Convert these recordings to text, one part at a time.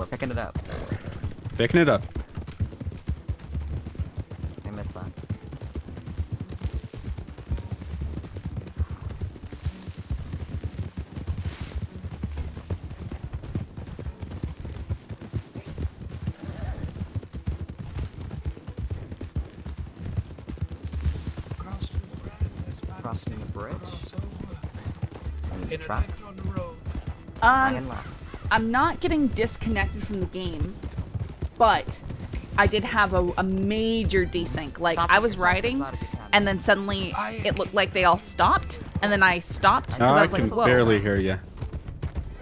picking it up. Picking it up. I missed that. Crossing the bridge. In Tracks. on the road. Right and left. I'm not getting disconnected from the game, but I did have a major desync. Like, I was riding, and then suddenly it looked like they all stopped, and then I stopped because I I was like, can whoa. barely hear you.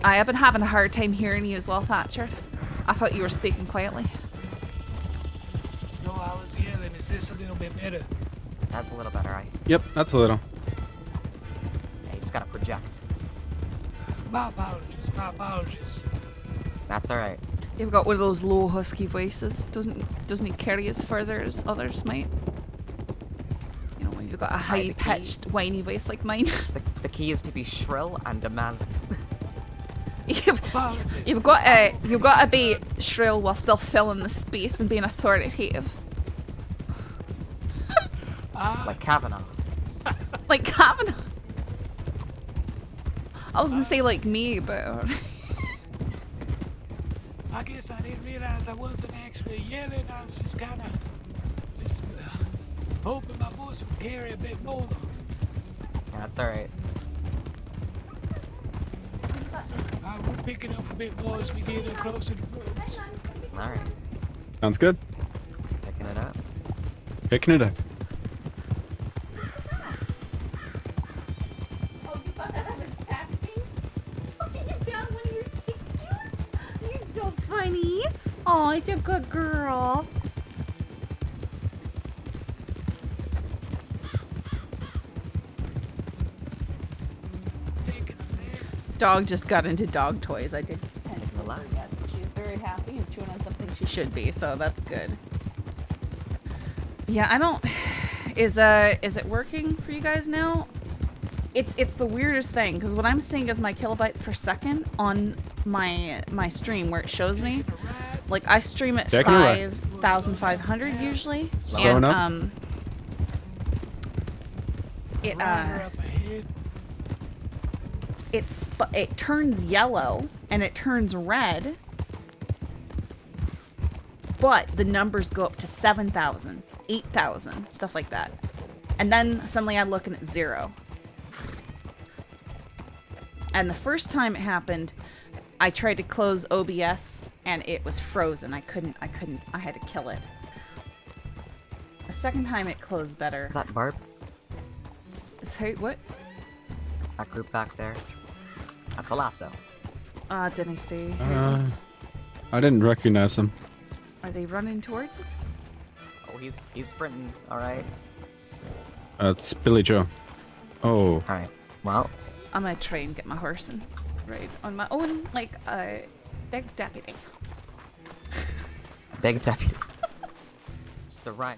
I have been having a hard time hearing you as well, Thatcher. I thought you were speaking quietly. No, I was yelling. Is this a little bit better? That's a little better, right? Yep, that's a little. Yeah, you just gotta project. My apologies. My apologies. That's alright. You've got one of those low husky voices. Doesn't he carry as further as others might? You know, when you've got a high pitched, whiny voice like mine. The key is to be shrill and demanding. You've got to be shrill while still filling the space and being authoritative. Like Kavanaugh. Like Kavanaugh. I was gonna say like me, but I guess I didn't realize I wasn't actually yelling. I was just kind of hoping my voice would carry a bit more. Yeah, that's alright. We're picking up a bit more as we get closer to the roads. Alright. Sounds good. Picking it up. Picking it up. oh, it's a good girl. Dog just got into dog toys. I did kind of feel her yet. She's very happy and chewing on something she should be, so that's good. Yeah, I don't. Is it working for you guys now? It's the weirdest thing because what I'm seeing is my kilobytes per second on my stream where it shows me. Like I stream at 5,500 usually, and it turns yellow and it turns red, but the numbers go up to 7,000, 8,000, stuff like that, and then suddenly I look and it's 0. And the first time it happened, I tried to close OBS and it was frozen. I had to kill it. The second time it closed better. Is that Barb? What? That group back there. That's a lasso. Didn't I see? I didn't recognize him. Are they running towards us? Oh, he's sprinting. Alright. It's Billy Joe. Oh. Alright. Well. I'm gonna try and get my horse and ride on my own like a big deputy. A big deputy. It's the right.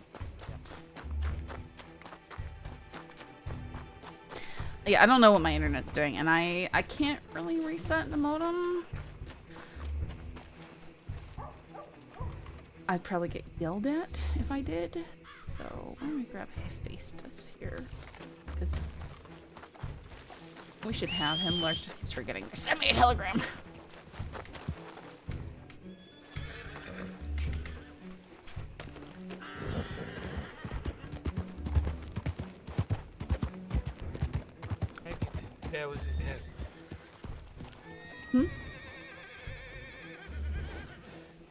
Yeah, I don't know what my internet's doing, and I can't really reset the modem. I'd probably get yelled at if I did. So let me grab Hephaestus here, because we should have him. Lark just keeps forgetting to send me a telegram. That was intended.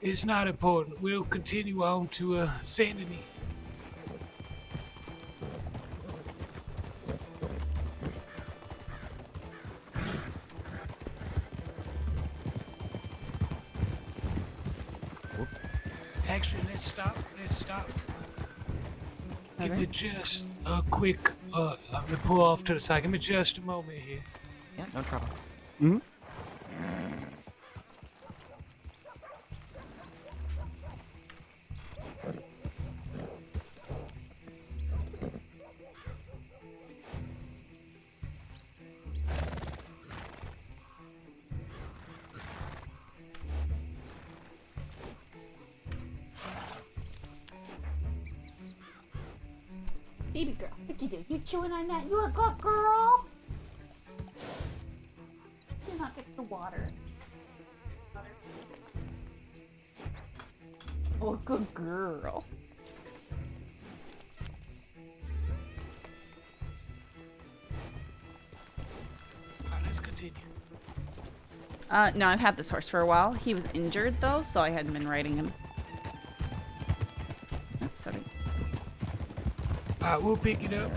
It's not important. We'll continue on to Sanity. Actually, let's stop. Give me just a quick, I'm gonna pull off to the side. Give me just a moment here. Yeah, no trouble. Mm-hmm. Baby girl, what you do? You chewing on that? You a good girl? Do not get the water. Oh, good girl. Alright, let's continue. No, I've had this horse for a while. He was injured though, so I hadn't been riding him. Oh, sorry. Alright, we'll pick it up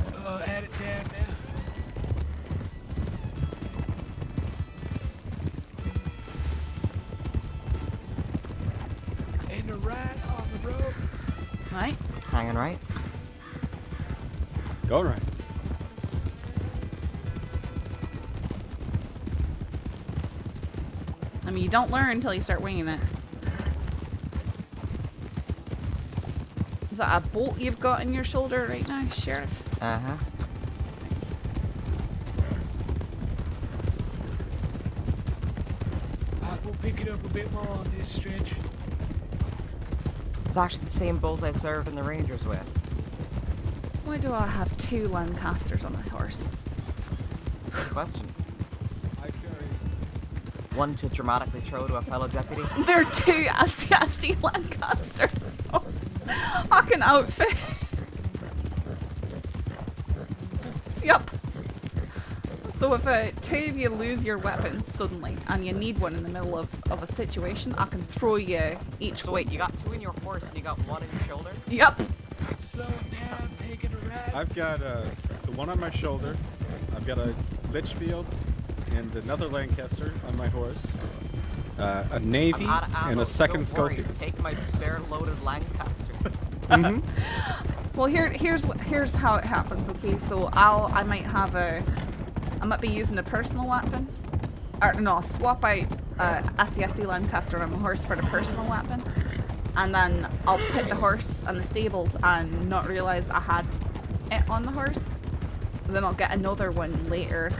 at a time now. And a ride on the road. Right? Hanging right. Going right. I mean, you don't learn until you start winging it. Is that a bolt you've got in your shoulder right now, Sheriff? Uh-huh. Nice. Alright, we'll pick it up a bit more on this stretch. It's actually the same bolt I served in the Rangers with. Why do I have 2 Lancasters on this horse? Good question. I carry. One to dramatically throw to a fellow deputy. They're 2 SCSD Lancasters, so I can outfit. Yep. So if 2 of you lose your weapons suddenly and you need one in the middle of a situation, I can throw you each So one. wait, you got 2 in your horse and you got 1 in your shoulder? Yep. Slow down, taking a ride. I've got the one on my shoulder. I've got a Litchfield and another Lancaster on my horse. A Navy I'm out of ammo, and a so second don't worry, Schofield. take my spare loaded Lancaster. Well, here's how it happens. Okay, so I might be using a personal weapon, or no, I'll swap out SCSD Lancaster on my horse for the personal weapon, and then I'll put the horse in the stables and not realize I had it on the horse. And then I'll get another one later,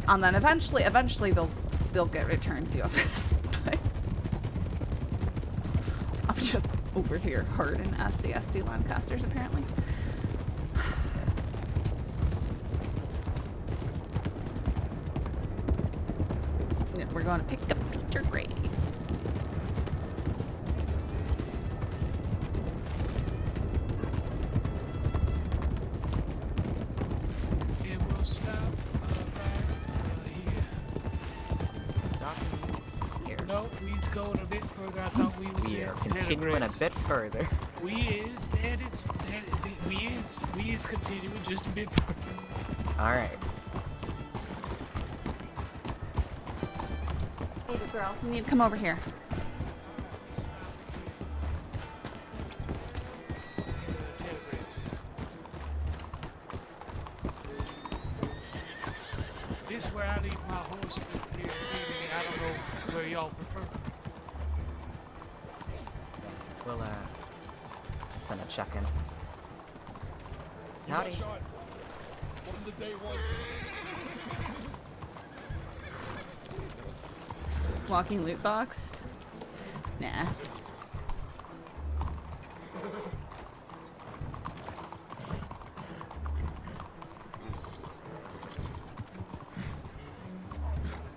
and then eventually they'll get returned to the office. I'm just over here herding SCSD Lancasters apparently. Yeah, we're going to pick up Peter Gray. And we'll stop right here. Stop here. No, we's going a bit further. I thought we was We are at continuing a telegrams. bit further. We is continuing just a bit further. Alright. Baby girl, you need to come over here. This is where I leave my horse for here this evening. I don't know where y'all prefer. We'll, just send a check-in. Howdy. Walking loot box? Nah.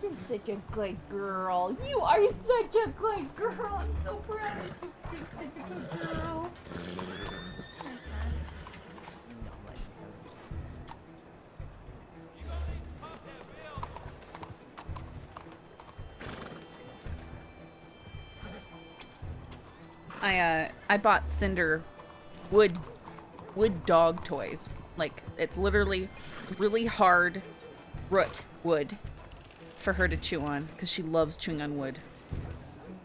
You're such a good girl. You are such a good girl. I'm so proud of you. You're such a good girl. Hi, son. I bought Cinder wood dog toys. Like, it's literally really hard root wood for her to chew on because she loves chewing on wood.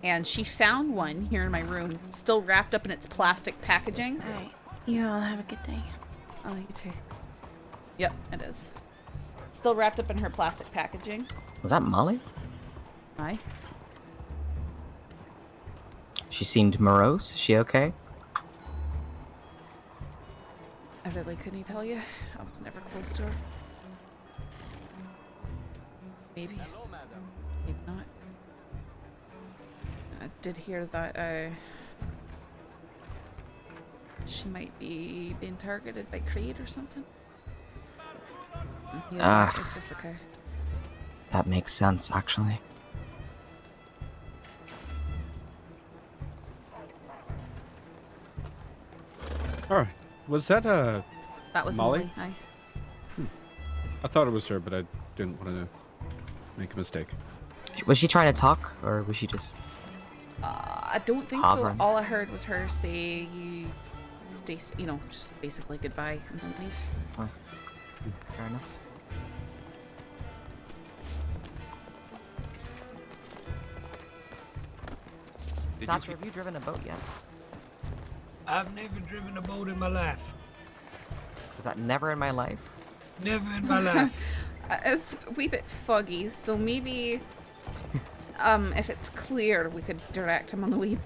And she found one here in my room, still wrapped up in its plastic packaging. Alright, you all have a good day. Oh, you too. Yep, it is. Still wrapped up in her plastic packaging. Was that Molly? Aye. She seemed morose. Is she okay? I really couldn't tell you. I was never close to her. Maybe. Maybe not. I did hear that She might be being targeted by Creed or something. He is Ah. actually Sisika. That makes sense, actually. All right. Was that That was Molly? Molly. Aye. I thought it was her, but I didn't want to make a mistake. Was she trying to talk, or was she just... I don't think so. Hovering. All I heard was her say, "You stay, just basically goodbye and then leave." Oh, fair enough. Thatcher, have you driven a boat yet? I've never driven a boat in my life. Is that never in my life? Never in my life. It's a wee bit foggy, so maybe, if it's clear, we could direct him on the way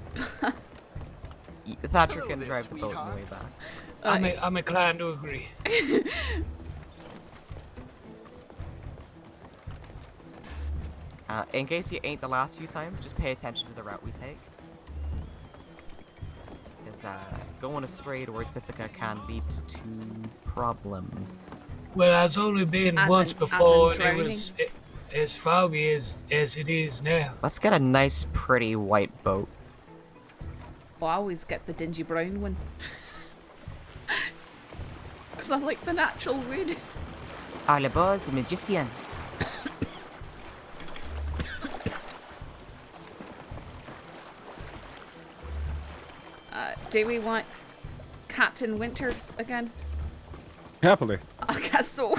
back. Thatcher can drive the boat on the way back. I'm inclined to agree. In case you ain't the last few times, just pay attention to the route we take. Because going astray towards Sisika can lead to problems. Well, I've only been As once in before, and drowning? it was as foggy as it is now. Let's get a nice, pretty white boat. Well, I always get the dingy brown one. Because I like the natural wood. À la base, magician. Do we want Captain Winters again? Happily. I guess so.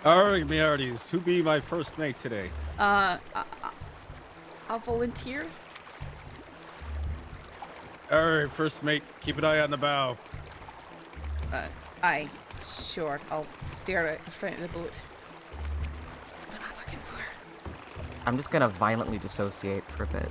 Alright, me hearties. Who be my first mate today? I'll volunteer. Alright, first mate. Keep an eye on the bow. Aye, sure. I'll stare at the front of the boat. What am I looking for? I'm just gonna violently dissociate for a bit.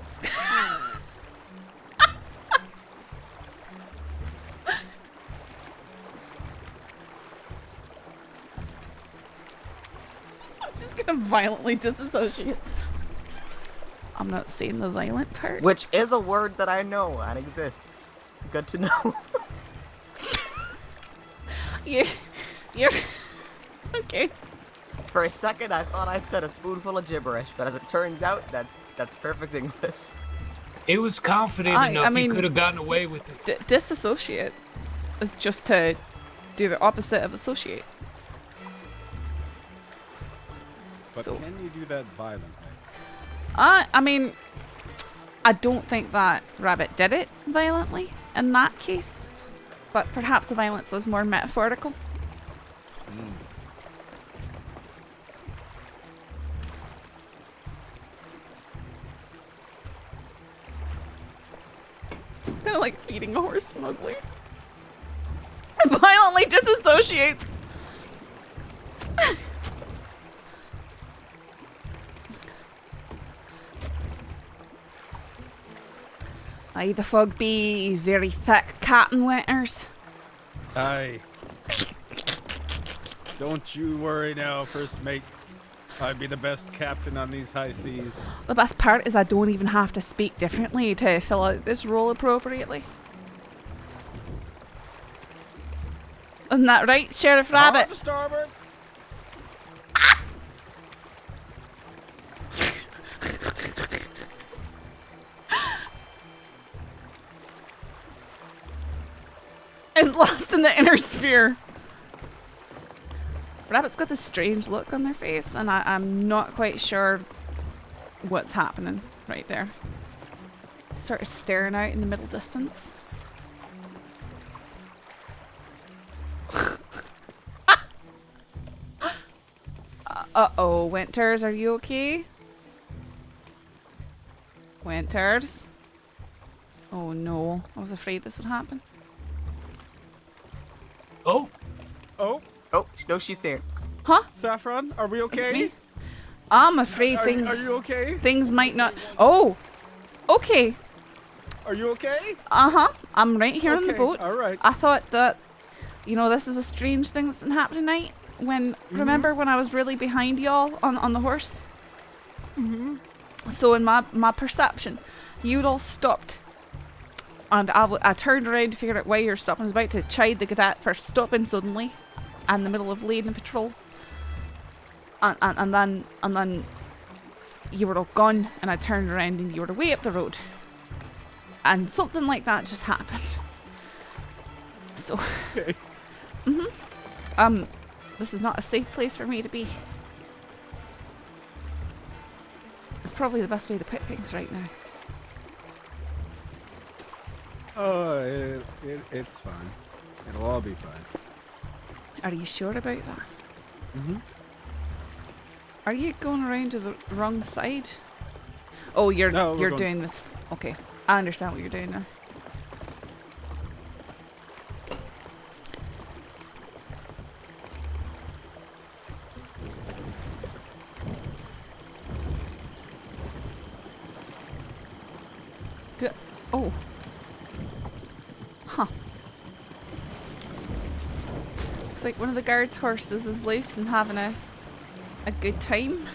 I'm just gonna violently disassociate. I'm not saying the violent part. Which is a word that I know and exists. Good to know. You're okay. For a second, I thought I said a spoonful of gibberish, but as it turns out, that's perfect English. It was confident enough. He could have gotten away with it. Disassociate is just to do the opposite of associate. But So- can you do that violently? I mean, I don't think that Rabbit did it violently in that case, but perhaps the violence was more metaphorical. Kind of like feeding a horse smugly. Violently disassociates. Aye, the fog be very thick, Captain Winters. Aye. Don't you worry now, first mate. I'd be the best captain on these high seas. The best part is I don't even have to speak differently to fill out this role appropriately. Isn't that right, Sheriff Hard Rabbit? to starboard. Is lost in the inner sphere. Rabbit's got this strange look on their face, and I'm not quite sure what's happening right there. Sort of staring out in the middle distance. Uh-oh, Winters, are you okay? Winters? Oh no, I was afraid this would happen. Oh, Oh, Oh, no, she's here. Huh? Saffron, are we Is it okay? me? I'm afraid Are you okay? things might not. Oh, okay. Are you okay? Uh-huh. I'm right here on the Okay, boat. all right. I thought that, this is a strange thing that's been happening tonight. Remember when I was really behind y'all on the horse? So in my perception, you'd all stopped. And I turned around to figure out why you're stopping. I was about to chide the cadet for stopping suddenly in the middle of leading a patrol. And then you were all gone, and I turned around and you were way up the road. And something like that just happened. So, Okay. this is not a safe place for me to be. It's probably the best way to put things right now. Oh, it's fine. It'll all be fine. Are you sure about that? Mm-hmm. Are you going around to the wrong side? Oh, you're going- doing this. Okay, I understand what you're doing now. Oh. Huh. Looks like one of the guards' horses is loose and having a good time.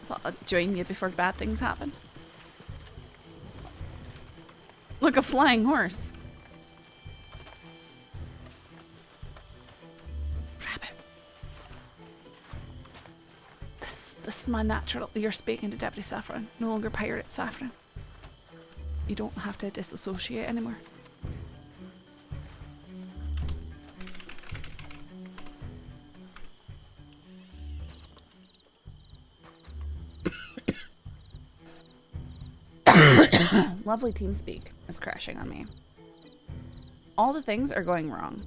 Thought I'd join you before bad things happen. Look, a flying horse. Rabbit. This is my natural. You're speaking to Deputy Saffron, no longer Pirate Saffron. You don't have to disassociate anymore. Lovely TeamSpeak is crashing on me. All the things are going wrong.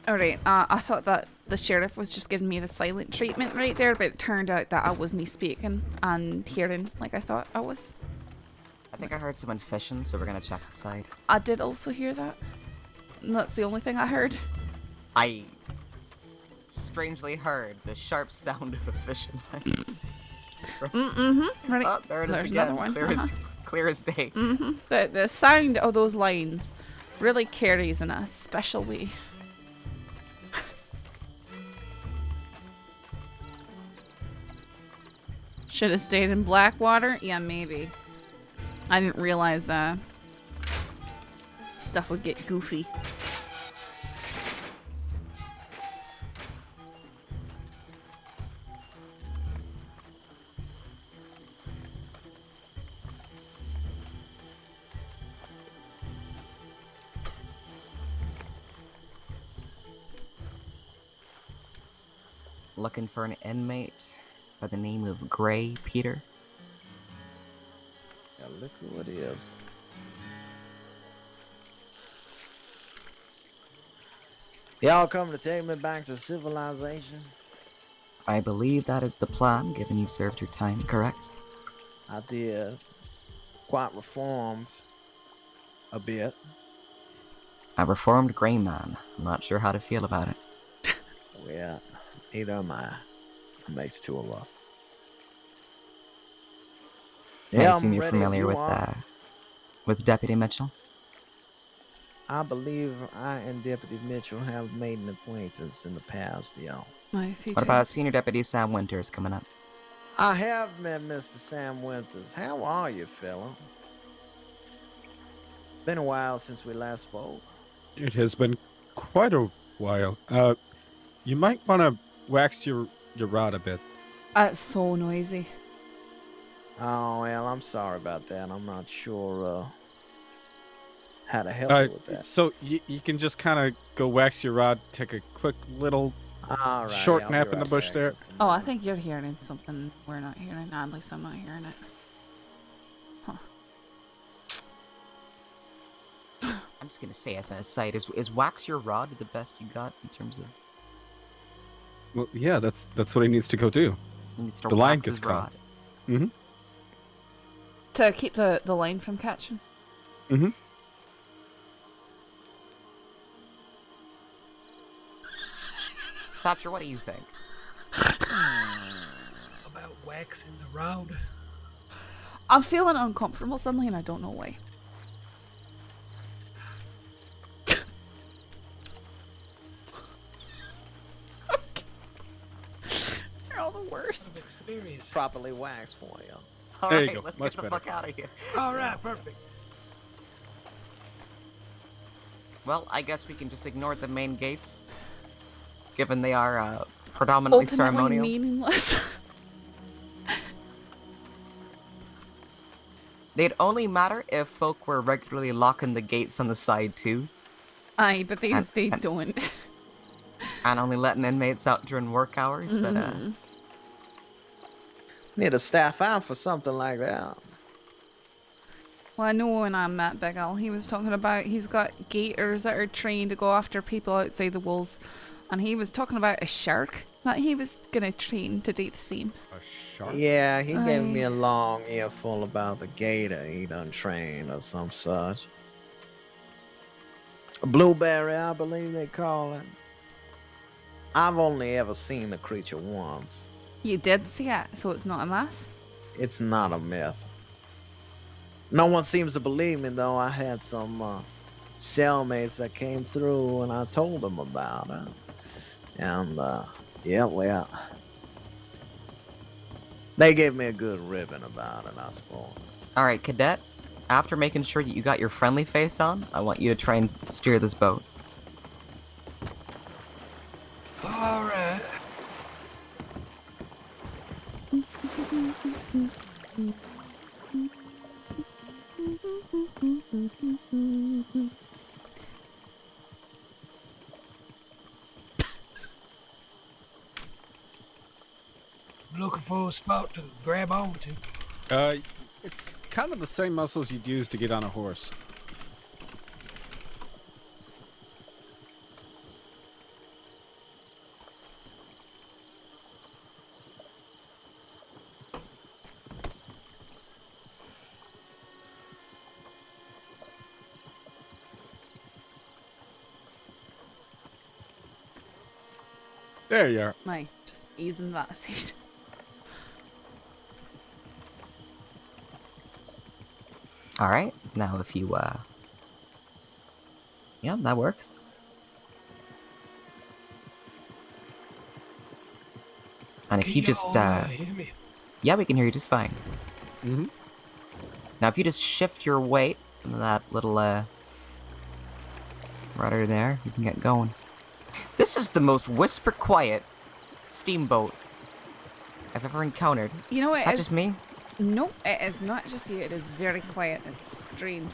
Alright, I thought that the sheriff was just giving me the silent treatment right there, but it turned out that I wasn't speaking and hearing like I thought I was. I think I heard someone fishing, so we're gonna check the side. I did also hear that. And that's the only thing I heard. I strangely heard the sharp sound of a fishing line. Ready? Oh, there it is There's again. another one. Clear as day. The sound of those lines really carries in a special way. Should have stayed in Blackwater? Yeah, maybe. I didn't realize stuff would get goofy. Looking for an inmate by the name of Gray Peter. Yeah, look who it is. Y'all come to take me back to civilization? I believe that is the plan, given you've served your time, correct? I did. Quite reformed. A bit. A reformed gray man. I'm not sure how to feel about it. Well, neither am I. That makes two of us. I Yeah, assume I'm you're ready if familiar you are. with Deputy Mitchell? I believe I and Deputy Mitchell have made an acquaintance in the past, y'all. What about Senior Deputy Sam Winters coming up? I have met Mr. Sam Winters. How are you, fella? Been a while since we last spoke. It has been quite a while. You might want to wax your rod a bit. It's so noisy. Oh, well, I'm sorry about that. I'm not sure how to help you with that. So you can just kind of go wax your rod, take a quick little All right, short I'll be nap in the right bush back. there. Just a Oh, I minute. think you're hearing something we're not hearing. At least I'm not hearing it. I'm just gonna say as an aside, is wax your rod the best you got in terms of Well, yeah, that's what he needs to go do. he needs to The line wax his gets caught. rod? Mm-hmm. To keep the line from catching. Mm-hmm. Thatcher, what do you think? About waxing the road. I'm feeling uncomfortable suddenly, and I don't know why. They're all the worst. Experience. Properly waxed for you. All There you right, go. let's Much get the better. fuck out of here. All right, perfect. Well, I guess we can just ignore the main gates, given they are predominantly Ultimately ceremonial. meaningless. They'd only matter if folk were regularly locking the gates on the side too, Aye, but they And- don't. and only letting inmates out during work hours. But Need a staff out for something like that. Well, I know when I met Big Al, he was talking about he's got gators that are trained to go after people outside the walls, and he was talking about a shark that he was gonna train to do the same. A shark? Yeah, he gave me Aye. a long earful about the gator he done trained or some such. A blueberry, I believe they call it. I've only ever seen the creature once. You did see it, so it's not a myth. It's not a myth. No one seems to believe me, though. I had some cellmates that came through, and I told them about it. And, yeah, well, they gave me a good ribbon about it, I suppose. all right, Cadet. After making sure that you got your friendly face on, I want you to try and steer this boat. All right. I'm looking for a spot to grab onto. It's kind of the same muscles you'd use to get on a horse. There you are. Aye, just easing that aside. All right. Now, if you yeah, that works. And if Can you just y'all, hear me? yeah, we can hear you just fine. Mm-hmm. Now, if you just shift your weight into that little rudder there, you can get going. This is the most whisper quiet steamboat I've ever encountered. You know, Is that just me? No, it is not just you. It is very quiet. It's strange.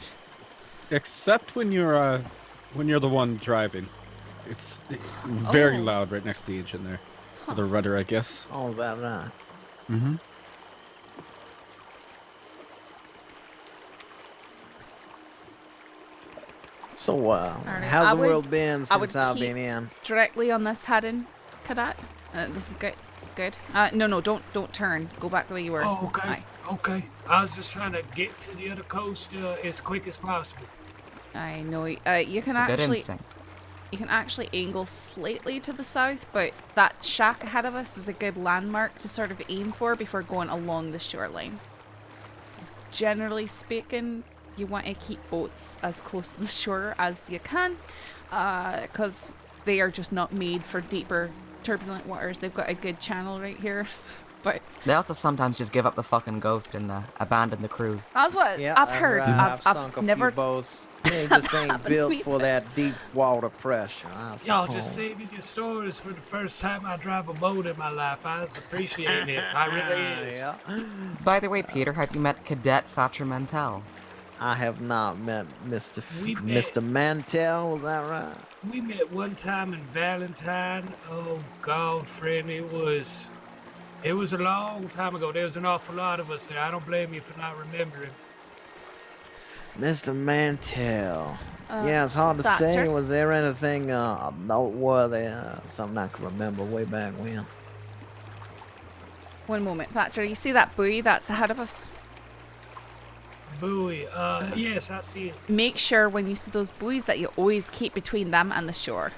Except when you're the one driving. It's very Oh. loud right next to the engine there. Or the rudder, I guess. Oh, is that right? Mm-hmm. So, Alright, how's I the would- world been I would since I've keep- been in? Directly on this heading, Cadet. This is good. Good. No, don't turn. Go back the way you were. Oh, okay. Aye. Okay. I was just trying to get to the other coast as quick as possible. I know. You can It's a good actually instinct. you can actually angle slightly to the south, but that shack ahead of us is a good landmark to sort of aim for before going along the shoreline. 'Cause generally speaking, you want to keep boats as close to the shore as you can, because they are just not made for deeper, turbulent waters. They've got a good channel right here, but They also sometimes just give up the fucking ghost and abandon the crew. that's what Yeah, I've heard. I've sunk a never. few boats. They just ain't happened to built me, for but- that deep water pressure. I Y'all just suppose. saving your stories for the first time I drive a boat in my life. I was appreciating it. I really is. Yeah. By the way, Peter, have you met Cadet Thatcher Mantel? I have not met We met- Mr. Mantel. Was that right? We met one time in Valentine. Oh God, friend, it was a long time ago. There was an awful lot of us there. I don't blame you for not remembering. Mr. Mantel. Yeah, it's hard to Thatcher? say. Was there anything noteworthy? Something I can remember way back when. One moment, Thatcher. You see that buoy that's ahead of us? Buoy. Yes, I see it. Make sure when you see those buoys that you always keep between them and the shore.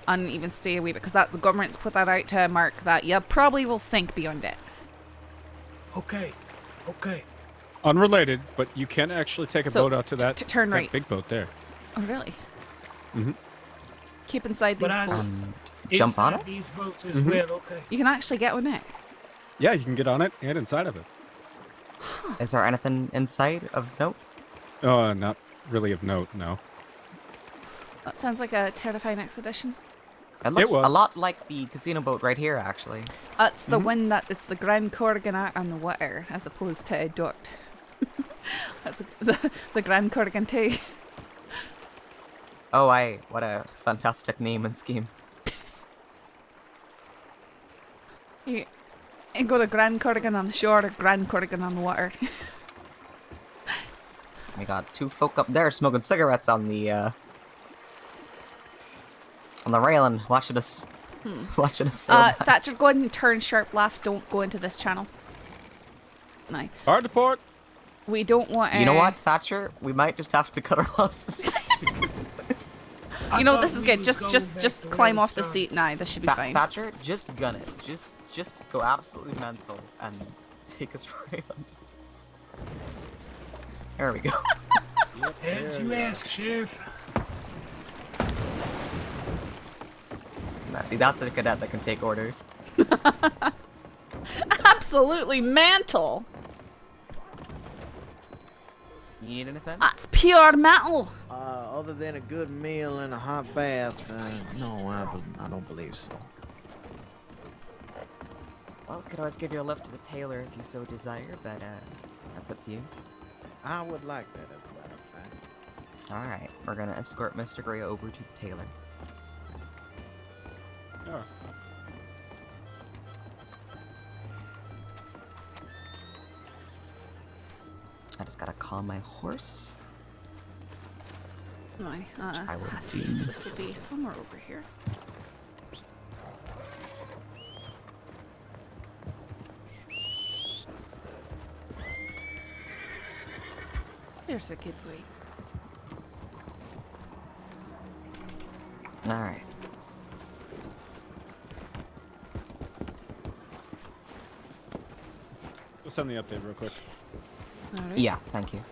and even stay away, because that the government's put that out to mark that you probably will sink beyond it. Okay. Unrelated, but you can actually take a So, boat out to that, turn that right. big boat there. Oh, really? Mm-hmm. Keep inside these But I boats. Jump on inside it? these boats as well. Okay. You can actually get on it. Yeah, you can get on it and inside of it. Is there anything inside of note? Not really of note, no. That sounds like a terrifying expedition. It looks a was. lot like the casino boat right here, actually. It's the one that it's the Grand Corrigan out on the water, as opposed to a duct. That's the Grand Corrigan tea. Oh, what a fantastic name and scheme. You go to Grand Corrigan on the shore or Grand Corrigan on the water. We got two folk up there smoking cigarettes on the railing, watching us. Watching us sail by. Thatcher, go ahead and turn sharp left. Don't go into this channel. No. Hard to port. We don't want. You know what, Thatcher? We might just have to cut our losses. because You know, this is good. Just climb off the seat now. This should be fine. Thatcher, just gun it. Just go absolutely mental and take us around. There we go. As you ask, Sheriff. Now, see, that's a cadet that can take orders. Absolutely mantle. You need anything? That's pure metal. Other than a good meal and a hot bath, no, I don't believe so. Well, could always give you a lift to the tailor if you so desire, but that's up to you. I would like that, as a matter of fact. Alright, we're gonna escort Mr. Gray over to the tailor. Oh. I just gotta calm my horse. No, I will at do. least this will be somewhere over here. There's a good way. Alright. Just send the update real quick. All right. Yeah, thank you.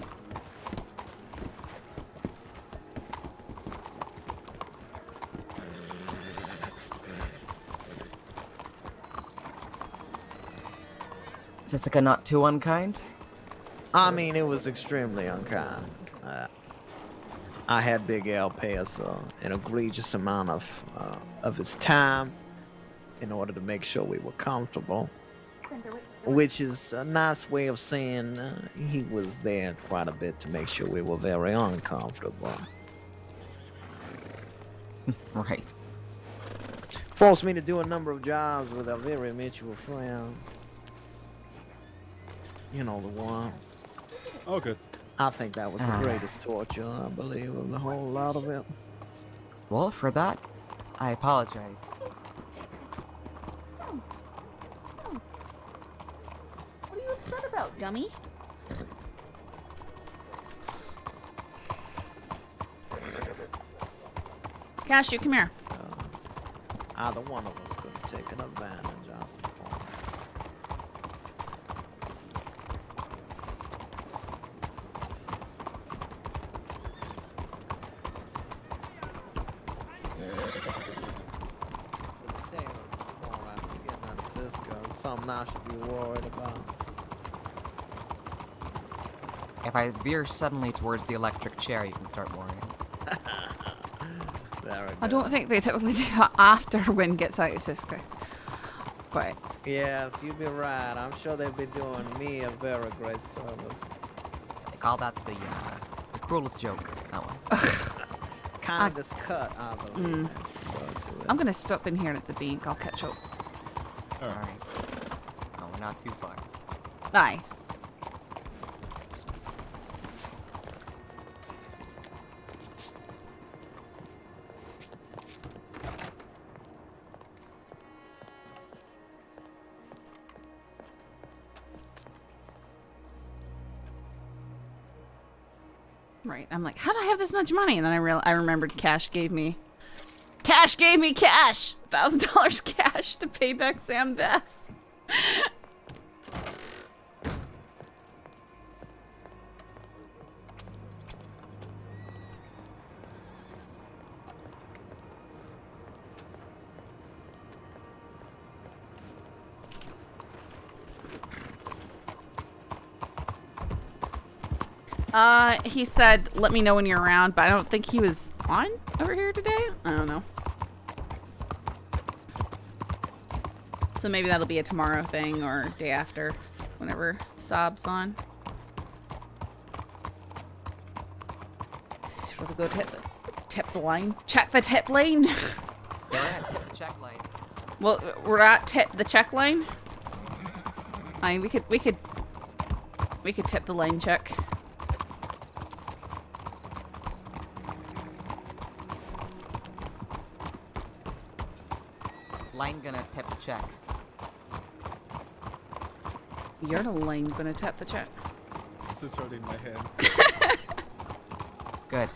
Sisika not too unkind? I mean, it was extremely unkind. I had Big Al pay us an egregious amount of his time in order to make sure we were comfortable, which is a nice way of saying he was there quite a bit to make sure we were very uncomfortable. Right. Forced me to do a number of jobs with a very mutual friend. You know the one. Oh, good. I think that was the greatest torture, I believe, of the whole lot of it. Well, for that, I apologize. What are you upset about, dummy? Cashew, come here. Either one of us could have taken advantage of some point. Something I should be worried about. If I veer suddenly towards the electric chair, you can start worrying. I don't think they typically do that after Wynn gets out of Sisika. But Yes, you'd be right. I'm sure they'd be doing me a very great service. They call that the cruelest joke, that one. Kindest cut, I believe. That's referred to it. I'm gonna stop in here at the bank. I'll catch up. Alright. No, we're not too far. Aye. Right. I'm like, how do I have this much money? And then I remembered Cash gave me Cash gave me cash. $1,000 cash to pay back Sam Bass. He said, let me know when you're around, but I don't think he was on over here today. I don't know. So maybe that'll be a tomorrow thing or day after, whenever Sob's on. Should we go tip the line? Check the tip line? We're at tip the check line. Well, we're at tip the check line. I mean, we could tip the line check. Line gonna tip the check. You're the line gonna tip the check. This is hurting my head. Good.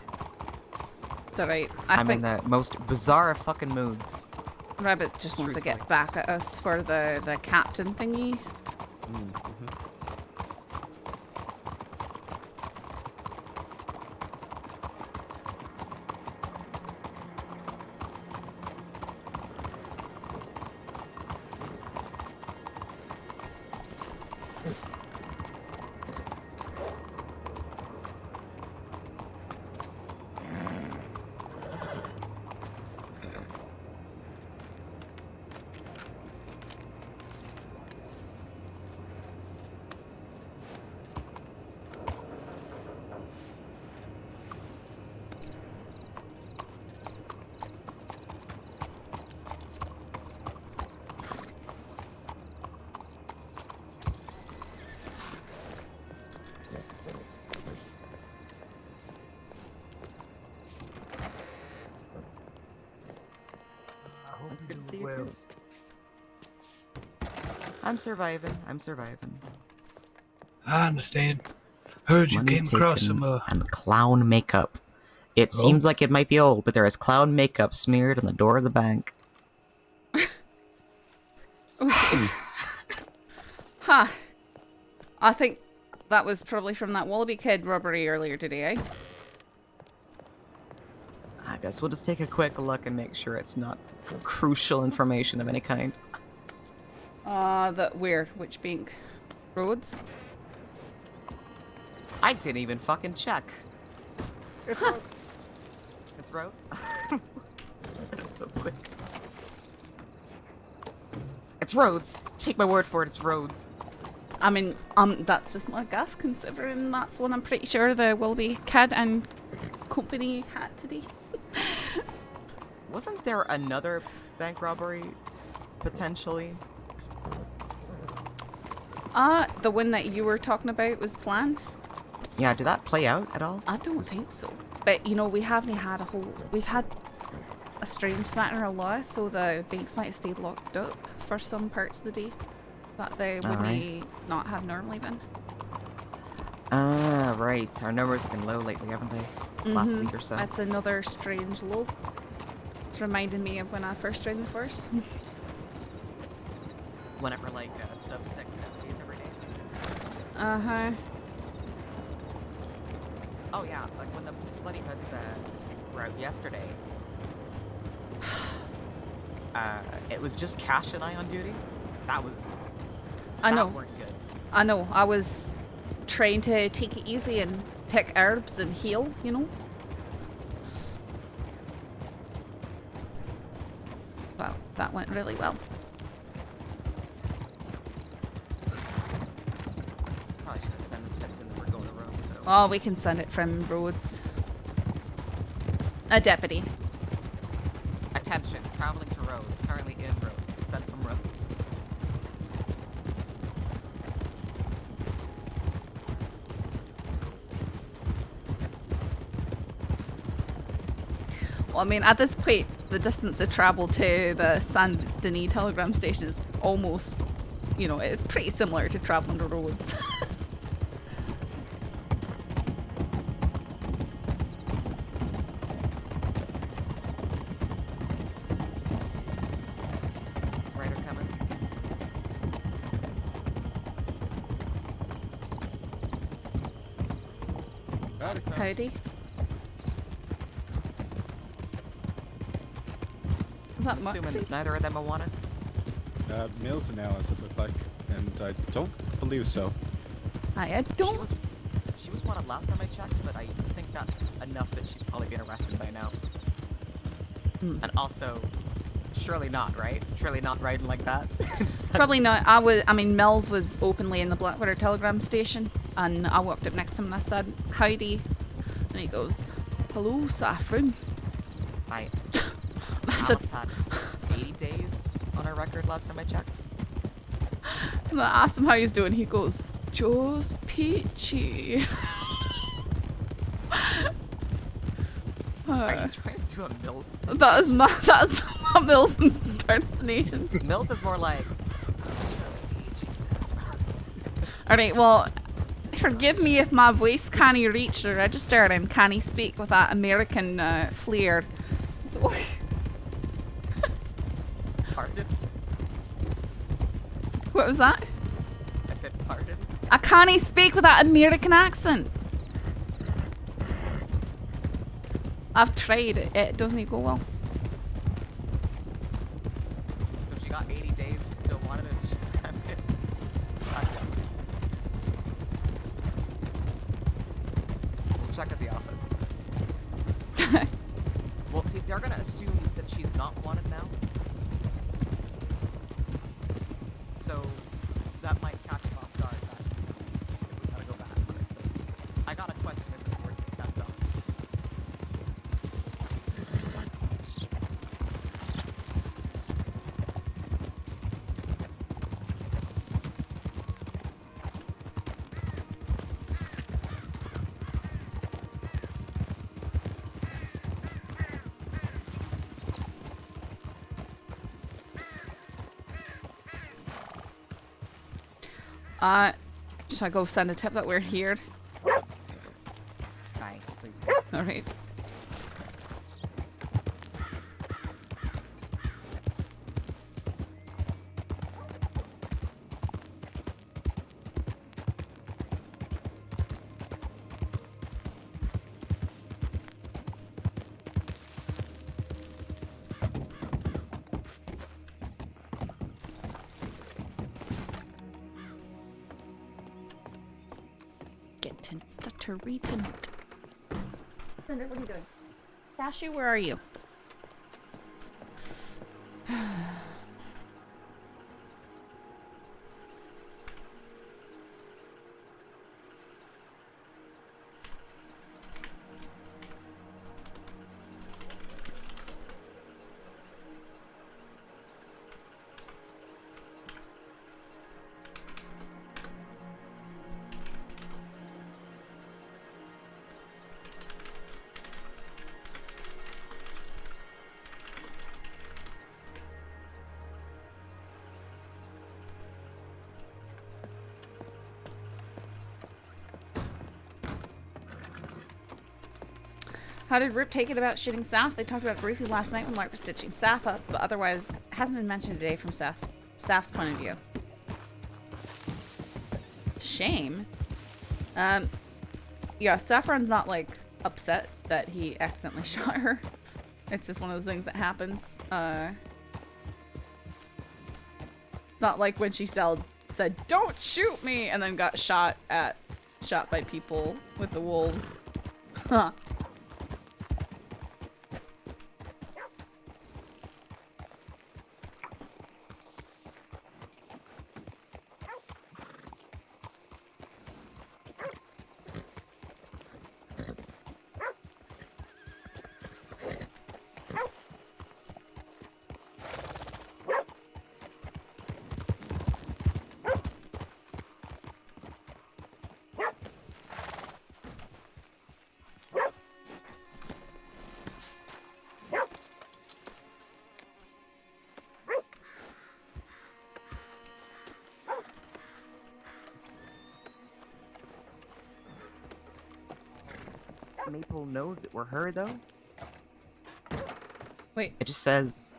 It's alright. I'm in the most bizarre of fucking moods. Rabbit just wants to get back at us for the captain thingy. Well, I'm surviving. I'm surviving. I understand. Heard you Money came across taken some and clown makeup. It seems like it might be old, but there is clown makeup smeared on the door of the bank. Huh. I think that was probably from that Wallaby Kid robbery earlier today, eh? I guess we'll just take a quick look and make sure it's not crucial information of any kind. Which bank? Roads? I didn't even fucking check. It's road. It's road. So quick. It's roads. Take my word for it. It's roads. I mean, that's just my guess, considering that's one I'm pretty sure the Wallaby Kid and company had today. Wasn't there another bank robbery potentially? The one that you were talking about was planned? Yeah, did that play out at all? I don't think so. But, you know, we haven't had we've had a strange matter of law, so the banks might have stayed locked up for some parts of the day that they would not have normally been. Right. Our numbers have been low lately, haven't they? Last week or so. That's another strange low. It's reminding me of when I first joined the force. Whenever, like, sub 6 nowadays every day. Uh-huh. Oh, yeah, like when the Bloody Hoods were out yesterday. It was just Cash and I on duty. That weren't good. I know. I was trying to take it easy and pick herbs and heal, you know? Well, that went really well. Probably should have sent the tips in that we're going to roads. But Oh, we can send it from roads. A deputy. Attention, traveling to roads, currently in roads, sent from roads. Well, I mean, at this point, the distance to travel to the Saint Denis telegram station is almost, you know, it's pretty similar to traveling to roads. Howdy, folks. Howdy. Is that I'm assuming Moxie? that neither of them are wanted. Mills and Alice, it looked like, and I don't believe so. I She don't. was wanted last time I checked, but I think that's enough that she's probably been arrested by now. And also, surely not, right? Surely not riding like that. Just Probably not. I mean, Mills was openly in the Blackwater telegram station, and I walked up next to him and I said, "Howdy," and he goes, "Hello, Saffron." I I said, Alice had 80 days on her record last time I checked. and I asked him how he's doing. He goes, "Just peachy." Are you trying to do a Mills? That's my Mills impersonation. Mills is more like. Alright, well, forgive me if my voice can't reach the register and can't speak with that American flair. So, Pardon? what was that? I said pardon? I can't speak with that American accent. I've tried it. It doesn't go well. So she got 80 days and still wanted it. We'll check at the office. Well, see, they're gonna assume that she's not wanted now. So that might catch them off guard. That we gotta go back. But I got a question in the board. That's all. Should I go send a tip that we're here? Aye, please. Alright. Retent. Cinder, what are you doing? Cashew, where are you? How did Rip take it about shooting Saff? They talked about it briefly last night when Lark was stitching Saff up, but otherwise hasn't been mentioned today from Saff's point of view. Shame. Yeah, Saffron's not like upset that he accidentally shot her. It's just one of those things that happens. Not like when she said, "Don't shoot me," and then got shot by people with the wolves. Huh. Maple know that we're her, though? Wait. It just says...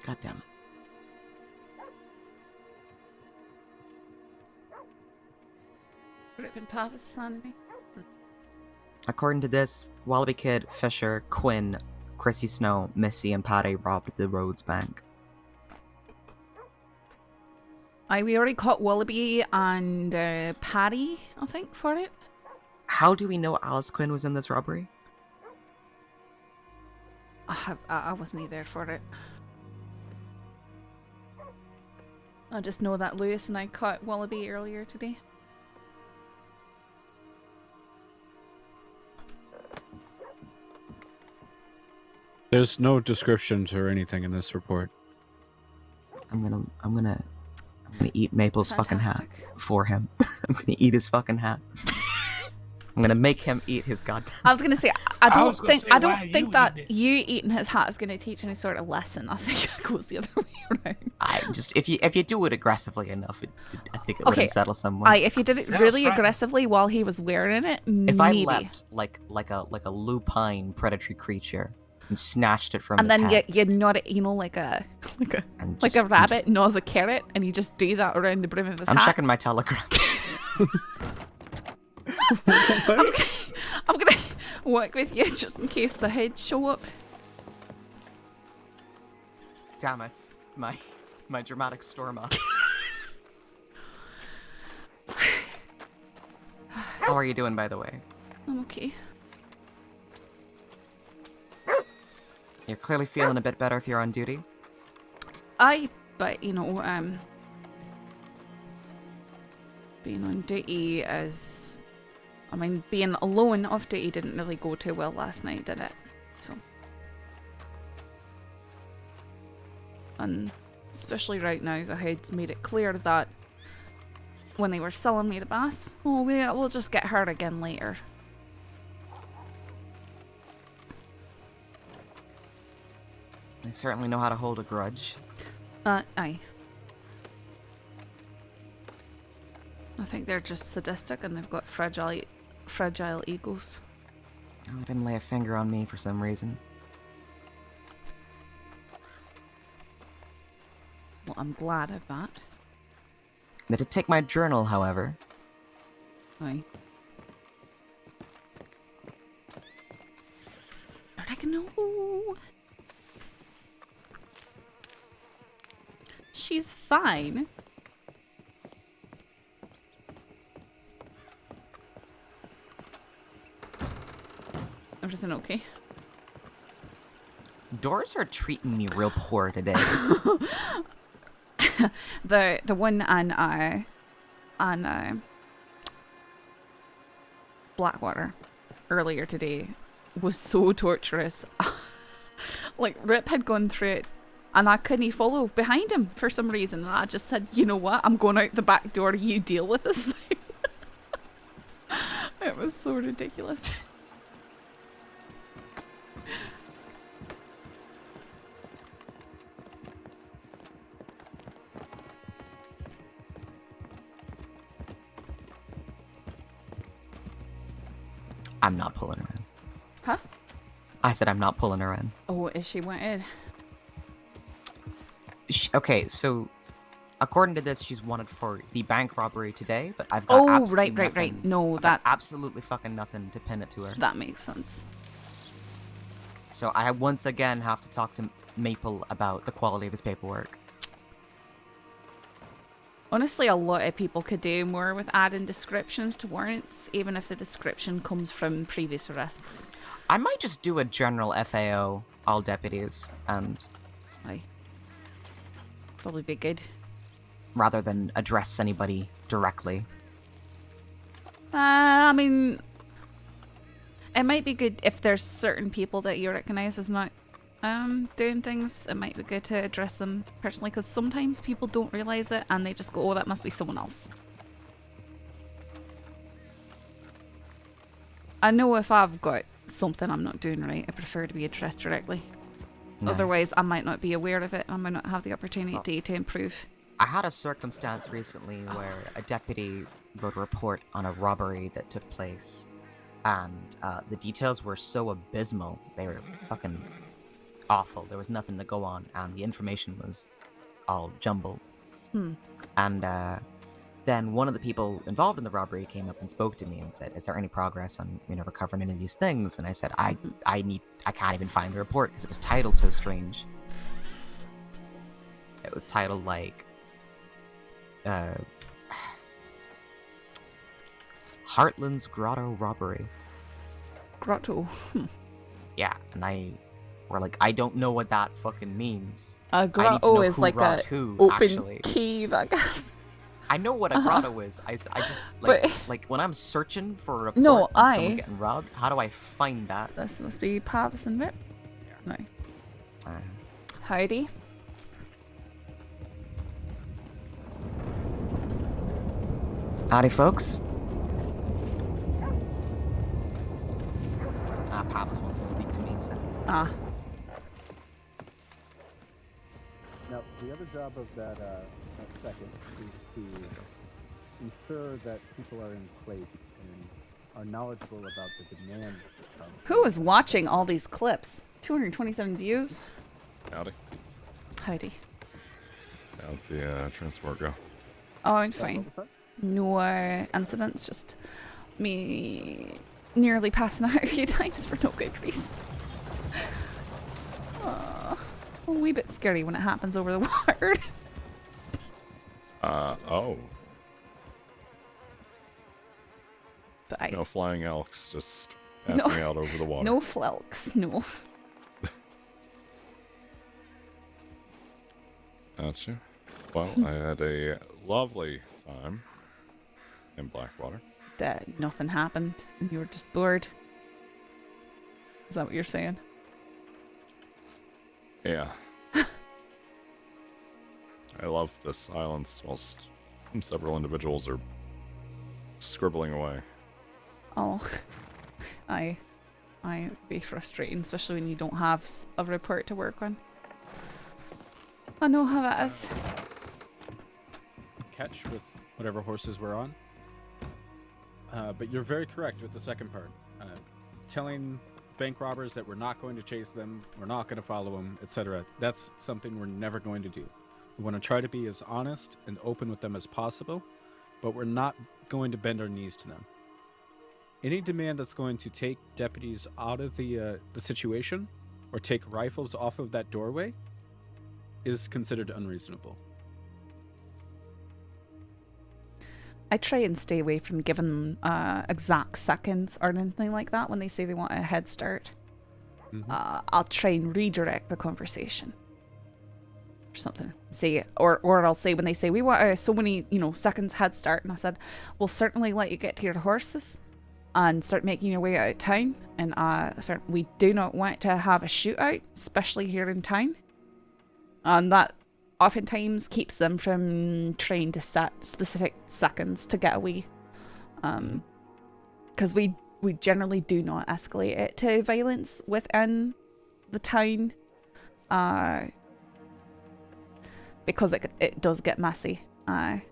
God damn it. Rip and Saff's sanity. According to this, Wallaby Kid, Fisher, Quinn, Chrissy Snow, Missy, and Patty robbed the Rhodes Bank. We already caught Wallaby and Patty, I think, for it. How do we know Alice Quinn was in this robbery? I wasn't there for it. I just know that Lewis and I caught Wallaby earlier today. There's no descriptions or anything in this report. I'm gonna eat Maple's fucking hat Fantastic. for him. I'm gonna eat his fucking hat. I'm gonna make him eat his goddamn. I was gonna say I don't was gonna think say, I why don't are think you that eating it? you eating his hat is gonna teach any sort of lesson. I think it goes the other way around. I just if you do it aggressively enough, I think it would Okay, unsettle someone. If you did it Sounds really frightening. aggressively while he was wearing it, If maybe. I leapt like a lupine predatory creature and snatched it from And his then head, you nod it, you know, like a and like just- a and rabbit just- gnaws a carrot, and you just do that around the brim of his I'm hat. checking my telegram. I'm gonna work with you just in case the heads show up. Damn it, my dramatic storm up. How are you doing, by the way? I'm okay. You're clearly feeling a bit better if you're on duty. But you know, being on duty is, I mean, being alone off duty didn't really go too well last night, did it? So, and especially right now, the heads made it clear that when they were selling me the bass, oh, we'll just get hurt again later. They certainly know how to hold a grudge. Aye. I think they're just sadistic and they've got fragile egos. I let him lay a finger on me for some reason. Well, I'm glad of that. They did take my journal, however. Aye. Oregano! She's fine. Everything okay? Doors are treating me real poor today. The one on Blackwater earlier today was so torturous. Like Rip had gone through it and I couldn't follow behind him for some reason. And I just said, you know what? I'm going out the back door. You deal with this thing. It was so ridiculous. I'm not pulling her in. Huh? I said I'm not pulling her in. Oh, is she wanted? Okay, so according to this, she's wanted for the bank robbery today, but I've got Oh, absolutely right. nothing- No, I've got that absolutely fucking nothing to pin it to her. that makes sense. So I once again have to talk to Maple about the quality of his paperwork. Honestly, a lot of people could do more with adding descriptions to warrants, even if the description comes from previous arrests. I might just do a general FAO, all deputies, and Aye. Probably be good. rather than address anybody directly. I mean, it might be good if there's certain people that you recognize as not doing things. It might be good to address them personally, because sometimes people don't realize it and they just go, oh, that must be someone else. I know if I've got something I'm not doing right, I prefer to be addressed directly. No. Otherwise, I might not be aware of it. I might not have the opportunity to improve. I had a circumstance recently where a deputy wrote a report on a robbery that took place, and the details were so abysmal. They were fucking awful. There was nothing to go on, and the information was all jumbled. And then one of the people involved in the robbery came up and spoke to me and said, "Is there any progress on recovering any of these things?" And I said, "I can't even find the report because it was titled so strange. It was titled like Heartland's Grotto Robbery." Grotto. Yeah, and we're like, I don't know what that fucking means. A I need to grotto know is who like a robbed who, open actually. cave, I guess. I know what a grotto is. I just like But- like when I'm searching for a report No, on someone getting robbed, how do I find that? This must be Pavis and Rip. No. Howdy. Howdy, folks. Papas wants to speak to me, so. Ah. Now, the other job of that second is to ensure that people are in place and are knowledgeable about the demand that comes. Who is watching all these clips? 227 views. Howdy. Howdy. How'd the transport go? Oh, I'm fine. No incidents, just me nearly passing out a few times for no good reason. A wee bit scary when it happens over the water. Oh. But No flying elks, just No. passing out over the water. no flelks, no. Gotcha. Well, I had a lovely time in Blackwater. Nothing happened, and you were just bored. Is that what you're saying? Yeah. I love the silence whilst several individuals are scribbling away. Oh, I be frustrating, especially when you don't have a report to work on. I know how that is. Catch with whatever horses we're on. But you're very correct with the second part. Telling bank robbers that we're not going to chase them, we're not going to follow them, etc. That's something we're never going to do. We want to try to be as honest and open with them as possible, but we're not going to bend our knees to them. Any demand that's going to take deputies out of the situation or take rifles off of that doorway is considered unreasonable. I try and stay away from giving them exact seconds or anything like that when they say they want a head start. I'll try and redirect the conversation or something. Say, or I'll say when they say we want so many seconds head start, and I said we'll certainly let you get to your horses and start making your way out of town. And we do not want to have a shootout, especially here in town, and that oftentimes keeps them from trying to set specific seconds to get away. Because we generally do not escalate it to violence within the town. Because it does get messy. And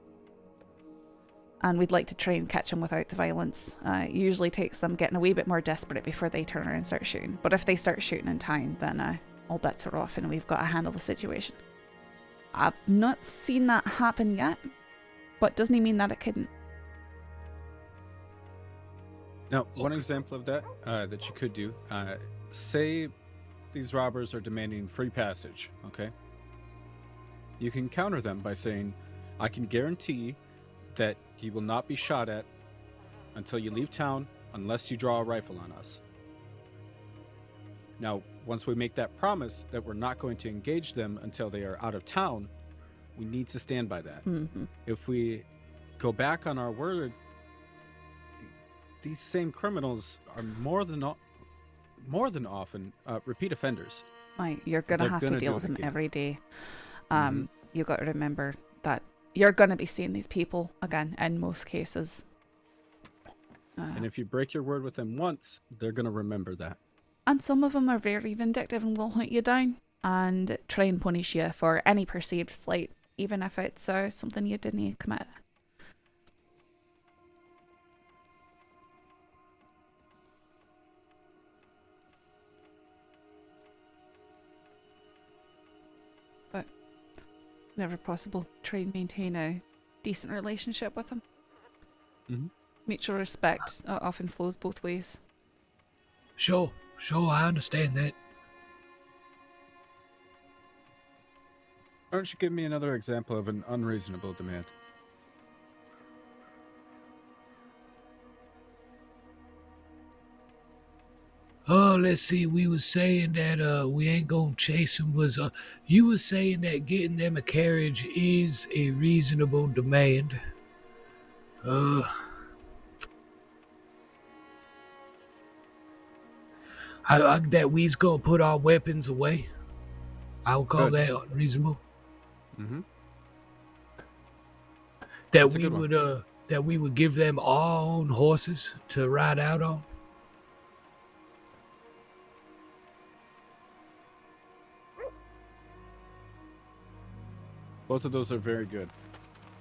we'd like to try and catch them without the violence. It usually takes them getting a wee bit more desperate before they turn around and start shooting. But if they start shooting in town, then all bets are off and we've got to handle the situation. I've not seen that happen yet, but doesn't mean that it couldn't. Now, one example of that that you could do, say these robbers are demanding free passage, okay? You can counter them by saying, I can guarantee that you will not be shot at until you leave town unless you draw a rifle on us. Now, once we make that promise that we're not going to engage them until they are out of town, we need to stand by that. If we go back on our word, these same criminals are more than often repeat offenders. You're going to They're have to gonna deal do with it them again. every day. You've got to remember that you're going to be seeing these people again in most cases. And if you break your word with them once, they're going to remember that. And some of them are very vindictive and will hunt you down and try and punish you for any perceived slight, even if it's something you didn't commit. But whenever possible, try and maintain a decent relationship with them. Mhm. Mutual respect often flows both ways. Sure, I understand that. Why don't you give me another example of an unreasonable demand? Oh, let's see. We was saying that we ain't gonna chase him. You was saying that getting them a carriage is a reasonable demand. That we's gonna put our weapons away. I would call Good. that unreasonable. Mm-hmm. That That's a we good one. would give them our own horses to ride out on. Both of those are very good,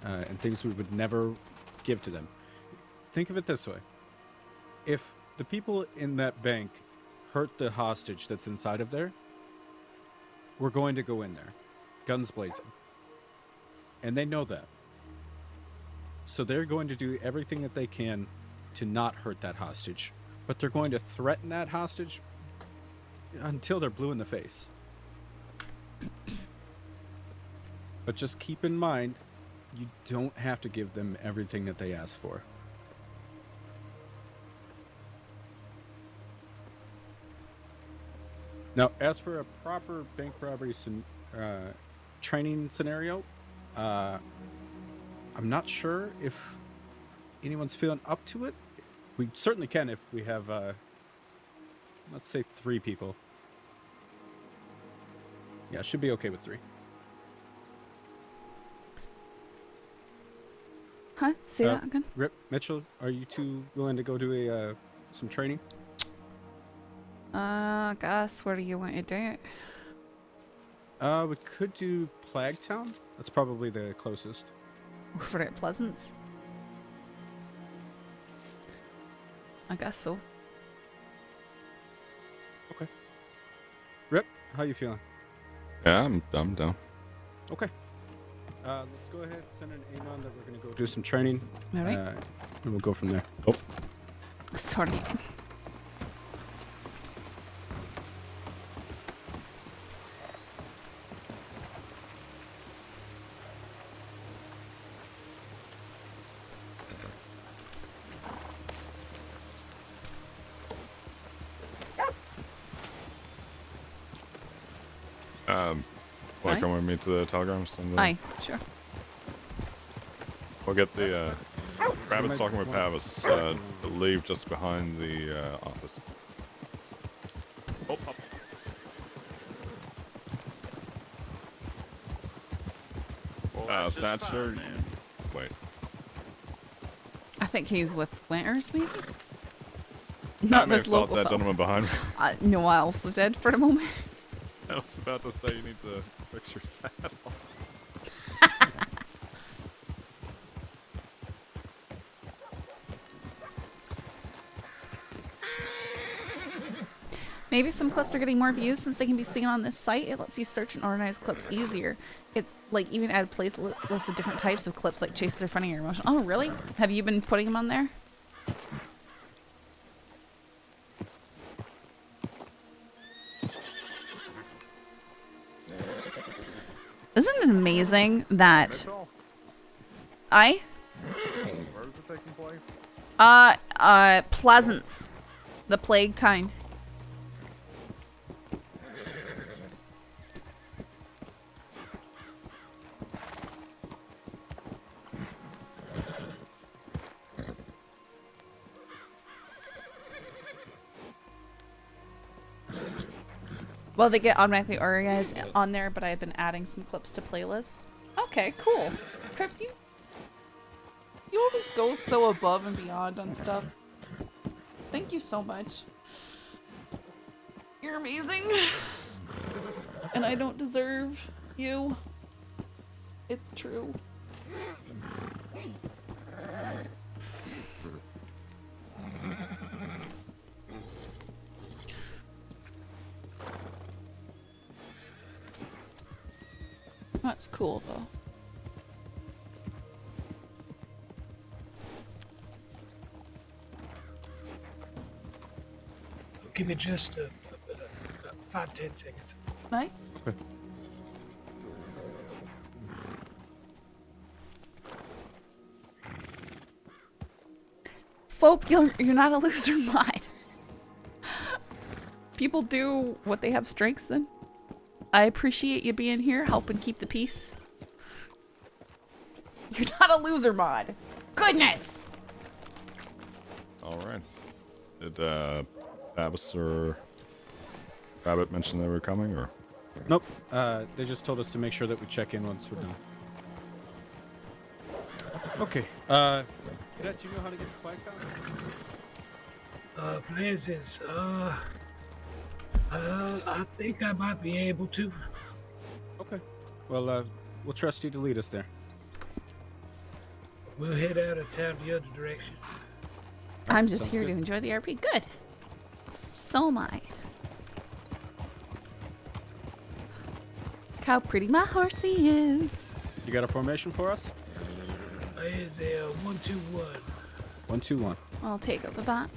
and things we would never give to them. Think of it this way. If the people in that bank hurt the hostage that's inside of there, we're going to go in there, guns blazing. And they know that. So they're going to do everything that they can to not hurt that hostage. But they're going to threaten that hostage until they're blue in the face. But just keep in mind, you don't have to give them everything that they ask for. Now, as for a proper bank robbery training scenario, I'm not sure if anyone's feeling up to it. We certainly can if we have, let's say 3 people. Yeah, should be okay with 3. Huh? Say that again? Rip, Mitchell, are you two willing to go do some training? Guess where do you want to do it? We could do Plague Town. That's probably the closest. Over at Pleasance? I guess so. Okay. Rip, how you feeling? Yeah, I'm down. Okay. Let's go ahead and send an anon that we're going to go do some training. All right. And we'll go from there. Oh, Sorry. want Aye. to come with me to the telegrams? And Aye, sure. We'll get the rabbits talking with Pavis to leave just behind the office. Oh, Thatcher. Wait. I think he's with Winters, maybe? I Not may this have felt local that fella. gentleman behind me. No, I also did for the moment. I was about to say you need to fix your saddle. Maybe some clips are getting more views since they can be seen on this site. It lets you search and organize clips easier. It like even add list of different types of clips like chases are funny or emotional. Oh, really? Have you been putting them on there? Isn't it amazing that I? Where is it taking place? Pleasance. The plague time. Well, they get automatically organized on there, but I've been adding some clips to playlists. Okay, cool. Crypt, you always go so above and beyond on stuff. Thank you so much. You're amazing. And I don't deserve you. It's true. That's cool, though. Maybe just 5-10 seconds. Right? Okay. Folk, you're not a loser, Mod. People do what they have strengths in. I appreciate you being here, helping keep the peace. You're not a loser, Mod. Goodness! All right. Did Babs or Babbitt mention they were coming, or? Nope. They just told us to make sure that we check in once we're done. Okay. Cadet, do you know how to get to Flagtown? Places. I think I might be able to. Okay. Well, we'll trust you to lead us there. We'll head out of town the other direction. I'm just Sounds here good. to enjoy the RP. Good. So am I. Look how pretty my horsey is. You got a formation for us? Is a 1-2-1. 1-2-1. I'll take up the bat.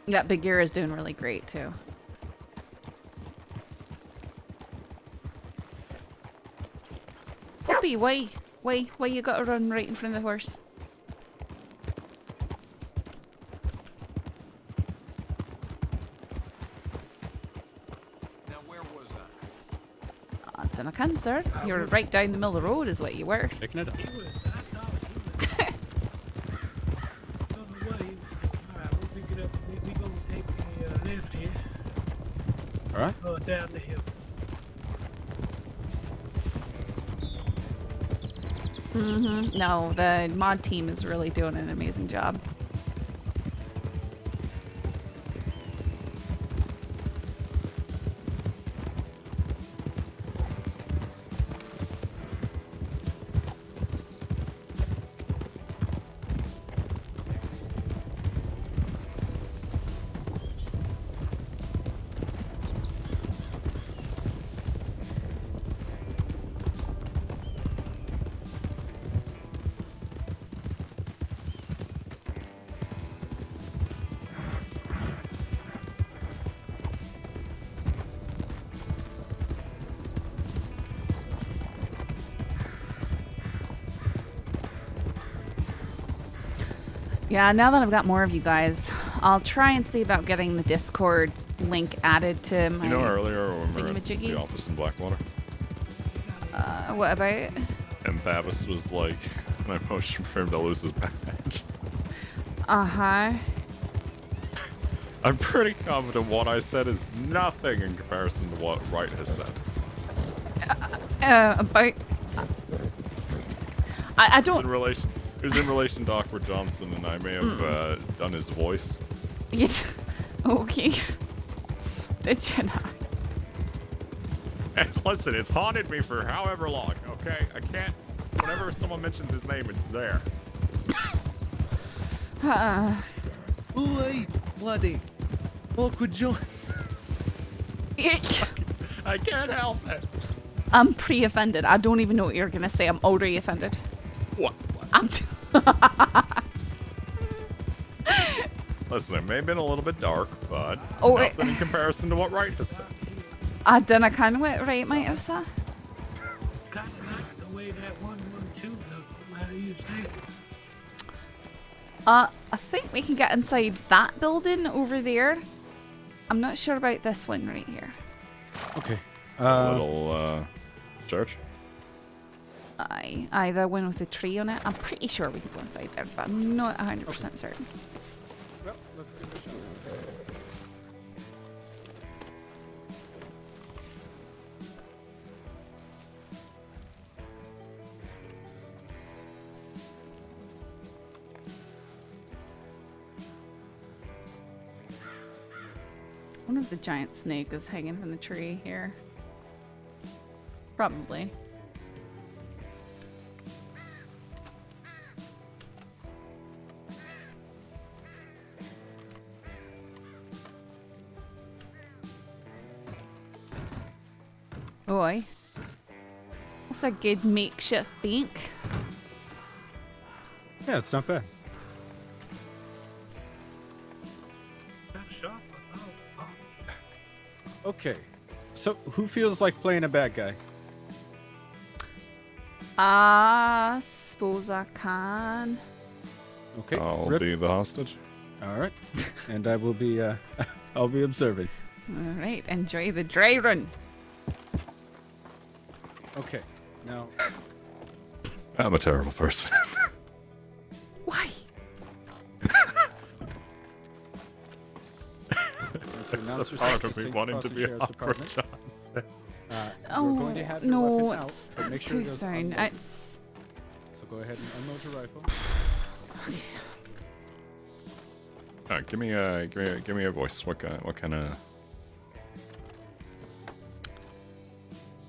That Bagheera's doing really great too. Puppy, why you gotta run right in front of the horse? Now where was I? Then I can, sir. You were right down the middle of the road is what you were. Picking it up. I thought he was. Don't know what he was doing. Alright, we'll pick it up. We gonna take a left here. All right. Down the hill. No, the mod team is really doing an amazing job. Yeah, now that I've got more of you guys, I'll try and see about getting the Discord link added to my... You know, earlier when we were at thingamajiggy? the office in Blackwater, What about? and Babis was like, my motion for him to lose his badge. Uh-huh. I'm pretty confident what I said is nothing in comparison to what Wright has said. About... I don't... It was in relation to Awkward Johnson, and I may have done his voice. Okay. Did you not? And listen, it's haunted me for however long, okay? I can't... Whenever someone mentions his name, it's there. Oi, bloody Awkward Johnson. I can't help it. I'm pre-offended. I don't even know what you're gonna say. I'm already offended. What? I'm... Listen, it may have been a little bit dark, but Oh, nothing in comparison to what Wright has said. I don't know kind of what Right might have said. Kind of like the way that 1-1-2 looked. How do you say it? I think we can get inside that building over there. I'm not sure about this one right here. Okay. Little church. Aye, the one with the tree on it. I'm pretty sure we can go inside there, but I'm not 100% certain. Well, let's give it a shot. One of the giant snake is hanging from the tree here. Probably. Oi. That's a good makeshift bank. Yeah, it's not bad. Kind of sharp, I thought, honestly. Okay, so who feels like playing a bad guy? I suppose I can. Okay, I'll Rip. be the hostage. All right, and I will be. I'll be observing. All right, enjoy the dry run. Okay, now I'm a terrible person. Why? to announce your part steps of me St. wanting to Cross's be Sheriff's awkward. Department. Oh, We're going to have your no, weapon out, it's, but make it's sure it too is soon. unloaded. It's... So go ahead and unload your rifle. Give me a voice. What kind of?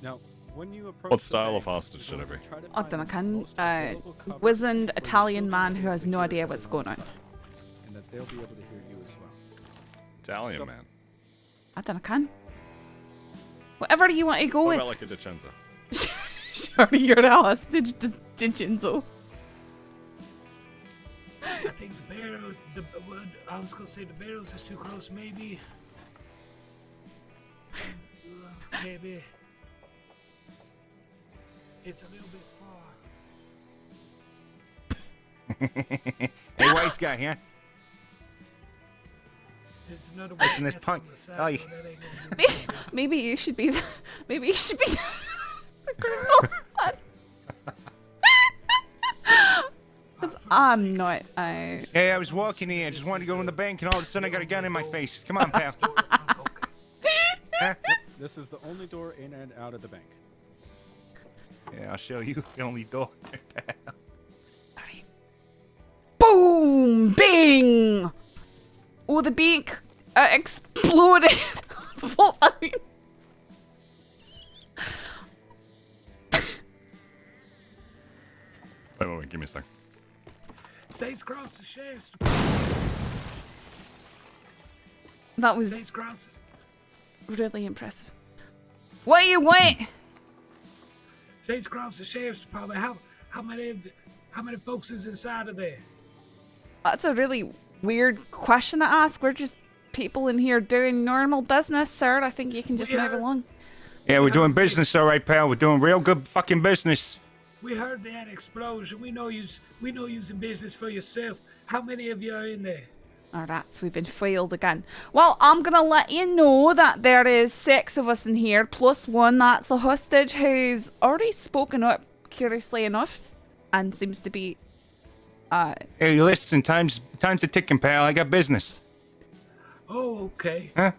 Now, when you approach What the style bank, of hostage should you're I be? going to try to I find don't know, the can most available cover wizened where you'll Italian still man be who able has to no hear idea what's everyone going on. outside, and that they'll be able to hear you as well. Italian So- man. I don't know, can. Whatever you want to go What with. about like a Dicenza? Sure, you're the hostage, Dicenzo. I think the barrels, I was gonna say the barrels is too close, maybe. Maybe. It's a little bit far. Hey, wise guy, yeah? There's another one Listen, this that's punk. on the side, Oh, but that ain't gonna do Maybe you should be the... Maybe you should be the criminal. 'Cause I'm not... Hey, I was walking here, just wanted to go in the bank, and all of a sudden I got a gun in my face. Come on, pal. Huh? This is the only door in and out of the bank. Yeah, I'll show you the only door. Boom! Bing! Oh, the bank exploded. I mean... Wait, give me a sec. Saints Cross the Sheriff's That was Saints Cross. really impressive. What do you want? Saints Cross the Sheriff's Department. How many folks is inside of there? That's a really weird question to ask. We're just people in here doing normal business, sir. I think you can just move along. Yeah, we're doing business, all right, pal. We're doing real good fucking business. We heard that explosion. We know you's in business for yourself. How many of you are in there? All right, so we've been foiled again. Well, I'm gonna let you know that there is 6 of us in here, plus 1 that's a hostage who's already spoken up, curiously enough, and seems to be. Hey, listen, time's a ticking, pal. I got business. Oh, okay. Huh?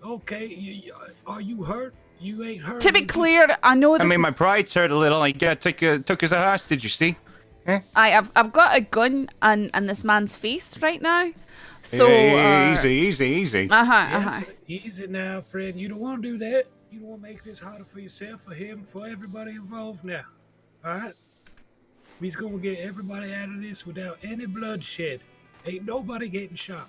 Okay. Are you hurt? You ain't hurt. To be is you? clear, I know this. I mean, my pride's hurt a little. I got took as a hostage, you see? I've got a gun on this man's face right now. So Hey, easy. Yes, easy now, friend. You don't want to do that. You don't want to make this harder for yourself, for him, for everybody involved now. All right? We's going to get everybody out of this without any bloodshed. Ain't nobody getting shot.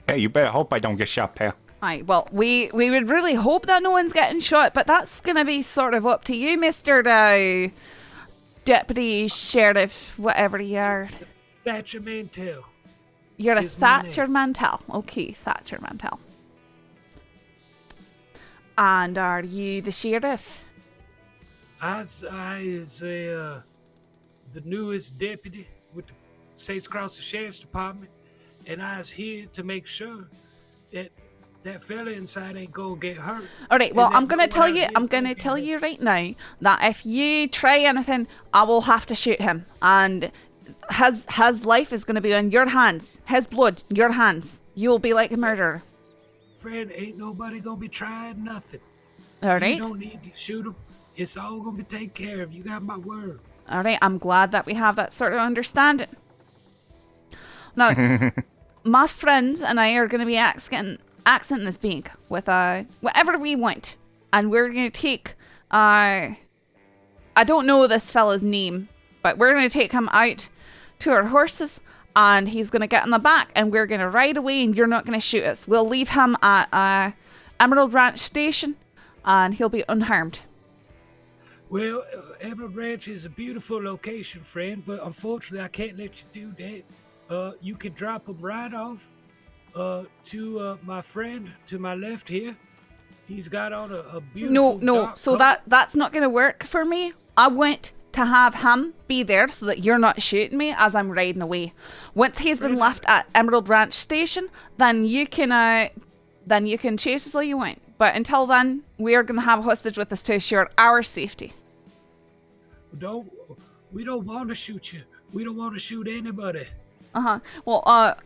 Hey, you better hope I don't get shot, pal. Aye, well, we would really hope that no one's getting shot, but that's gonna be sort of up to you, Mr. Deputy Sheriff, whatever you are. Thatcher Mantel. You're a is my Thatcher name. Mantel. Okay, Thatcher Mantel. And are you the sheriff? I is the newest deputy with the Saints Cross the Sheriff's Department, and I is here to make sure that fella inside ain't gonna get hurt. All right. Well, And I'm that gonna no tell one you. out I'm here's gonna get tell hurt. you right now that if you try anything, I will have to shoot him, and his life is gonna be on your hands. His blood, your hands. You'll be like a murderer. Friend, ain't nobody gonna be trying nothing. All right. You don't need to shoot him. It's all gonna be taken care of. You got my word. All right. I'm glad that we have that sort of understanding. Now, my friends and I are gonna be accenting this bank with whatever we want, and we're gonna take I don't know this fella's name, but we're gonna take him out to our horses, and he's gonna get in the back, and we're gonna ride away, and you're not gonna shoot us. We'll leave him at Emerald Ranch Station, and he'll be unharmed. Well, Emerald Ranch is a beautiful location, friend, but unfortunately I can't let you do that. You can drop them right off to my friend to my left here. He's got on a beautiful No. dark So coat. that's not gonna work for me. I want to have him be there so that you're not shooting me as I'm riding away. Once he's been left at Emerald Ranch Station, then you can chase us all you want. But until then, we are gonna have a hostage with us to assure our safety. We don't want to shoot you. We don't want to shoot anybody. Well,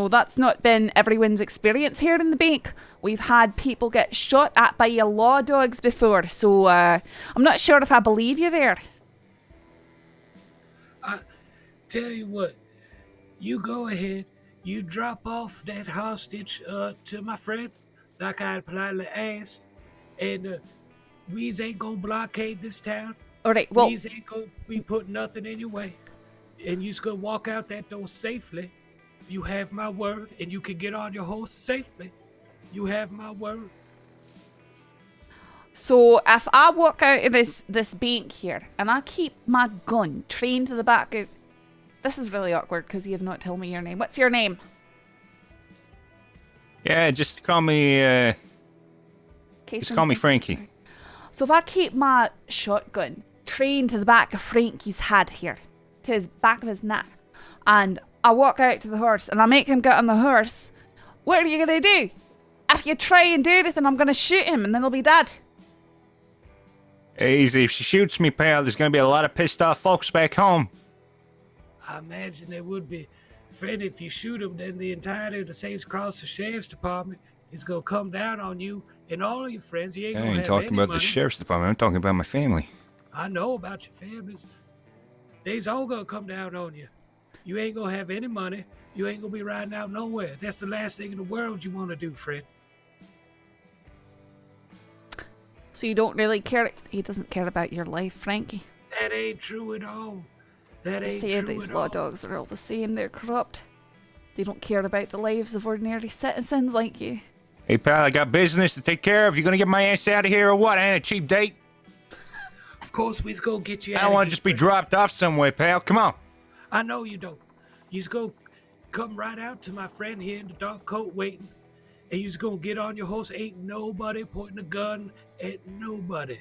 that's not been everyone's experience here in the bank. We've had people get shot at by law dogs before, so I'm not sure if I believe you there. Tell you what, you go ahead, you drop off that hostage to my friend, like I politely asked, and we ain't gonna blockade this town. All right, well, We ain't gonna be putting nothing in your way, and you's gonna walk out that door safely. You have my word, and you can get on your horse safely. You have my word. so if I walk out of this bank here and I keep my gun trained to the back of... This is really awkward because you have not told me your name. What's your name? Yeah, just call me Okay, Frankie. So if I keep my shotgun trained to the back of Frankie's head here, to his back of his neck, and I walk out to the horse and I make him get on the horse, what are you going to do? If you try and do anything, I'm going to shoot him and then he'll be dead. Easy. If she shoots me, pal, there's going to be a lot of pissed off folks back home. I imagine there would be. Friend, if you shoot him, then the entirety of the Saints Cross Sheriff's Department is going to come down on you and all of your friends. You ain't I going to ain't have talking any about money. the sheriff's department. I'm talking about my family. I know about your families. They's all going to come down on you. You ain't going to have any money. You ain't going to be riding out nowhere. That's the last thing in the world you want to do, friend. So you don't really care. He doesn't care about your life, Frankie. That ain't true at all. That They ain't say true these at law all. dogs are all the same. They're corrupt. They don't care about the lives of ordinary citizens like you. Hey, pal, I got business to take care of. You going to get my ass out of here or what? I ain't a cheap date. Of course, we's going to get you I out don't of want to here, just be friend. dropped off somewhere, pal. Come on. I know you don't. You's gonna come right out to my friend here in the dark coat waiting, and you's gonna get on your horse. Ain't nobody pointing a gun at nobody.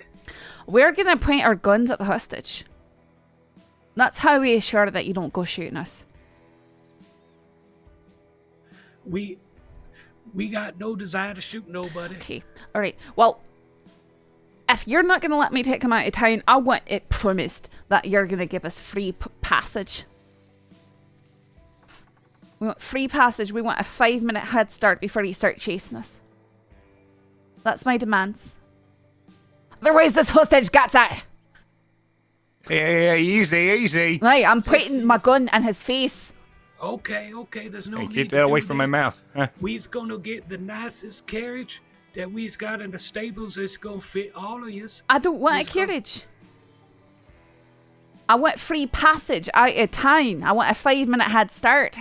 We're gonna point our guns at the hostage. That's how we assure that you don't go shooting us. We got no desire to shoot nobody. Okay, alright. Well, if you're not gonna let me take him out of town, I want it promised that you're gonna give us free passage. We want free passage. We want a 5-minute head start before you start chasing us. That's my demands. Otherwise, this hostage gets out. Yeah, easy. Right, I'm So pointing my serious. gun in his face. Okay, there's no Hey, need keep to that do away from my mouth. Huh? We's gonna get the nicest carriage that we's got in the stables. It's gonna fit all of yous. I don't want Let's a go. carriage. I want free passage out of town. I want a 5-minute head start.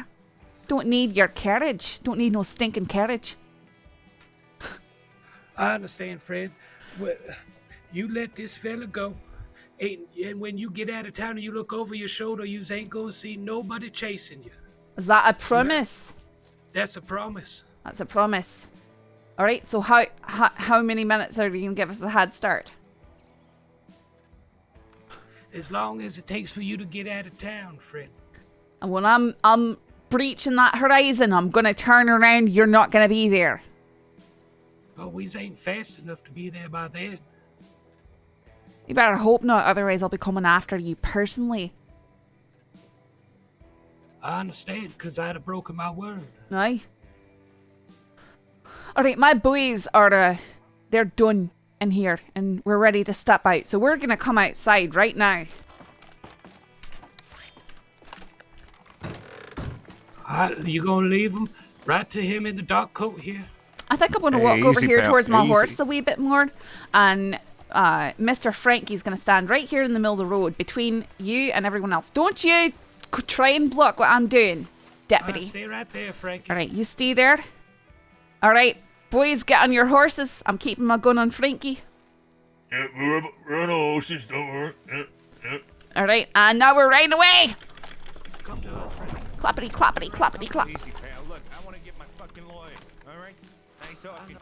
Don't need your carriage. Don't need no stinking carriage. I understand, friend. Well, you let this fella go. And when you get out of town and you look over your shoulder, you ain't gonna see nobody chasing you. Is that a promise? That's a promise. That's a promise. All right. So how many minutes are you gonna give us the head start? As long as it takes for you to get out of town, friend. And when I'm breaching that horizon, I'm gonna turn around. You're not gonna be there. Oh, we ain't fast enough to be there by then. You better hope not. Otherwise, I'll be coming after you personally. I understand, because I'd have broken my word. Aye. Alright, my boys are, they're done in here, and we're ready to step out. So we're gonna come outside right now. You gonna leave him right to him in the dark coat here? I think I'm gonna Hey, walk over easy, here pal, towards my easy. horse a wee bit more, and Mr. Frankie's gonna stand right here in the middle of the road between you and everyone else. Don't you try and block what I'm doing, deputy. Stay right there, Frankie. Alright, you stay there. Alright, boys, get on your horses. I'm keeping my gun on Frankie. Yeah, we're on horses, don't worry. Yep. All right, and now we're riding away. Come to us, friend. Clappity, clappity, clappity, clap. Easy, pal. Look, I want to get my fucking lawyer. All right? I ain't talking.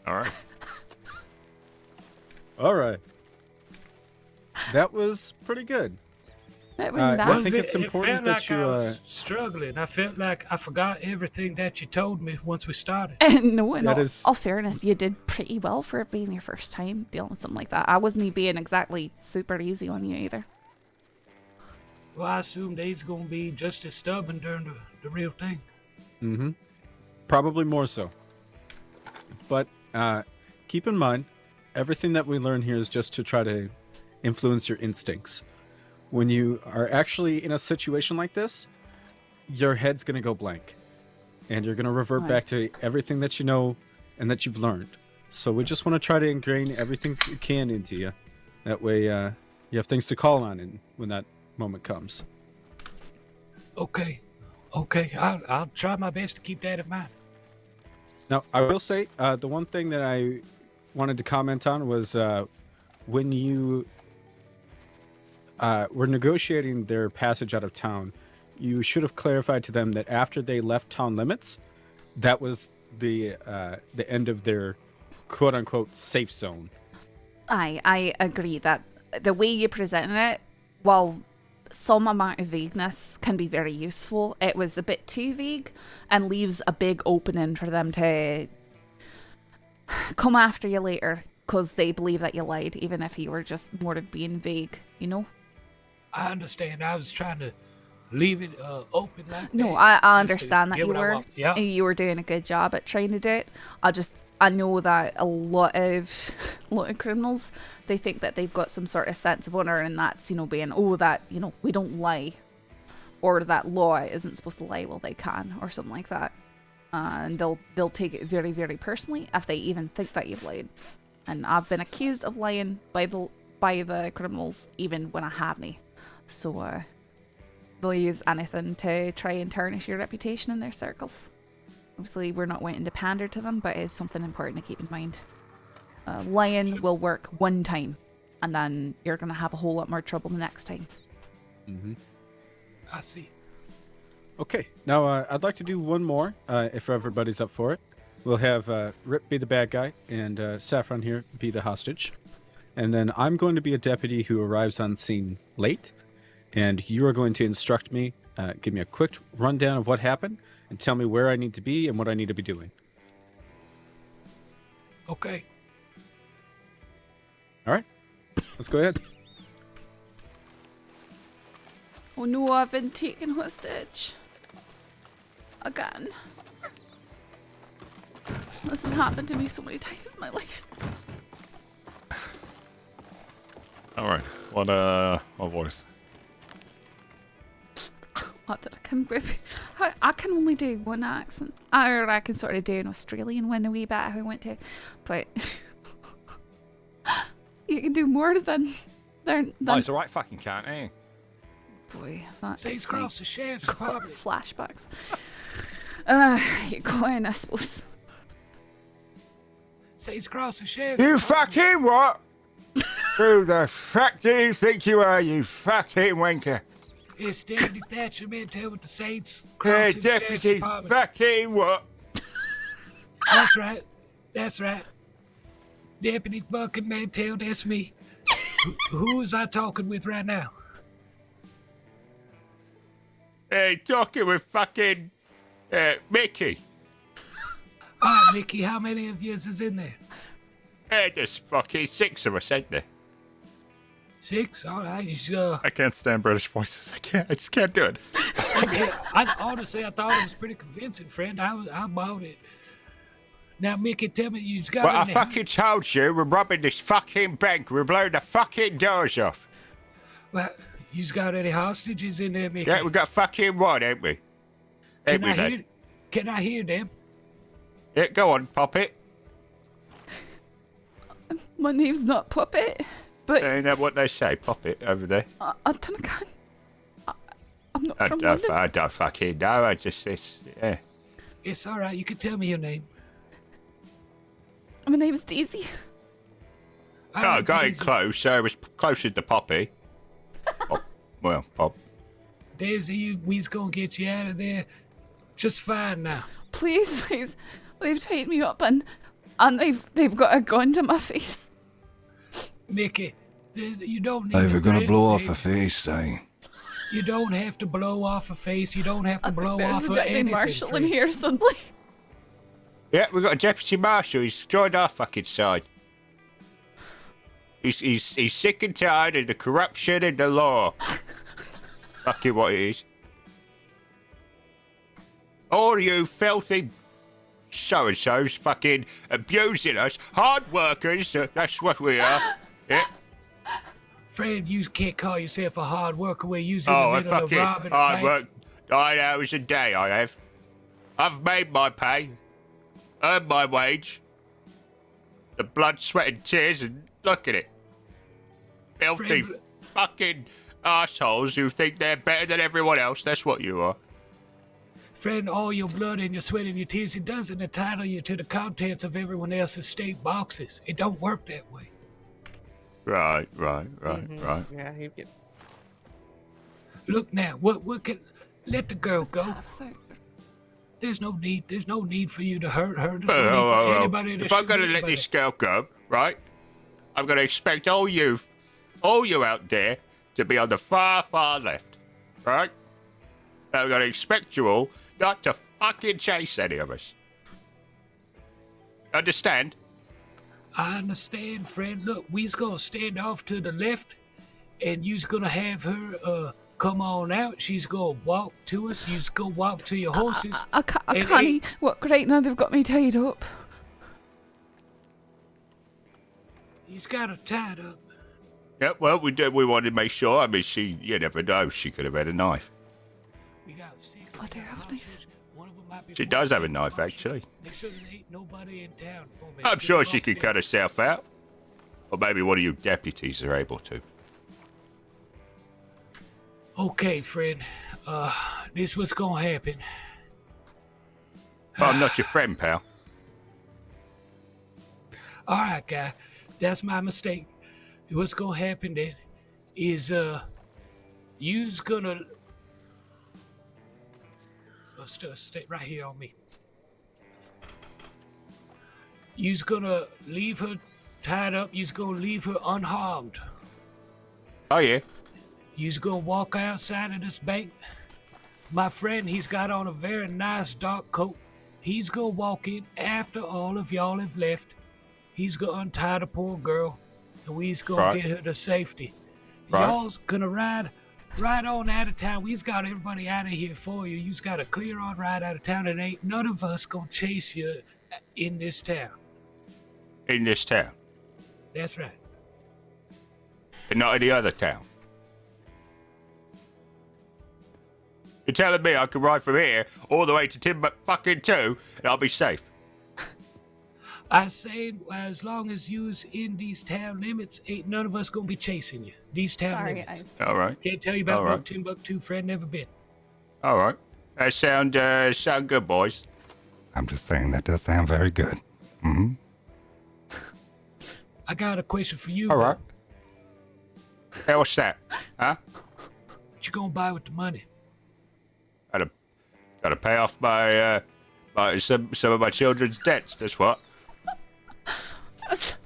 All right. All right. That was pretty good. That was I nice. think it's important it felt that like you. I was struggling. I felt like I forgot everything that you told me once we started. No, in That all, is- all fairness, you did pretty well for it being your first time dealing with something like that. I wasn't being exactly super easy on you either. Well, I assumed he's gonna be just as stubborn during the real thing. Mm-hmm. Probably more so. But keep in mind, everything that we learn here is just to try to influence your instincts. When you are actually in a situation like this, your head's going to go blank. And you're going to revert Right. back to everything that you know and that you've learned. So we just want to try to ingrain everything you can into you. That way you have things to call on when that moment comes. Okay, I'll try my best to keep that in mind. Now, I will say, the one thing that I wanted to comment on was when you were negotiating their passage out of town, you should have clarified to them that after they left town limits, that was the end of their quote-unquote safe zone. I agree that the way you presented it, while some amount of vagueness can be very useful, it was a bit too vague and leaves a big opening for them to come after you later because they believe that you lied, even if you were just more of being vague, you know? I understand. I was trying to leave it open like No, that. I just to understand that get you what I were. want. Yeah. You were doing a good job at trying to do it. I know that a lot of criminals, they think that they've got some sort of sense of honor, and that's, being, that, we don't lie, or that law isn't supposed to lie. Well, they can, or something like that. And they'll take it very, very personally if they even think that you've lied. And I've been accused of lying by the criminals even when I haven't. So they'll use anything to try and tarnish your reputation in their circles. Obviously, we're not wanting to pander to them, but it is something important to keep in mind. Lying will work one time, and then you're going to have a whole lot more trouble the next time. Mm-hmm. I see. Okay, now I'd like to do one more, if everybody's up for it. We'll have Rip be the bad guy, and Saffron here be the hostage. And then I'm going to be a deputy who arrives on scene late, and you are going to instruct me, give me a quick rundown of what happened, and tell me where I need to be and what I need to be doing. Okay. All right, let's go ahead. Oh no, I've been taken hostage. Again. This has happened to me so many times in my life. All right. What voice? Not that I can whip. I can only do one accent. Or I can sort of do an Australian one a wee bit if I want to. But you can do more than Oh, it's the right fucking can't, eh? boy, that Say gives it's me across the sheriff's department. flashbacks. Right, go on, I suppose. Say it's across the sheriff's You department. fucking what? Who the fuck do you think you are, you fucking wanker? It's Cadet Thatcher Mantel with the Saints. Hey, Crossing Sheriff's deputy Department. fucking what? That's right. That's right. Deputy fucking Mantel, that's me. Who is I talking with right now? Hey, talking with fucking Mickey. All right, Mickey, how many of yous is in there? Hey, there's fucking 6 of us, ain't there? 6? All right. I can't stand British voices. I just can't do it. Honestly, I thought it was pretty convincing, friend. I bought it. Now, Mickey, tell me, you've got Well, I any... fucking told you, we're robbing this fucking bank. We're blowing the fucking doors off. Well, you've got any hostages in there, Mickey? Yeah, we got fucking one, ain't we? Ain't we, lad? Can I hear them? Yeah, go on, pop it. My name's not Puppet, but Ain't that what they say? Pop it over there. I don't know. I'm not from London. I don't fucking know. I just, yeah. It's all right. You can tell me your name. My name's Daisy. All Oh, right, got it Daisy. close. It was closer to Poppy. Oh, well, Pop. Daisy, we's gonna get you out of there just fine now. Please. They've tied me up and they've got a gun to my face. Mickey, you don't need Hey, to we're gonna threaten blow off a Daisy. face, eh? You don't have to blow off a face. You don't have to blow There's off a of deputy anything. marshal in friend. here suddenly. Yeah, we got a deputy marshal. He's joined our fucking side. He's sick and tired of the corruption in the law. Fucking what it is. All you filthy so-and-sos fucking abusing us. Hard workers, that's what we are. Yeah. Fred, you can't call yourself a hard worker where you're in the Oh, I middle of fucking robbing a hard bank. work 9 hours a day, I have. I've made my pay, earned my wage. The blood, sweat and tears, and look at it. Filthy Fred- fucking assholes who think they're better than everyone else. That's what you are. Fred, all your blood and your sweat and your tears, it doesn't entitle you to the contents of everyone else's state boxes. It don't work that way. Right. Yeah, you get. Look now, what can let the girl go. There's no need for you to hurt her. There's no need for anybody to If I'm gonna shoot let anybody. this girl go, right, I'm gonna expect all you out there to be on the far left, right? I'm gonna expect you all not to fucking chase any of us. Understand? I understand, friend. Look, we's gonna stand off to the left, and you's gonna have her come on out. She's gonna walk to us. You's gonna walk to your horses. I And can't. What? Great, now they've got me tied up. You's got her tied up. Yeah, well, we wanted to make sure. I mean, you never know. She could have had a knife. We got 6. I do have a knife. One of them might be She does have a 14 knife, punch. actually. Make sure there ain't nobody in town for me. I'm Get sure her she off could cut fence. herself out. Or maybe one of you deputies are able to. Okay, friend. This what's gonna happen. Oh, I'm not your friend, pal. All right, guy. That's my mistake. What's gonna happen then is you's gonna stay right here on me. You's gonna leave her tied up. You's gonna leave her unharmed. Oh, yeah. You's gonna walk outside of this bank. My friend, he's got on a very nice dark coat. He's gonna walk in after all of y'all have left. He's gonna untie the poor girl, and we's gonna Right. get her to safety. Right. Y'all's gonna ride on out of town. We's got everybody out of here for you. You's got to clear on right out of town, and ain't none of us gonna chase you in this town. In this town. That's right. And not any other town. You're telling me I can ride from here all the way to Timbuktu and I'll be safe? I say, as long as you's in these town limits, ain't none of us gonna be chasing you. These town Sorry, limits. All right. Can't tell you about All no right. Timbuktu, friend. Never been. All right. That sound good, boys. I'm just saying that does sound very good. Mm-hmm. I got a question for you. All right. Hey, what's that? Huh? What you gonna buy with the money? Gotta pay off my some of my children's debts. That's what.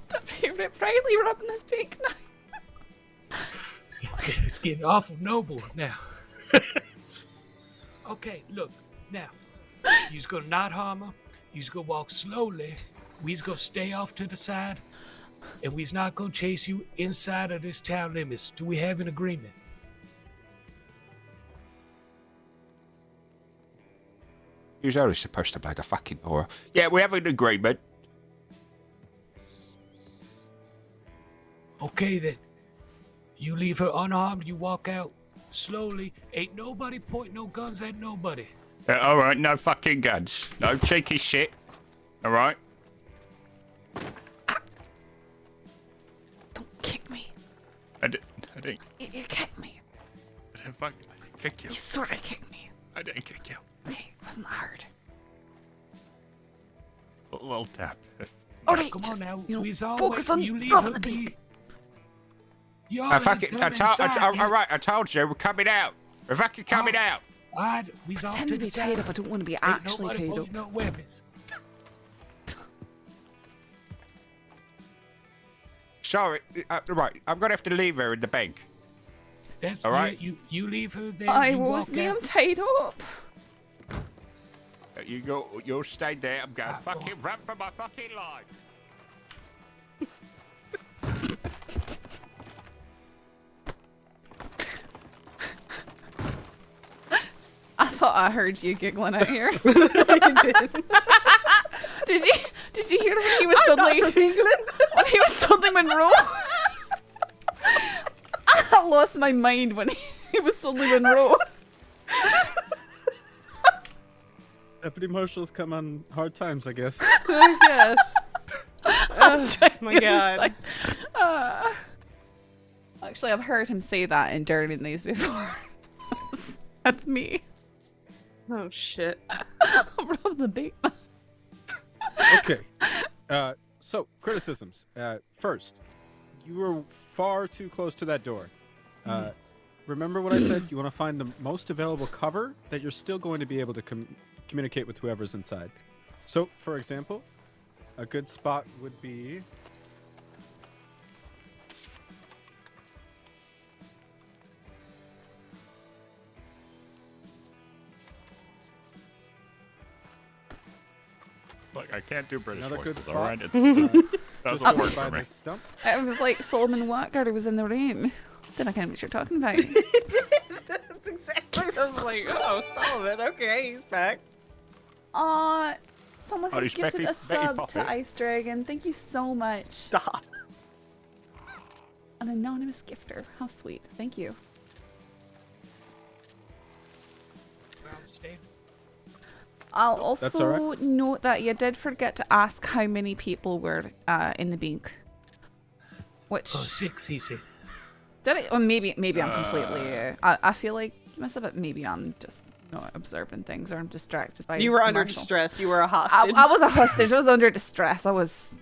Deputy Rip Riley rubbing this big knife. It's getting awful noble now. Okay, look, now. You's gonna not harm her. You's gonna walk slowly. We's gonna stay off to the side. And we's not gonna chase you inside of this town limits. Do we have an agreement? He was only supposed to play the fucking horror. Yeah, we have an agreement. Okay then. You leave her unharmed, you walk out slowly. Ain't nobody point no guns at nobody. All right, no fucking guns. No cheeky shit. All right? Don't kick me. I didn't. You kicked me. I didn't fucking. kick you. You sort of kicked me. I didn't kick you. Okay, it wasn't hard. A little tap. All right, Come just, on now. you know, We's all focus wait- on you leave rubbing her the be. beak. You All already done inside, right, I told you, we're coming out. We're fucking coming out. Alright, we's off Pretend to to the be side. tied up. I don't want to be Ain't actually nobody tied up. holding no weapons. Sorry, right, I'm gonna have to leave her in the bank. That's All right. You leave her there. I you was walk me. out. I'm tied up. You'll stay there. I'm gonna go fucking run for my fucking life. I thought I heard you giggling out here. You did. Did you hear when he was suddenly Not from England. when he was suddenly Monroe? I lost my mind when he was suddenly Monroe. Deputy Marshals come on hard times, I guess. I guess. I'm trying my to God. decide. Actually, I've heard him say that in during these before. That's me. Oh shit. Rub the beat. Okay. So, criticisms. First, you were far too close to that door. Remember what I said? You want to find the most available cover that you're still going to be able to communicate with whoever's inside. So, for example, a good spot would be... Look, I can't do British Another good voices, spot. all right? It just doesn't work by for me. this stump. It was like Solomon Walker was in the room. Then I kind of what you're talking about. That's exactly what I was like. Oh, Solomon. Okay, he's back. Someone Oh, has he's gifted a Betty sub Potter. to Ice Dragon. Thank you so much. Stop. An anonymous gifter. How sweet. Thank you. I'll That's all also note that you did forget to ask how many people were in the bank. Which Oh, 6, he said. did I? Or maybe I'm completely. I feel like you must have, but maybe I'm just not observing things or I'm distracted by. You were under commercial. distress. You were a hostage. I was a hostage. I was under distress. I was.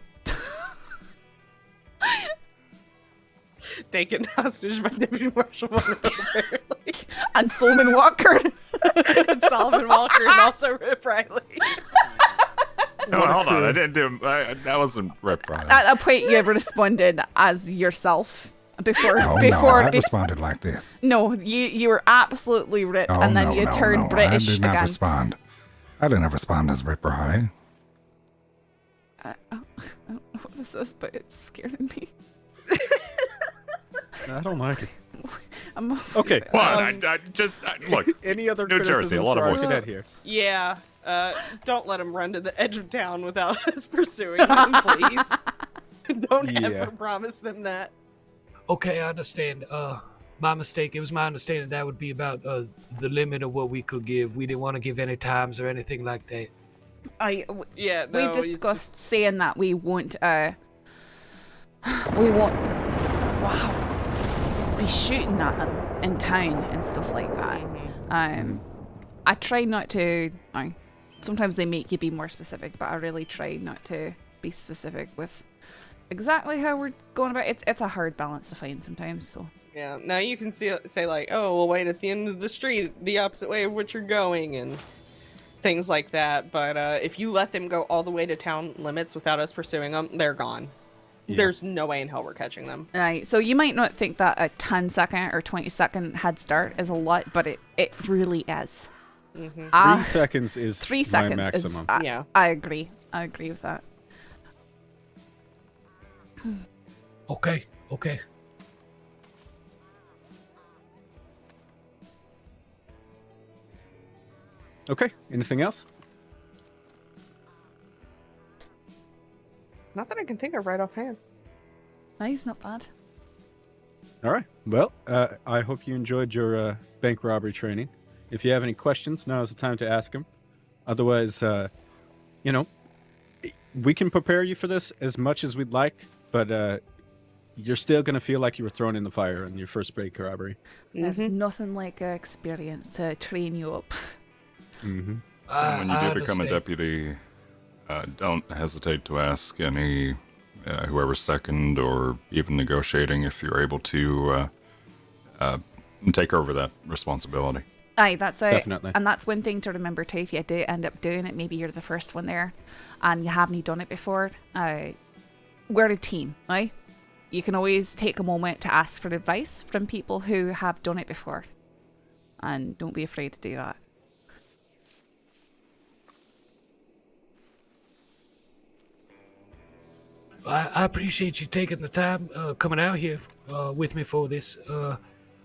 Taken hostage by Deputy Marshal Monroe, apparently. And Solomon Walker. And Solomon Walker and also Rip Riley. No, hold on. I didn't do. That wasn't Rip Riley. At a point, you responded as yourself before. Oh, before no, I responded like this. No, you were absolutely Rip, Oh, and then no, you no, turned no, British I did not again. respond. I didn't respond as Rip Riley. I don't know what this is, but it's scaring me. I don't like it. I'm Okay. Well, look. Any other New Jersey, criticisms a lot of for our voices. cadet here? Yeah. Don't let him run to the edge of town without us pursuing him, please. Don't ever promise them that. Okay, I understand. My mistake. It was my understanding that would be about the limit of what we could give. We didn't want to give any times or anything like that. Yeah, we no, it's discussed just- saying that we won't. We won't. Wow. Be shooting at them in town and stuff like that. I try not to. Sometimes they make you be more specific, but I really try not to be specific with exactly how we're going about it. It's a hard balance to find sometimes. So Yeah, now you can say like, oh, we'll wait at the end of the street, the opposite way of which you're going, and things like that. But if you let them go all the way to town limits without us pursuing them, they're gone. Yeah. There's no way in hell we're catching them. Right, so you might not think that a 10-second or 20-second head start is a lot, but it really is. 3 seconds is 3 my seconds maximum. is. Yeah. I agree. I agree with that. Okay. Okay. Anything else? Not that I can think of right offhand. Nice, not bad. All right. Well, I hope you enjoyed your bank robbery training. If you have any questions, now is the time to ask them. Otherwise, we can prepare you for this as much as we'd like, but you're still going to feel like you were thrown in the fire in your first bank robbery. There's nothing like experience to train you up. And when you do become a understand. deputy, don't hesitate to ask any whoever's second or even negotiating if you're able to take over that responsibility. Aye, that's it. Definitely. And that's one thing to remember too. If you do end up doing it, maybe you're the first one there, and you haven't done it before. We're a team, right? You can always take a moment to ask for advice from people who have done it before, and don't be afraid to do that. I appreciate you taking the time coming out here with me for this.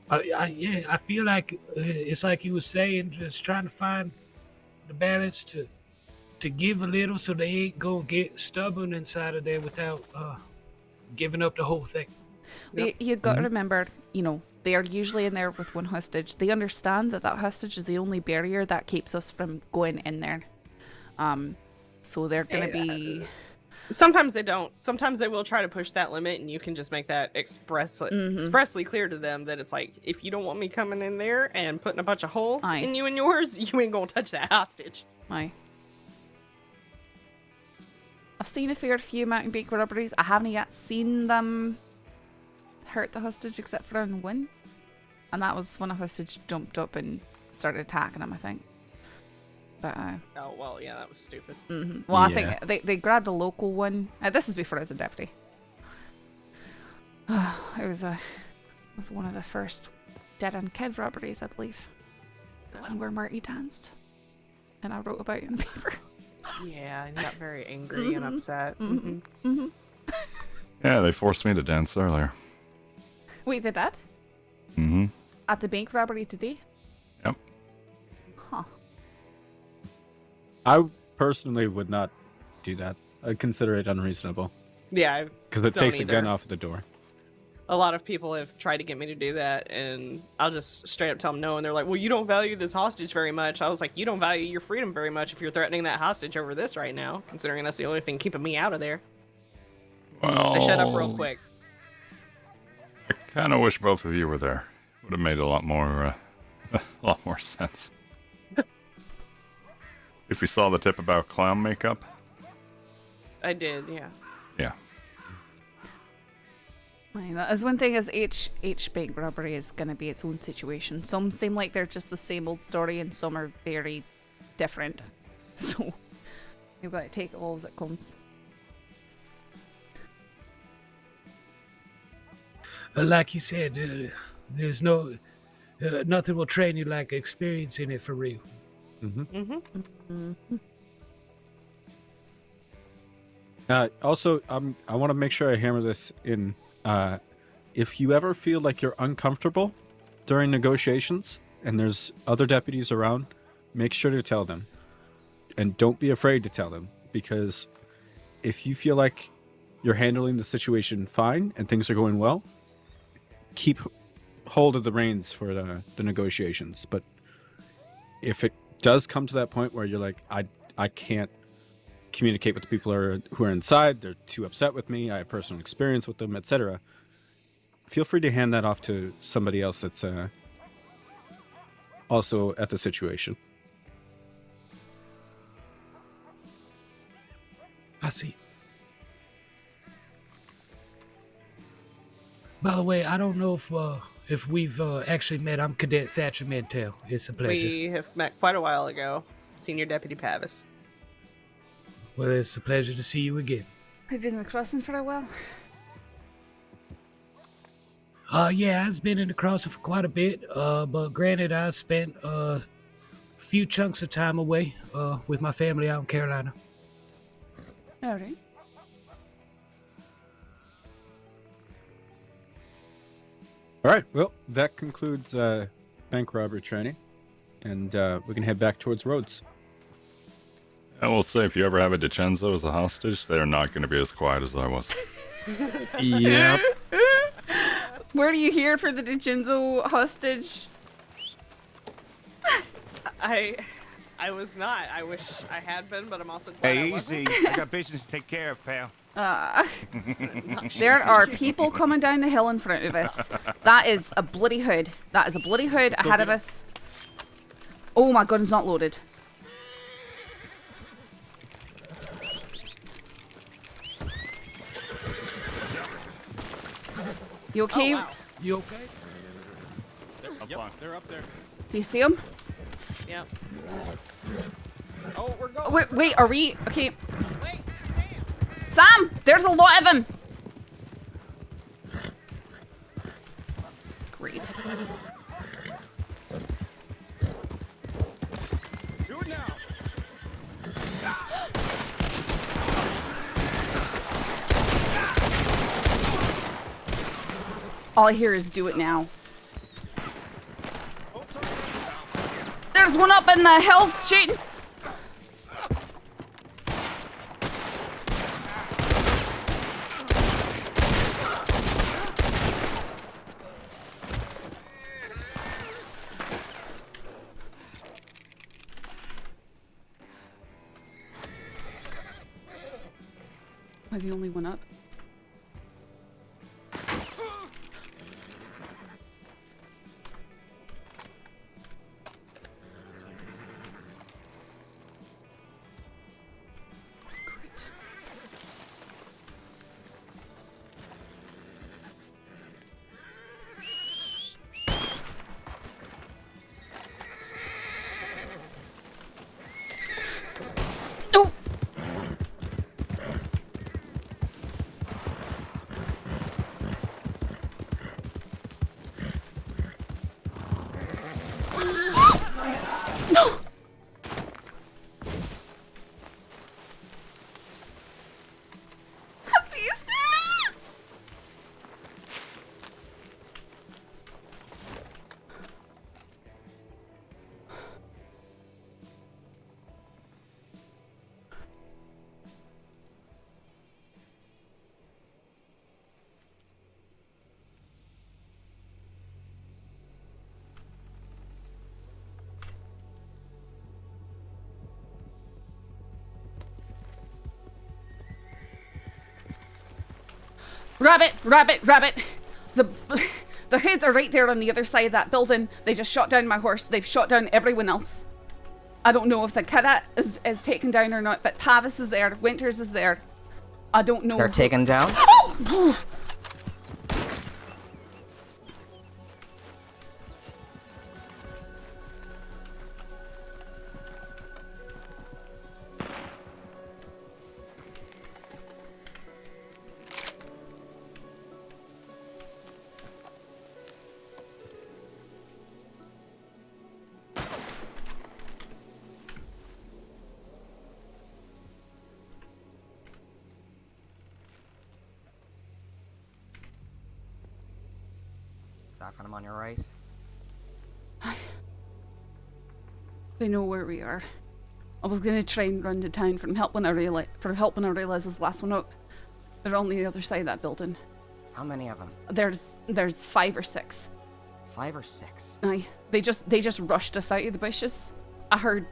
I feel like it's like you were saying, just trying to find the balance to give a little so they ain't gonna get stubborn inside of there without giving up the whole thing. You got to remember, they are usually in there with one hostage. They understand that hostage is the only barrier that keeps us from going in there. So they're gonna be. Sometimes they don't. Sometimes they will try to push that limit, and you can just make that expressly clear to them that it's like, if you don't want me coming in there and putting a bunch of holes in you and yours, you ain't gonna touch that hostage. Aye. I've seen a fair few mountain bank robberies. I haven't yet seen them hurt the hostage except for in one. And that was when a hostage jumped up and started attacking him, I think. But oh, well, yeah, that was stupid. Well, I think they grabbed a local one. This is before I was a deputy. It was one of the first dead-end kid robberies, I believe. The one where Marty danced. And I wrote about it in the paper. Yeah, I got very angry and upset. Yeah, they forced me to dance earlier. Wait, they did? Mm-hmm. At the bank robbery today? Yep. Huh. I personally would not do that. I'd consider it unreasonable. Yeah, because it takes a gun off the door. A lot of people have tried to get me to do that, and I'll just straight up tell them no, and they're like, well, you don't value this hostage very much. I was like, you don't value your freedom very much if you're threatening that hostage over this right now, considering that's the only thing keeping me out of there. Well, They shut up real quick. I kind of wish both of you were there. Would have made a lot more sense. If we saw the tip about clown makeup. I did, yeah. Yeah. As one thing is each bank robbery is going to be its own situation. Some seem like they're just the same old story, and some are very different. So you've got to take it all as it comes. Like you said, there's no nothing will train you like experiencing it for real. Also, I want to make sure I hammer this in. If you ever feel like you're uncomfortable during negotiations and there's other deputies around, make sure to tell them. And don't be afraid to tell them, because if you feel like you're handling the situation fine and things are going well, keep hold of the reins for the negotiations. But if it does come to that point where you're like, I can't communicate with the people who are inside, they're too upset with me, I have personal experience with them, etc., feel free to hand that off to somebody else that's also at the situation. I see. By the way, I don't know if we've actually met. I'm Cadet Thatcher Mantel. It's a pleasure. We have met quite a while ago. Senior Deputy Pavis. Well, it's a pleasure to see you again. I've been in the crossing for a while. Yeah, I've been in the crossing for quite a bit. But granted, I spent a few chunks of time away with my family out in Carolina. All right. All right, well, that concludes bank robbery training, and we can head back towards Rhodes. I will say, if you ever have a DiCenzo as a hostage, they're not going to be as quiet as I was. Yep. Where do you hear for the DiCenzo hostage? I was not. I wish I had been, but I'm also glad I wasn't. I got business to take care of, pal. There are people coming down the hill in front of us. That is a bloody hood. That is a bloody hood ahead of us. Oh, my gun's not loaded. You okay? Oh, wow. You okay? They're up there. Do you see him? Yep. Oh, we're going. Wait, are we? Okay. Wait, Sam, there's a lot of them. Great. Do it now. All I hear is do it now. There's one up in the hills shooting. Am I the only one up? Rabbit! The hoods are right there on the other side of that building. They just shot down my horse. They've shot down everyone else. I don't know if the cadet is taken down or not, but Pavis is there. Winters is there. I don't know. They're taken down? Oh! Saffron, I'm on your right. They know where we are. I was gonna try and run to town from help when I realized this last one up. They're on the other side of that building. How many of them? There's 5 or 6. 5 or 6? Aye. They just rushed us out of the bushes. I heard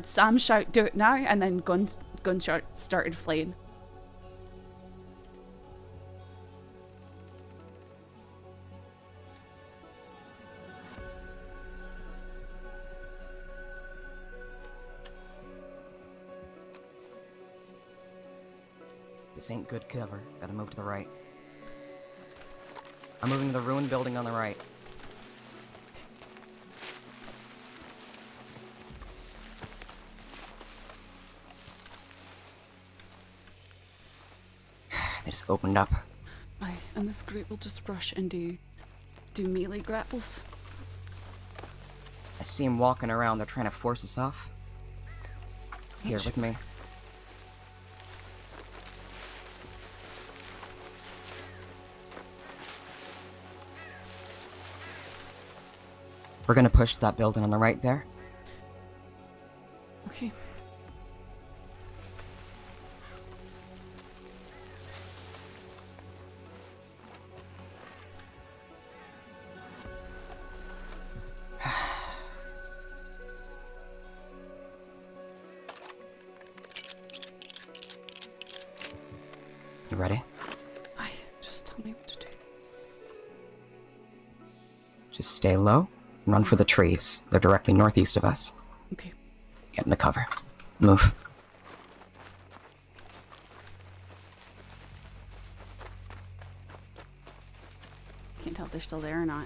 Sam shout, "Do it now," and then gunshots started flying. This ain't good cover. Gotta move to the right. I'm moving to the ruined building on the right. They just opened up. Aye, and this group will just rush and do melee grapples. I see them walking around. They're trying to force us off. Here, with me. We're gonna push to that building on the right there. Okay. You ready? Just tell me what to do. Just stay low. Run for the trees. They're directly northeast of us. Okay. Get into cover. Move. Can't tell if they're still there or not.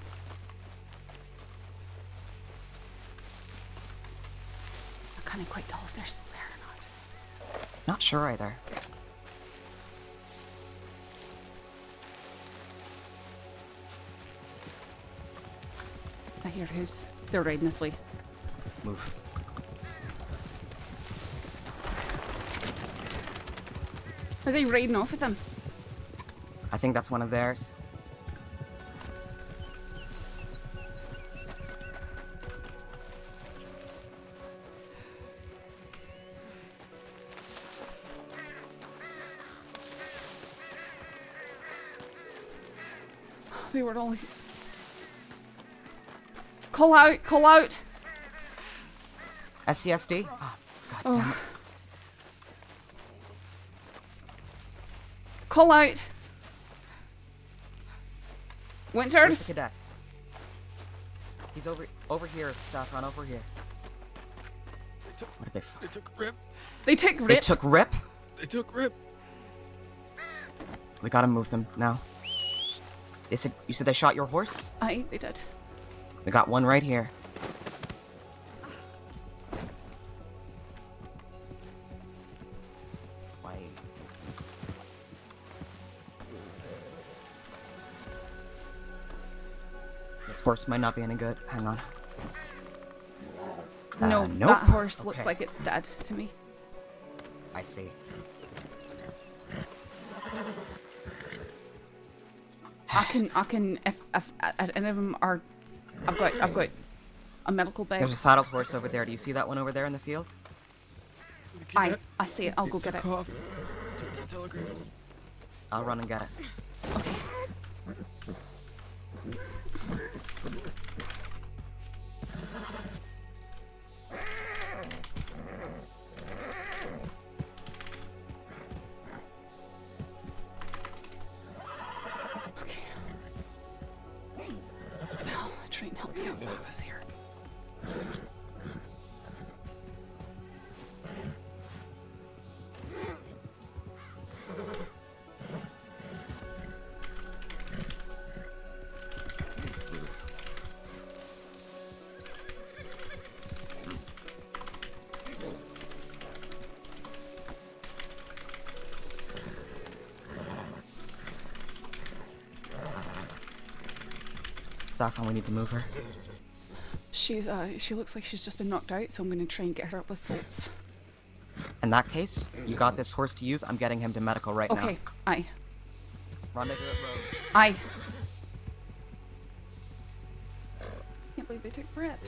I can't quite tell if they're still there or not. Not sure either. I hear hoots. They're riding this way. Move. Are they riding off with them? I think that's one of theirs. They were only... Call out! Call out! SCSD? Oh, God damn it. Call out! Where's Winters! the cadet? He's over here, Saffron, over here. What did they find? They took Rip. They took Rip. They took Rip? They took Rip. We gotta move them now. You said they shot your horse? Aye, they did. We got one right here. Why is this? This horse might not be any good. Hang on. No, nope. that horse looks Okay. like it's dead to me. I see. I can, if any of them are, I've got a medical bag. There's a saddled horse over there. Do you see that one over there in the field? I see it. I'll go get it. I'll run and get it. Okay. I'll try and help you out while I was here. Saffron, we need to move her. She looks like she's just been knocked out, so I'm gonna try and get her up with salts. In that case, you got this horse to use. I'm getting him to medical right now. Okay, aye. Rendezvous at Rhodes. Aye. Can't believe they took Brett.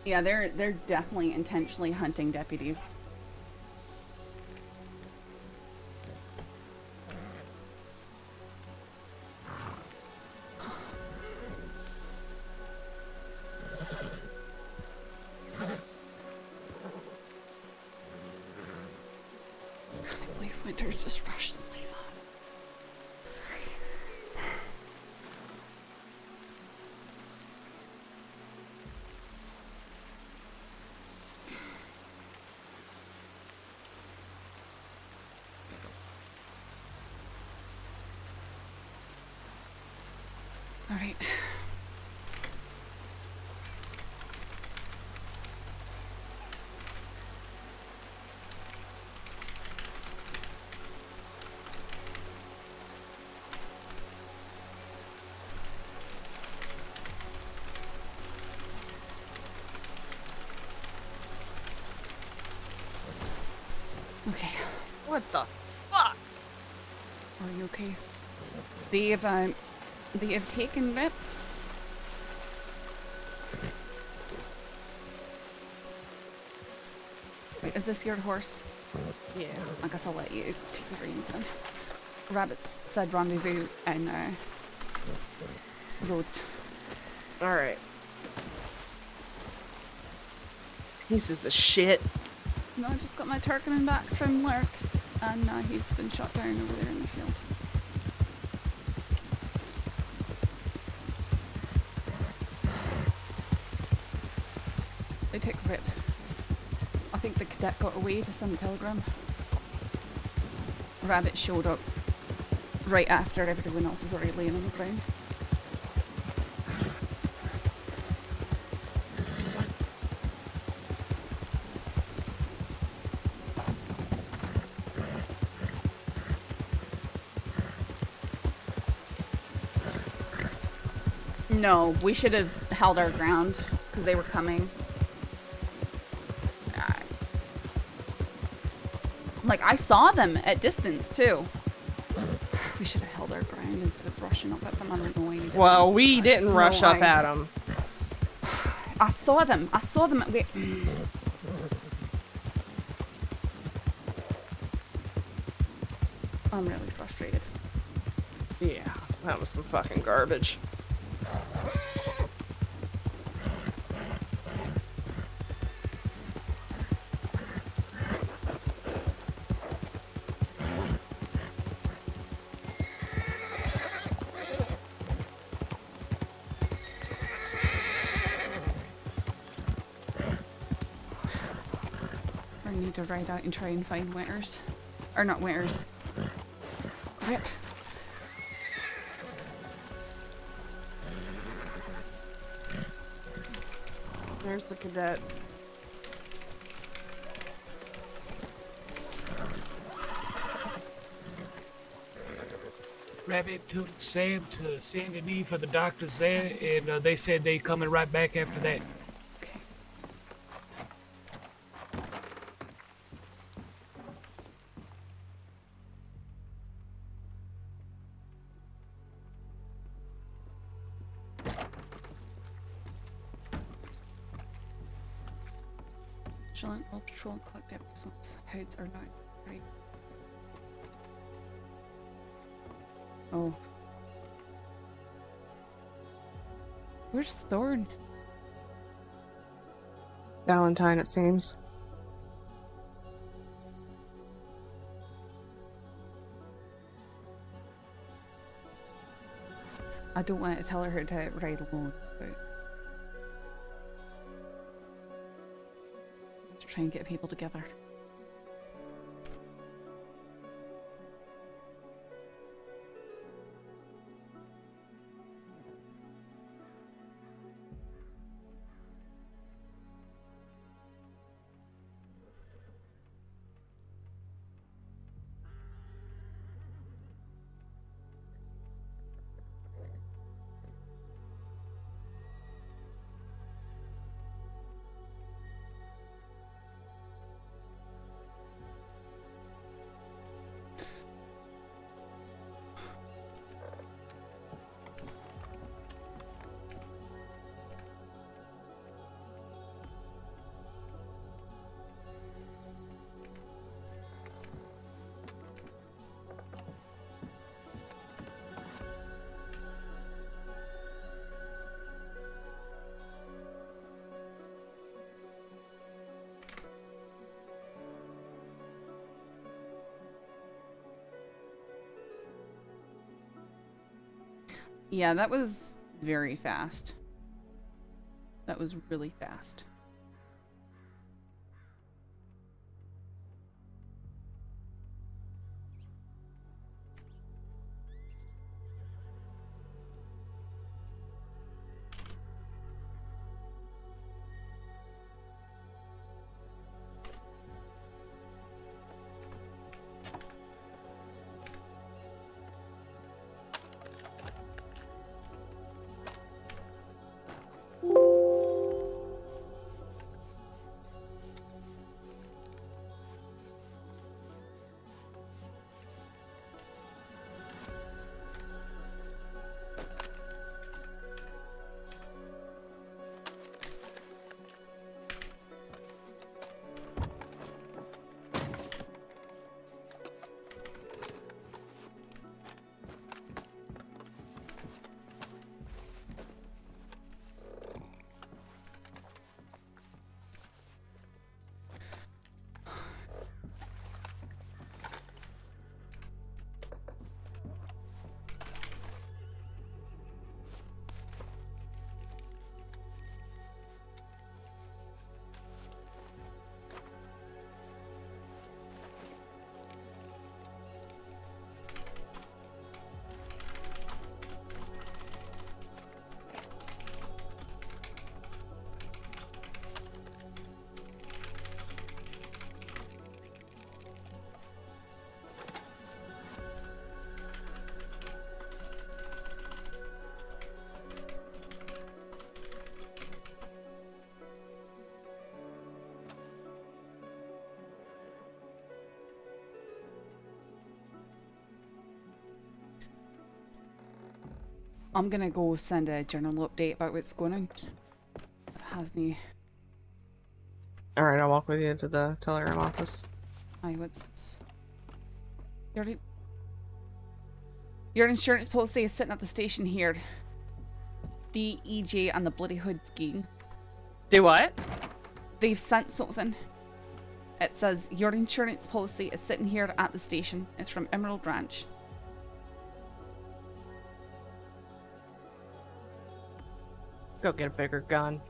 Yeah, they're definitely intentionally hunting deputies. I can't believe Winters just rushed them like that. All right. Okay. What the fuck? Are you okay? They have taken Rip. Wait, is this your horse? Yeah. I guess I'll let you take the reins then. Rabbits said rendezvous and roads. Alright. Pieces of shit. No, I just got my Turkinen back from Lurk, and he's been shot down over there in the field. They took Rip. I think the cadet got away to send a telegram. Rabbit showed up right after everyone else was already laying on the ground. No, we should have held our ground because they were coming. Like, I saw them at distance too. We should have held our ground instead of rushing up at them. I don't know why you did. Well, we didn't rush up at them. I saw them. I saw them. Wait. I'm really frustrated. Yeah, that was some fucking garbage. I need to ride out and try and find winters. Or not winters. Rip. There's the cadet. Rabbit took Sam to Saint Denis for the doctors there, and they said they coming right back after that. Okay. Vigilant will patrol and collect evidence once codes are not right. Oh. Where's Thorn? Valentine, it seems. I don't want to tell her to ride alone, but let's try and get people together. Yeah, that was very fast. That was really fast. I'm gonna go send a journal update about what's going on. Hasn't. All right, I'll walk with you to the telegram office. Aye, what's this? Your insurance policy is sitting at the station here. DEJ and the Bloody Hoods gang. Do what? They've sent something. It says, your insurance policy is sitting here at the station. It's from Emerald Ranch. Go get a bigger gun.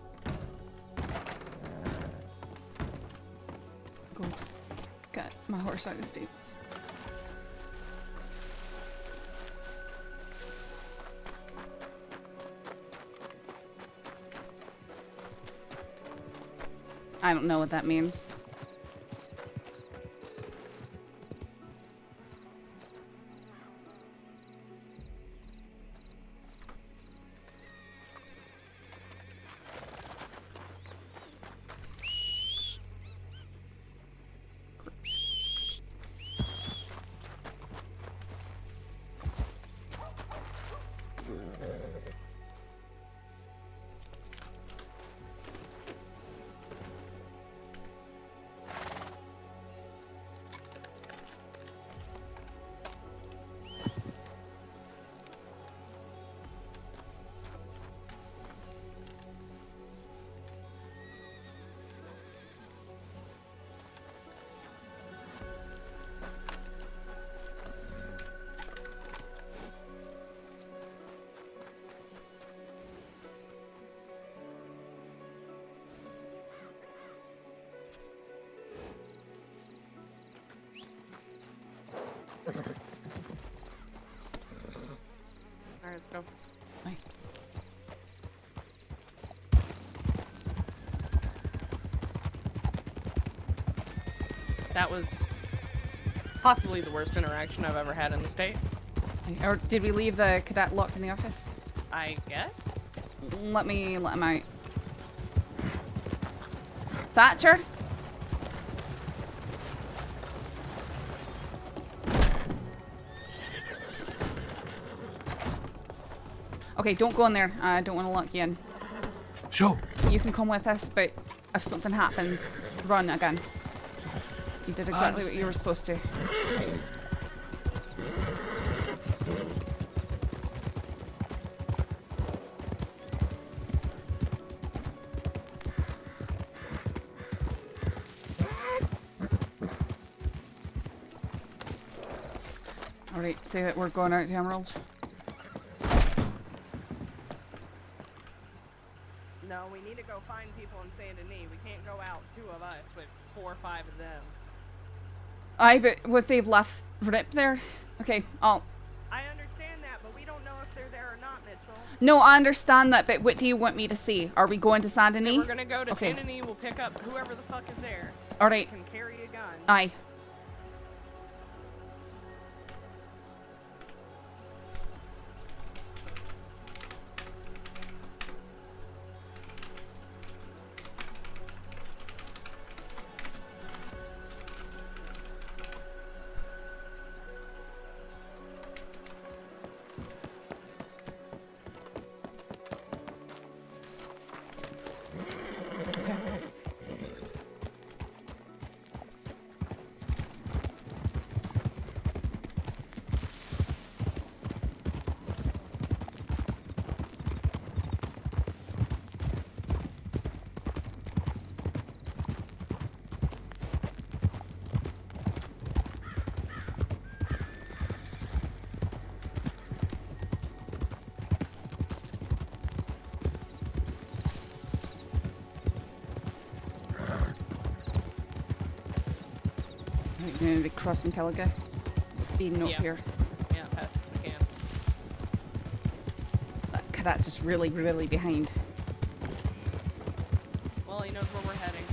Goes. Get my horse out of the stables. I don't know what that means. Alright, let's go. Bye. That was possibly the worst interaction I've ever had in the state. Or did we leave the cadet locked in the office? I guess. Let him out. Thatcher? Okay, don't go in there. I don't want to lock you in. Sure. You can come with us, but if something happens, run again. You did exactly what you were supposed to. Alright, say that we're going out to Emerald. No, we need to go find people in Saint Denis. We can't go out, 2 of us, with 4 or 5 of them. Aye, but what they've left Rip there? Okay, I'll... I understand that, but we don't know if they're there or not, Mitchell. No, I understand that, but what do you want me to see? Are we going to Saint Denis? We're gonna go to Saint Denis, we'll pick up whoever the fuck is there. Alright. We can carry a gun. Aye. We're gonna be crossing Caliga. Speeding up here. Yeah, fast as we can. That cadet's just really, really behind. Well, he knows where we're heading.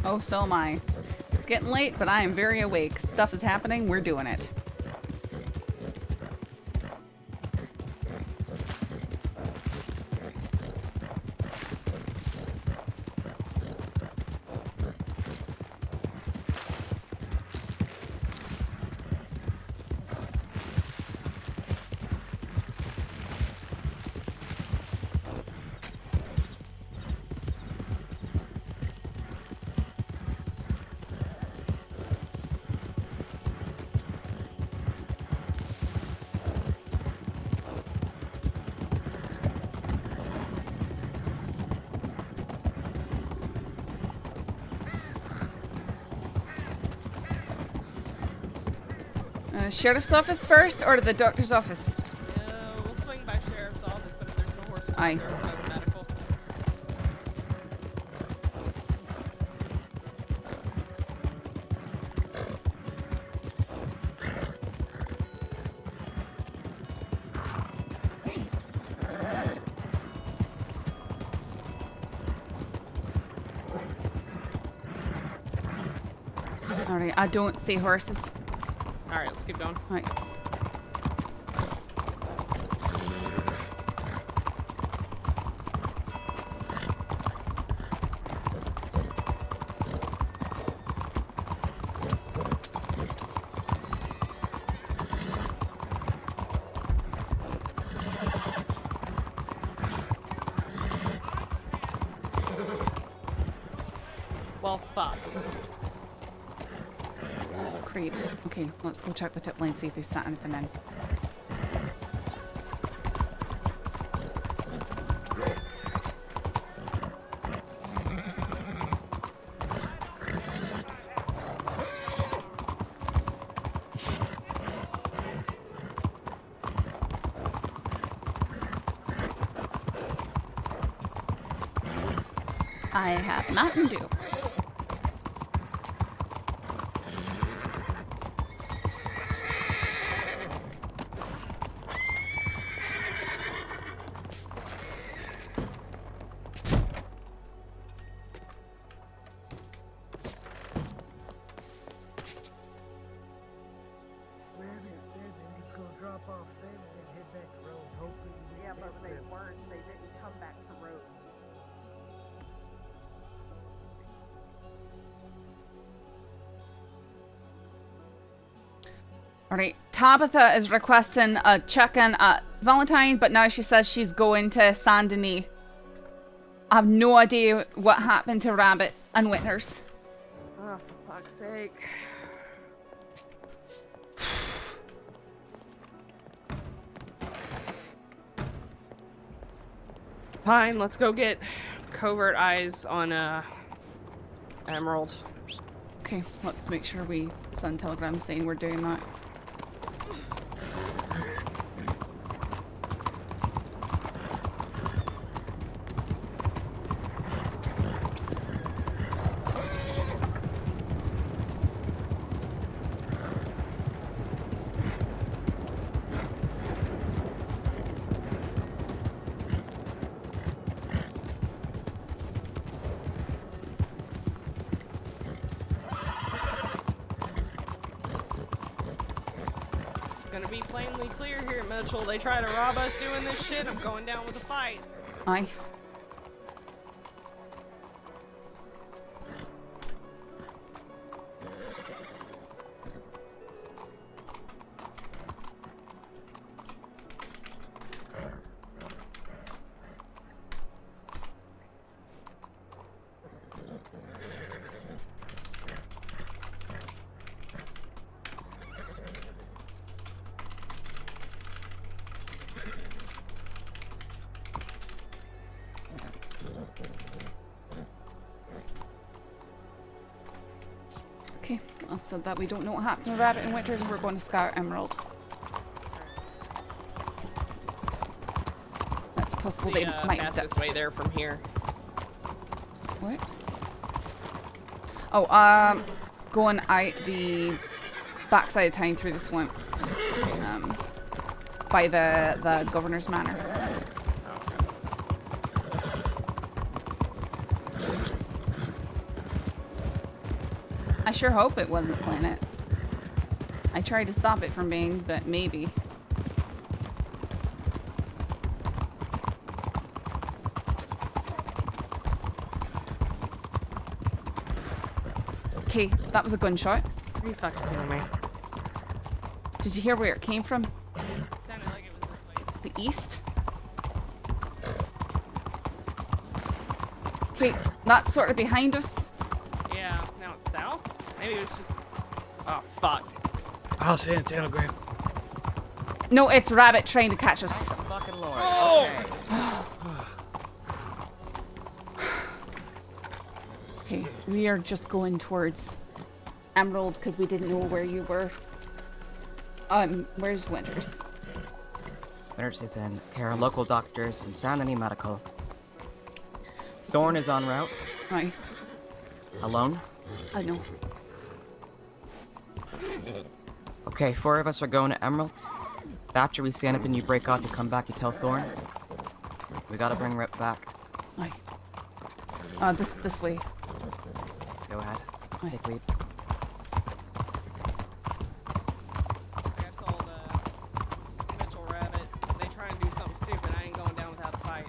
Oh, so am I. It's getting late, but I am very awake. Stuff is happening. We're doing it. Sheriff's office first or the doctor's office? We'll swing by sheriff's office, but if there's no horses, Aye. there, we'll go to medical. Alright, I don't see horses. Alright, let's keep going. Right. Well, fuck. Creed. Okay, let's go check the tip line, see if they've sat anything in. I have Mountain Dew. Yeah, but they weren't. They didn't come back to road. Alright, Tabitha is requesting a check-in at Valentine, but now she says she's going to Saint Denis. I have no idea what happened to Rabbit and Winters. Oh, for fuck's sake. Fine, let's go get covert eyes on Emerald. Okay, let's make sure we send telegrams saying we're doing that. Gonna be plainly clear here, Mitchell. They try to rob us doing this shit. I'm going down with a fight. Aye. Okay, I said that we don't know what happened to Rabbit and Winters. We're going to scout Emerald. That's possible they might have fastest way there from here. What? Oh, going out the backside of town through the swamps, by the governor's manor. I sure hope it wasn't Planet. I tried to stop it from being, but maybe. Okay, that was a gunshot. Are you fucking kidding me? Did you hear where it came from? It sounded like it was this way. The east? Okay, that's sort of behind us. Yeah, now it's south? Maybe it was just... Oh, fuck. I'll send a telegram. No, it's Rabbit trying to catch us. Thank the fucking Lord. Oh! Okay, we are just going towards Emerald because we didn't know where you were. Where's Winters? Winters is in care of local doctors and Sanity Medical. Thorn is en route. Aye. Alone? I know. Okay, 4 of us are going to Emeralds. Thatcher, we see anything you break off, you come back, you tell Thorn. We gotta bring Rip back. Aye. This way. Go ahead. Aye. Take lead. I told Mitchell Rabbit, they try and do something stupid, I ain't going down without a fight.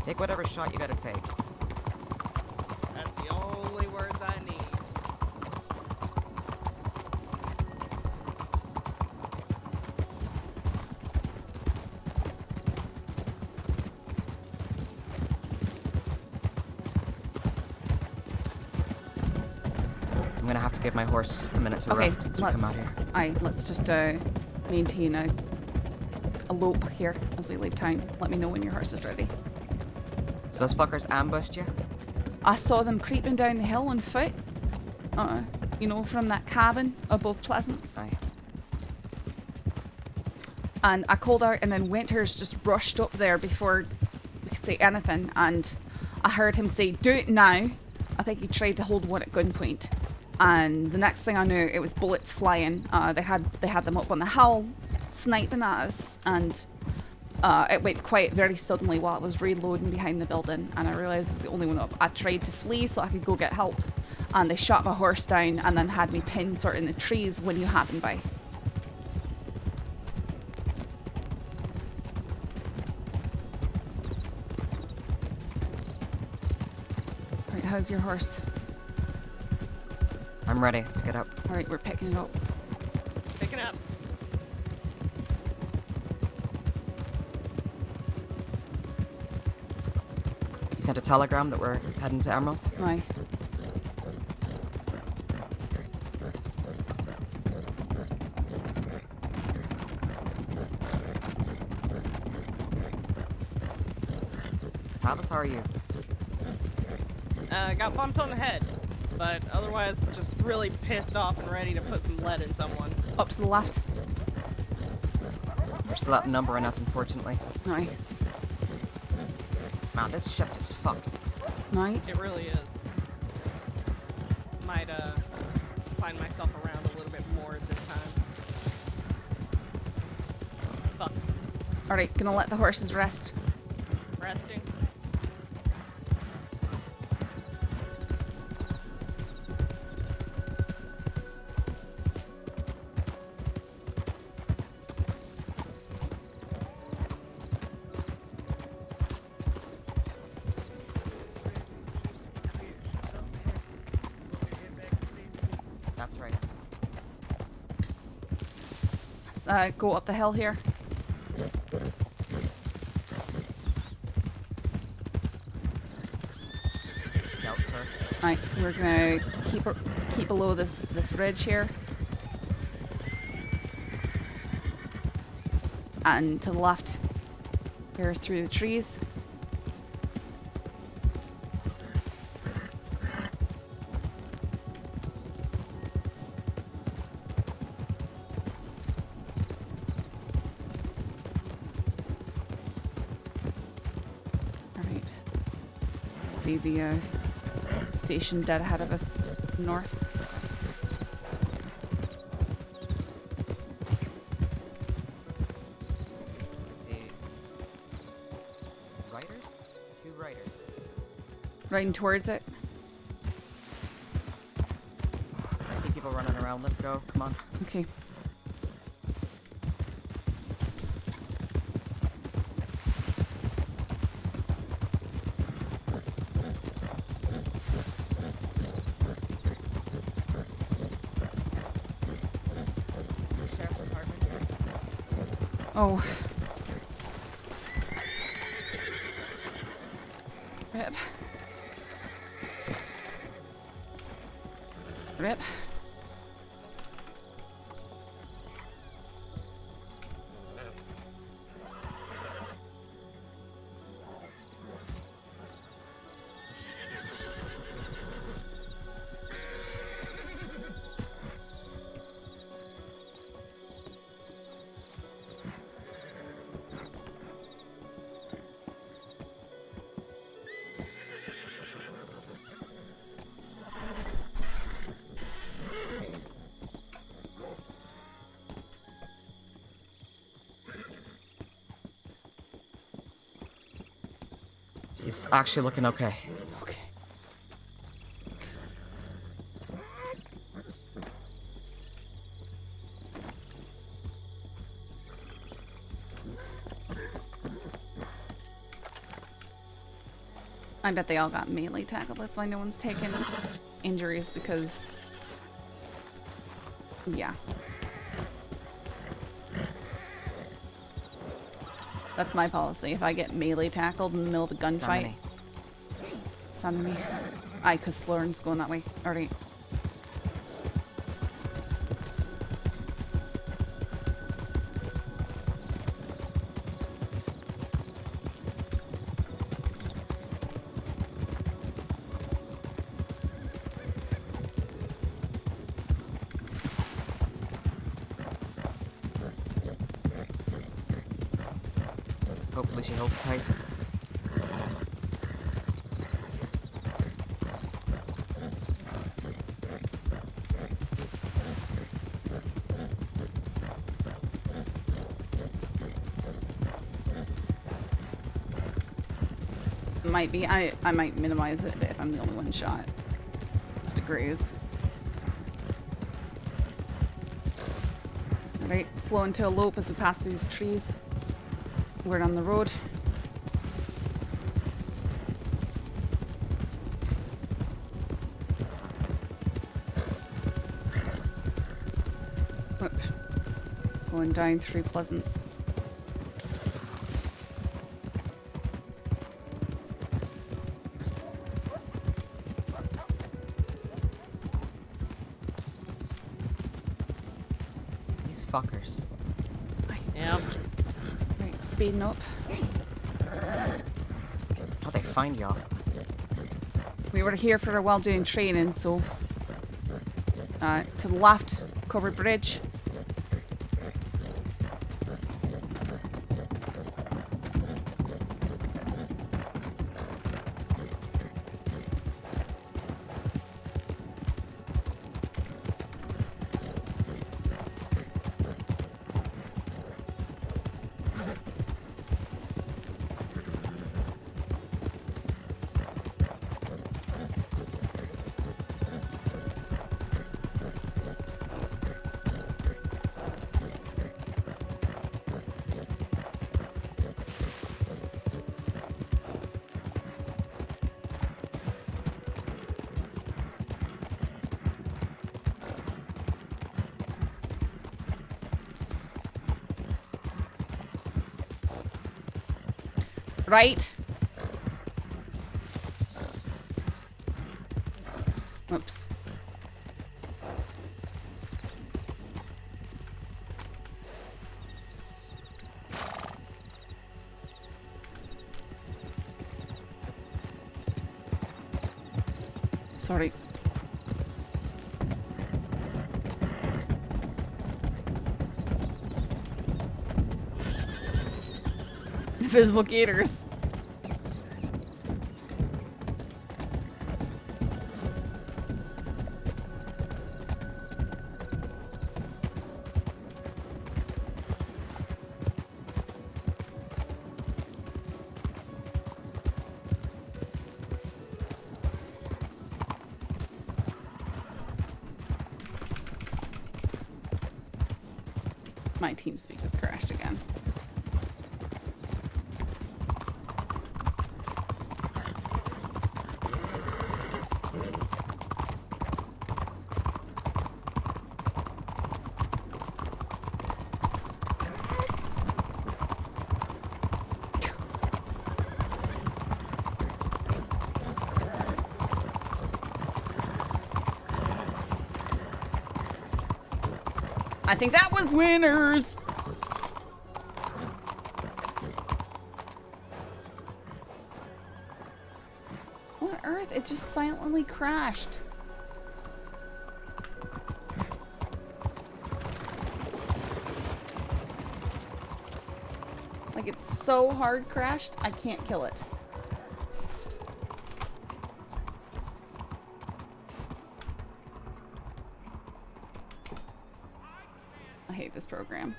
Take whatever shot you gotta take. That's the only words I need. I'm gonna have to give my horse a minute to Okay, rest as we come out here. let's just maintain a lope here as we leave town. Let me know when your horse is ready. So those fuckers ambushed you? I saw them creeping down the hill on foot. You know, from that cabin above Pleasance. Aye. And I called out, and then Winters just rushed up there before we could say anything. And I heard him say, "Do it now." I think he tried to hold one at gunpoint. And the next thing I knew, it was bullets flying. They had them up on the hill, sniping at us, and it went quiet very suddenly while I was reloading behind the building, and I realised I was the only one up. I tried to flee so I could go get help, and they shot my horse down and then had me pinned sort of in the trees when you happened by. Right, how's your horse? I'm ready. Pick it up. Alright, we're picking it up. Picking up. You sent a telegram that we're heading to Emerald? Aye. Travis, how are you? Got bumped on the head, but otherwise just really pissed off and ready to put some lead in someone. Up to the left. We're still outnumbering us, unfortunately. Aye. Man, this shift is fucked. Aye. It really is. Might find myself around a little bit more this time. Fuck. Alright, gonna let the horses rest. Resting. That's right. Let's, go up the hill here. Scout first. Right, we're gonna keep below this ridge here. And to the left, here through the trees. Alright. See the station dead ahead of us north. I see. Riders? 2 riders. Riding towards it. I see people running around. Let's go. Come on. Okay. Sheriff's Department. Oh. Rip. Rip. He's actually looking okay. Okay. I bet they all got melee tackled. That's why no one's taken injuries because... Yeah. That's my policy. If I get melee tackled in the middle of a gunfight... Sanmi. Aye, because Sloren's going that way. Alright. Hopefully she holds tight. Might be. I might minimize it if I'm the only one shot. Just a graze. Alright, slow into a lope as we pass these trees. We're on the road. Whoop. Going down through Pleasance. These fuckers. Yeah. Right, speeding up. How'd they find y'all? We were here for a while doing training, so to the left, covered bridge. Right? Oops. Sorry. Invisible gators. My TeamSpeak has crashed again. I think that was winners. What on earth? It just silently crashed. Like it's so hard crashed, I can't kill it. I hate this program.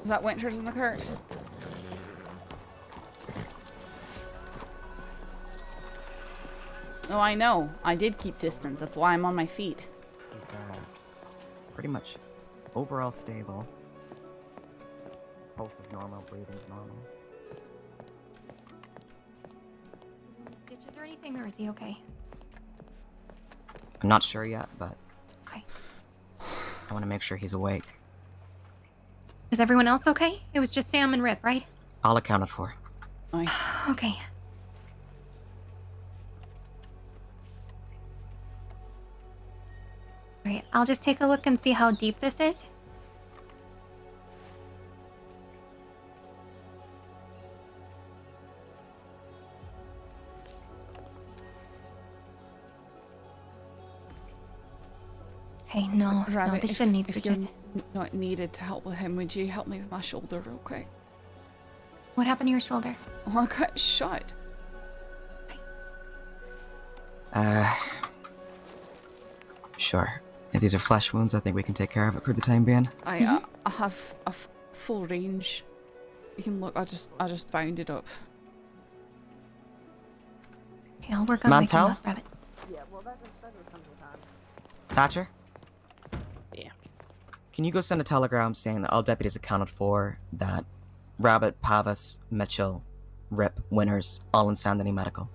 Is that Winters in the cart? Oh, I know. I did keep distance. That's why I'm on my feet. Pretty much overall stable. Pulse is normal, breathing's normal. Stitches or anything, or is he okay? I'm not sure yet, but Okay. I want to make sure he's awake. Is everyone else okay? It was just Sam and Rip, right? All accounted for. Okay. Alright, I'll just take a look and see how deep this is. Okay, no, Rabbit, this shouldn't need if stitches. you're not needed to help with him, would you help me with my shoulder real quick? What happened to your shoulder? Oh, I got shot. Sure. If these are flesh wounds, I think we can take care of it for the time being. I have a full range. You can look. I just bound it up. Okay, I'll work on waking Mantel? up Rabbit. Thatcher? Yeah. Can you go send a telegram saying that all deputies accounted for, that Rabbit, Pavis, Mitchell, Rip, Winters, all in San Denis Medical?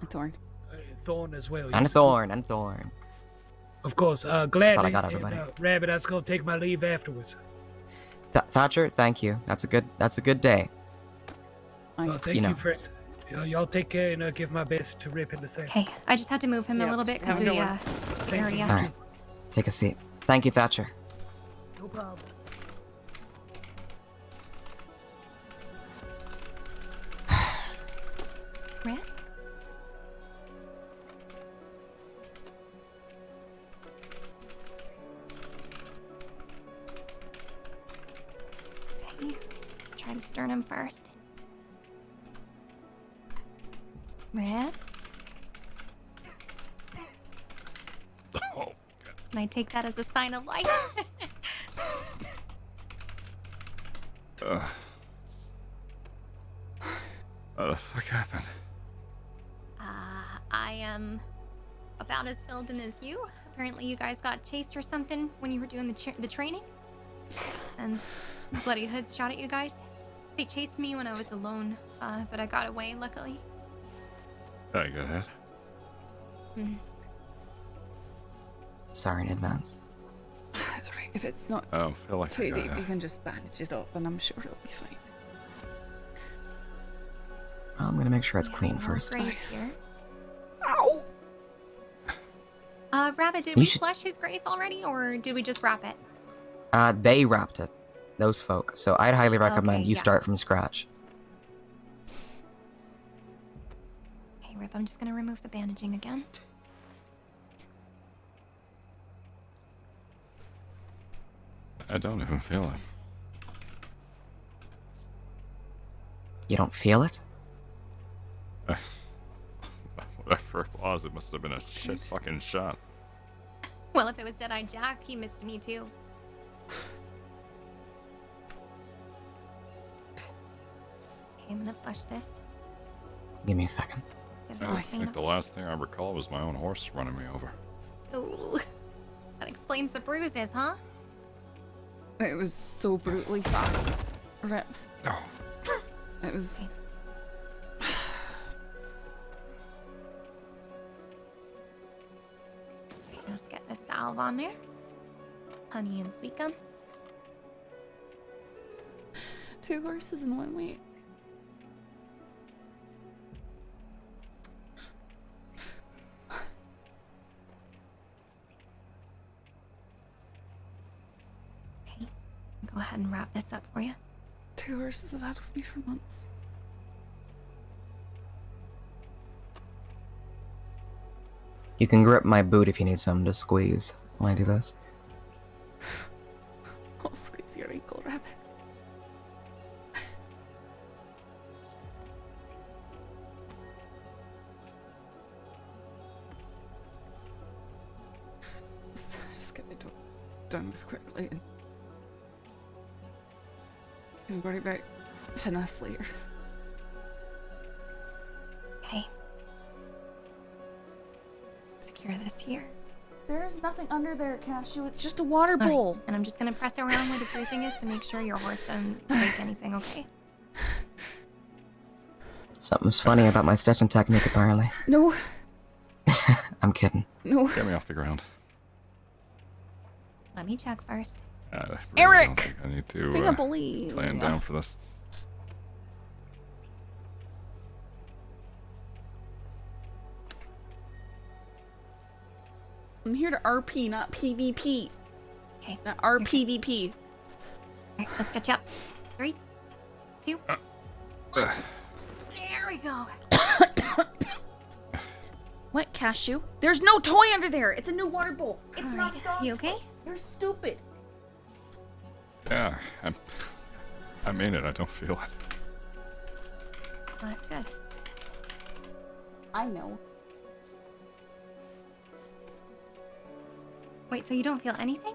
And Thorn. Thorn as well. And yes. Thorn, and Thorn. Of course. Glad. Thought I got everybody. Rabbit, I was gonna take my leave afterwards. Thatcher, thank you. That's a good day. Thank you, friends. Y'all take care and give my best to Rip and Saff. Okay, I just had to move him a little bit because of the area. Alright, take a seat. Thank you, Thatcher. No problem. Rip? Okay, try the sternum first. Rip? Can I take that as a sign of life? What the fuck happened? I am about as filled in as you. Apparently you guys got chased or something when you were doing the training. And Bloody Hoods shot at you guys. They chased me when I was alone, but I got away, luckily. I got it. Sorry in advance. It's alright. If it's not I don't feel like too I got deep, it. you can just bandage it up, and I'm sure it'll be fine. I'm gonna make sure it's clean Little first. Grace here. Ow! Rabbit, did You we should- flush his Grace already, or did we just wrap it? They wrapped it. Those folk. So I'd highly recommend Okay, you yeah. start from scratch. Okay, Rip, I'm just gonna remove the bandaging again. I don't even feel it. You don't feel it? Whatever it was, it must have been a shit fucking shot. Well, if it was Dead-Eye Jack, he missed me too. Okay, I'm gonna flush this. Give me a second. Get it I all clean think up. the last thing I recall was my own horse running me over. Ooh. That explains the bruises, huh? It was so brutally fast. Rip. Oh. It was. Okay, let's get the salve on there. Honey and sweet gum. 2 horses in 1 week. Okay, go ahead and wrap this up for you. 2 horses have had with me for months. You can grip my boot if you need something to squeeze while I do this. I'll squeeze your ankle, Rabbit. Just get it done with quickly. I'm worried about finesse later. Okay. Secure this here. There's nothing under there, Cashew. It's just a water All right, bowl. and I'm just gonna press around where the bruising is to make sure your horse doesn't break anything, okay? Something's funny about my stitching technique, apparently. No. I'm kidding. No. Get me off the ground. Let me check first. I really Eric! don't think I need to Being a bully. plan down for this. I'm here to RP, not PvP. Okay. Not RPVP. Alright, let's catch up. 3, 2. There we go. What, Cashew? There's no toy under there. It's a new water bowl. It's All not right. dog. You okay? You're stupid. Yeah, I mean it. I don't feel it. Well, that's good. I know. Wait, so you don't feel anything?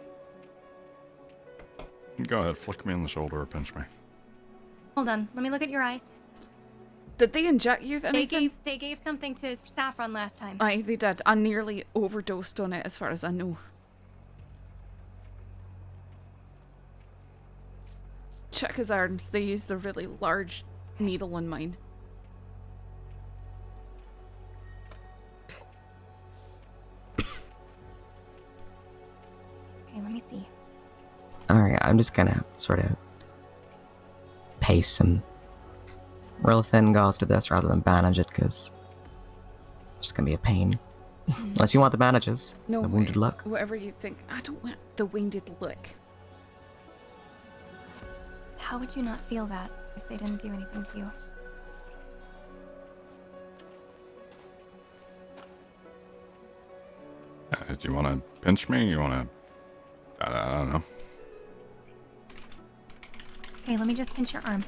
Go ahead, flick me in the shoulder or pinch me. Hold on, let me look at your eyes. Did they inject you with anything? They gave something to Saffron last time. Aye, they did. I nearly overdosed on it as far as I know. Check his arms. They used a really large needle on mine. Okay, let me see. Alright, I'm just gonna sort of paste some real thin gauze to this rather than bandage it, because it's just gonna be a pain. Unless you want the bandages. No, the wounded look. Whatever you think. I don't want the wounded look. How would you not feel that if they didn't do anything to you? Do you want to pinch me? You want to... I don't know. Okay, let me just pinch your arm.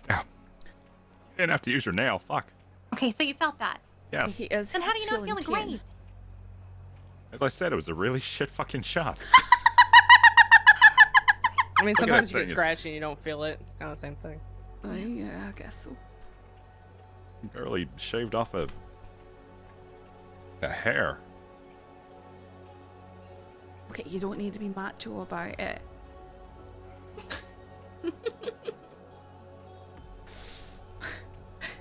Ow. You didn't have to use your nail. Fuck. Okay, so you felt that. Yes. He is. Then how do you not feel a pain. graze? As I said, it was a really shit fucking shot. I mean, Look at sometimes that you get thing, scratched and you don't feel it. It's kind of the same thing. Yeah, I guess so. Barely shaved off a hair. Okay, you don't need to be macho about it.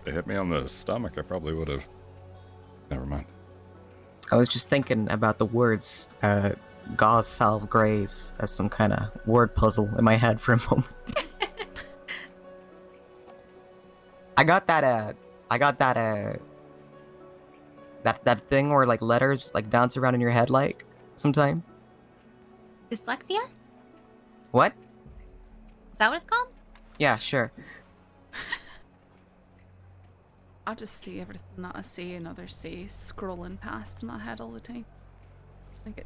They hit me on the stomach. I probably would have. Never mind. I was just thinking about the words gauze salve graze as some kind of word puzzle in my head for a moment. I got that thing where like letters like dance around in your head like sometime. Dyslexia? What? Is that what it's called? Yeah, sure. I just see everything that I say and others say scrolling past in my head all the time. Like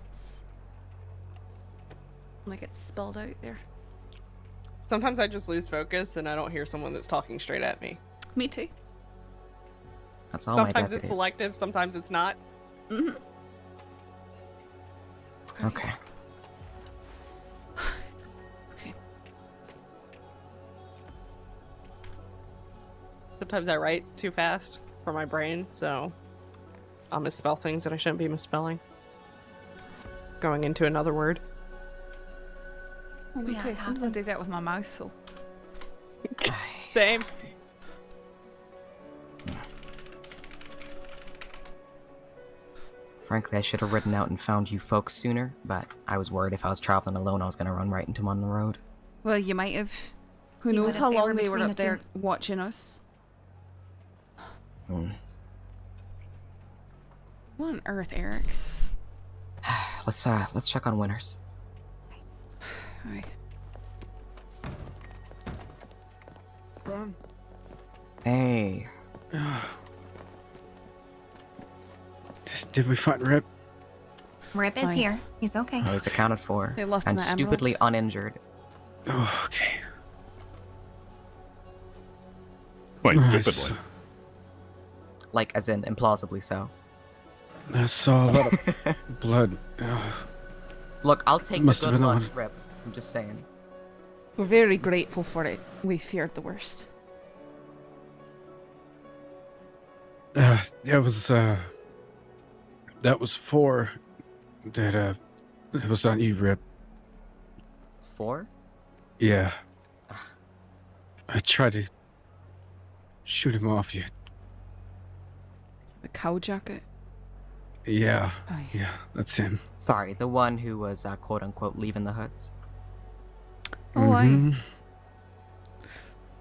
it's spelled out there. Sometimes I just lose focus and I don't hear someone that's talking straight at me. Me too. That's all Sometimes my it's deputies. selective, sometimes it's not. Mm-hmm. Okay. Okay. Sometimes I write too fast for my brain, so I'll misspell things that I shouldn't be misspelling. Going into another word. Well, me Yeah, too. it Sometimes I do happens. that with my mouth, so. Same. Frankly, I should have ridden out and found you folks sooner, but I was worried if I was traveling alone, I was gonna run right into them on the road. Well, you might have. Who You knows would if how they long were they were between up the there two. watching us. What on earth, Eric? Let's check on winners. Alright. Hey, Did we find Rip? Rip is Fine. here. He's okay. he's accounted for They left and him at Emerald. stupidly uninjured. Oh, okay. Wait, Nice. stupidly. Like, as in, implausibly so. I saw a lot of blood. Look, I'll take Must the have good been luck, on. Rip. I'm just saying. We're very grateful for it. We feared the worst. That was 4. That it was on you, Rip. 4? Yeah. I tried to shoot him off you. The cow jacket? Yeah. Oh, yeah, that's him. Sorry, the one who was quote unquote leaving the huts. Oh, Mhm.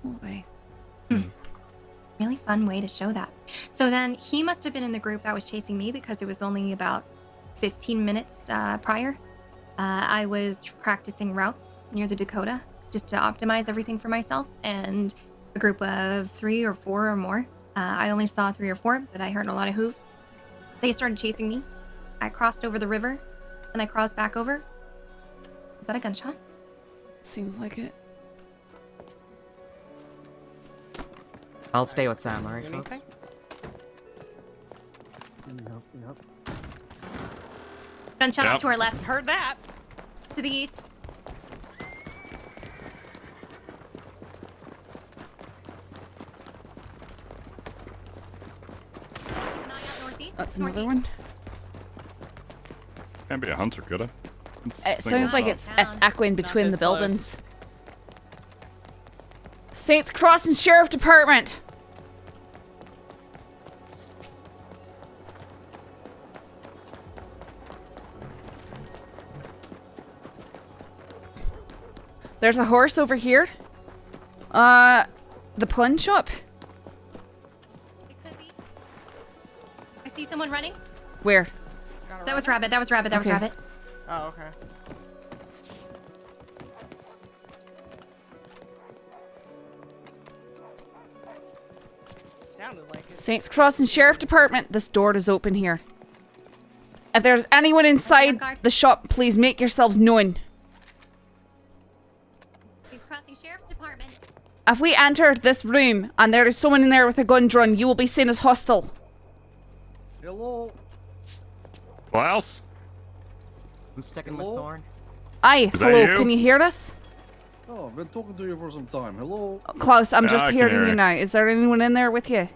Oh, aye. Really fun way to show that. So then he must have been in the group that was chasing me because it was only about 15 minutes prior. I was practicing routes near the Dakota just to optimize everything for myself, and a group of 3 or 4 or more. I only saw 3 or 4, but I heard a lot of hooves. They started chasing me. I crossed over the river, and I crossed back over. Is that a gunshot? Seems like it. I'll stay with Sam, alright, folks? Yep. Gunshot Yep. to our left. Heard that. To the east. Keep an eye out northeast. That's another northeast. one. Can't be a hunter, could it? It sounds like it's echoing between the this close. buildings. Saints Crossing Sheriff Department. There's a horse over here. The pawn shop. It could be. I see someone running. Where? That was Rabbit. That was Rabbit. That was Okay. Rabbit. Oh, okay. Sounded like it. Saints Crossing Sheriff Department. This door is open here. If there's anyone inside guard. the shop, please make yourselves known. Saints Crossing Sheriff's Department. If we enter this room and there is someone in there with a gun drawn, you will be seen as hostile. Hello. Klaus? I'm sticking with Hello? Thorn. Aye, Is that hello, you? can you hear us? Oh, I've been talking to you for some time. Hello. Klaus, I'm Yeah, just I can hearing hear you you. now. Is there anyone in there with you?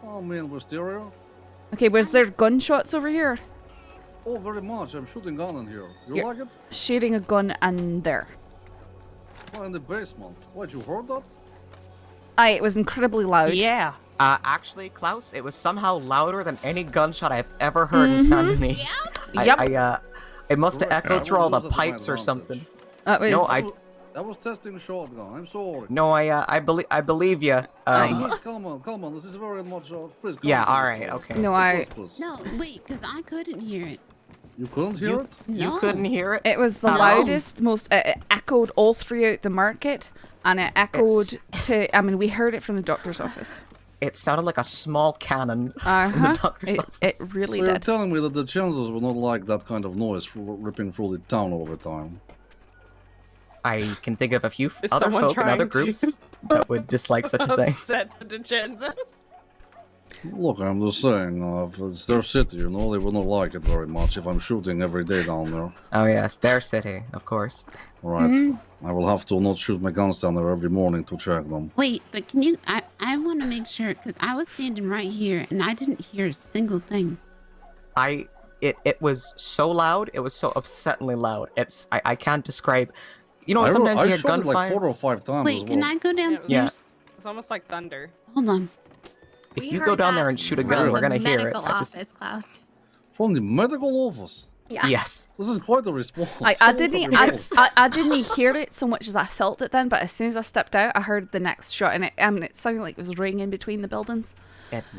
Oh, me and Wisteria. Okay, was there gunshots over here? Oh, very much. I'm shooting gun in here. You Yeah. like it? Shooting a gun in there. Oh, in the basement. What, you heard that? Aye, it was incredibly loud. Yeah. Actually, Klaus, it was somehow louder than any gunshot I've ever heard in Saint-Denis. Yep. It must have Correct. echoed I through all will the use it to my pipes or advantage. something. That was... No, That was testing shotgun. I'm sorry. No, I believe you. Please, come on. This is very much. Please, come Yeah, on, alright, please. okay. No, I... Please. No, wait, because I couldn't hear it. You couldn't hear it? You No. couldn't hear it? It was the Hello? loudest, most... it echoed all throughout the market, and it echoed to... I mean, we heard it from the doctor's office. It sounded like a small cannon from Uh-huh. the doctor's It office. really So you're did. telling me that the chances were not like that kind of noise ripping through the town all the time? I can think of a few Is other someone folk in other trying to groups that would dislike such a thing. Upset the DeGenzos. Look, I'm just saying, if it's their city, you know, they would not like it very much if I'm shooting every day down there. Oh yes, their city, of course. Right. Mm-hmm. I will have to not shoot my guns down there every morning to check them. Wait, but can you? I want to make sure because I was standing right here and I didn't hear a single thing. It was so loud, it was so upsettingly loud. I can't describe. You know, I sometimes you hear shot it like gunfire. 4 or 5 times Wait, as can well. I go downstairs? It's almost like thunder. Hold on. If We you heard go down that there and shoot a from gun, the we're gonna hear it. medical I just- office, Klaus. From the medical office? Yeah. Yes. This is quite a response. I didn't hear it so much as I felt it then, but as soon as I stepped out, I heard the next shot, and it sounded like it was ringing between the buildings.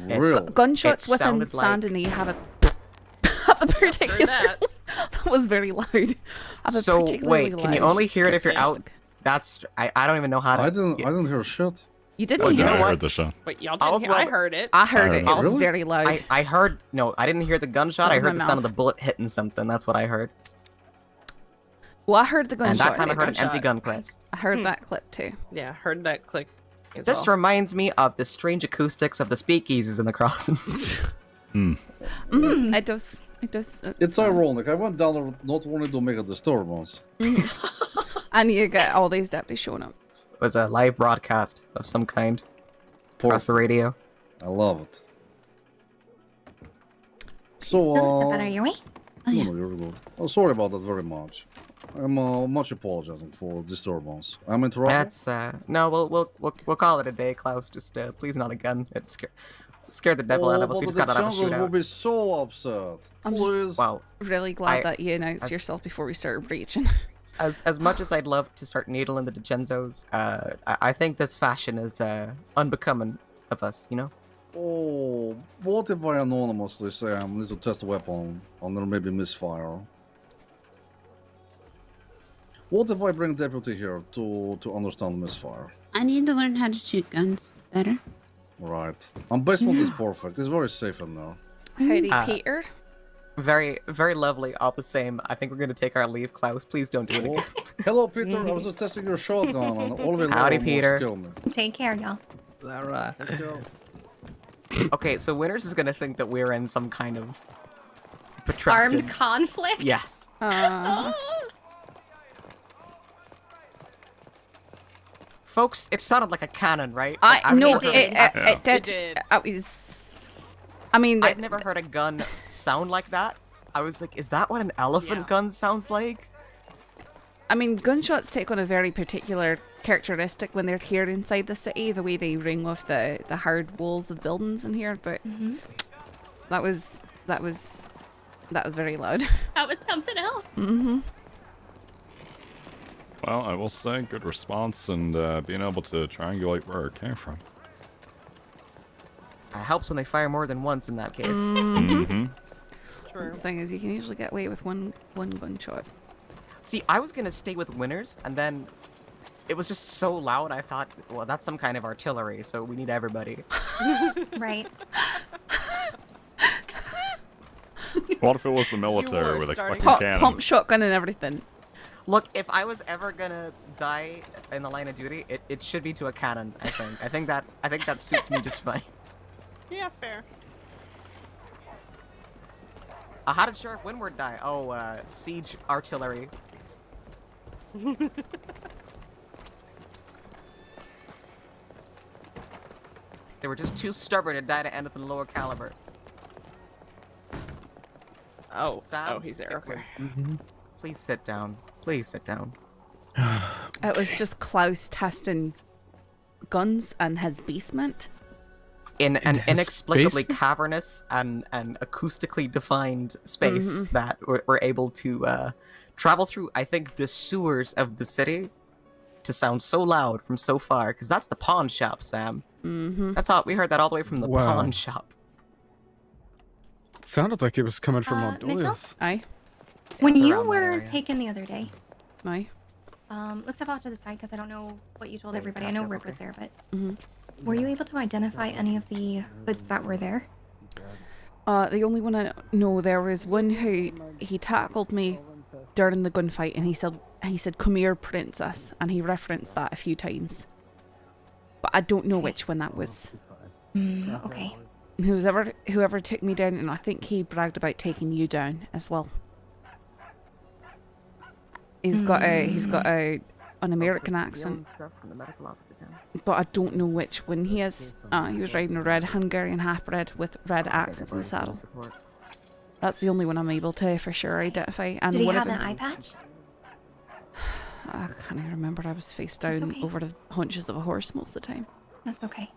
Really? Gunshots it within sounded like- Saint-Denis have a particular. that. That was very loud. Have a So particularly wait, can you loud only hear it if you're out? characteristic. That's I don't even know how to. I didn't hear shit. You didn't Well, hear you know I what? heard the shot. Wait, y'all All's didn't hear? I well- heard it. I heard I it. heard It was Really? very loud. I heard no, I didn't hear the gunshot. That I was heard my the sound of mouth. the bullet hitting something. That's what I heard. Well, I heard the gunshot. And that time I heard an gunshot. empty gun clip. I heard that clip too. Yeah, heard that click. As This well. reminds me of the strange acoustics of the speakeasies in the crossing. It does. It does. It's ironic. I went down there not wanting to make a disturbance. And you get all these deputies showing up. It was a live broadcast of some kind across the radio. I love it. So, Step out of your way. no, you're good. Oh, sorry about that very much. I'm much apologizing for disturbance. I'm interrupting. That's no, we'll call it a day, Klaus. Just please not again. It scared the devil out of us. We just got out of a will shootout. be so upset. I'm Please. Wow. really glad that you announced yourself before we started breaching. As much as I'd love to start needling the DiCenzos, I think this fashion is unbecoming of us, you know? Oh, what if I anonymously say I need to test a weapon and there may be misfire? What if I bring deputy here to understand misfire? I need to learn how to shoot guns better. Right. And basement is perfect. It's very safe in there. Howdy, Peter. Very, very lovely. All the same. I think we're gonna take our leave, Klaus. Please don't do it again. Hello, Peter. I was just testing your shotgun and all of it Howdy, almost Peter. killed me. Take care, y'all. All right. Okay, so Winters is gonna think that we're in some kind of protracted... Armed conflict? Yes. Folks, it sounded like a cannon, right? Like, I've No, never heard it did. It was. I mean, I've never heard a gun sound like that. I was like, is that what an elephant gun sounds like? I mean, gunshots take on a very particular characteristic when they're here inside the city, the way they ring off the hard walls of buildings in here. But that was very loud. That was something else. Well, I will say, good response and being able to triangulate where it came from. It helps when they fire more than once in that case. Mm-hmm. The thing is, you can usually get away with one gunshot. See, I was gonna stay with Winners, and then it was just so loud. I thought, well, that's some kind of artillery, so we need everybody. Right. What if it was the military with a fucking cannon? Pump shotgun and everything. Look, if I was ever gonna die in the line of duty, it should be to a cannon. I think that suits me just fine. Yeah, fair. How did Sheriff Windward die? Oh, siege artillery. They were just too stubborn to die to anything lower caliber. Oh, Sam, he's there. Okay. Please sit down. Please sit down. It was just Klaus testing guns in his basement. In an inexplicably cavernous and acoustically defined space that we're able to travel through, I think, the sewers of the city to sound so loud from so far, because that's the pawn shop, Sam. That's all. We heard that all the way from the pawn shop. It sounded like it was coming from Mitchell? outdoors. Aye. When you Around that were area. taken the other day, Aye. let's step out to the side because I don't know what you told everybody. I know Rip was there, but were you able to identify any of the hoods that were there? The only one I know, there was one who he tackled me during the gunfight, and he said, "Come here, princess," and he referenced that a few times. But I don't know which one that was. Okay. Whoever took me down, and I think he bragged about taking you down as well. He's got an American accent, but I don't know which one he is. He was riding a red Hungarian half-bred with red accents in the saddle. That's the only one I'm able to for sure identify. And Did he one have of an them, eye patch? I can't even remember. I was face down okay. over the haunches of a horse most of the time. That's okay.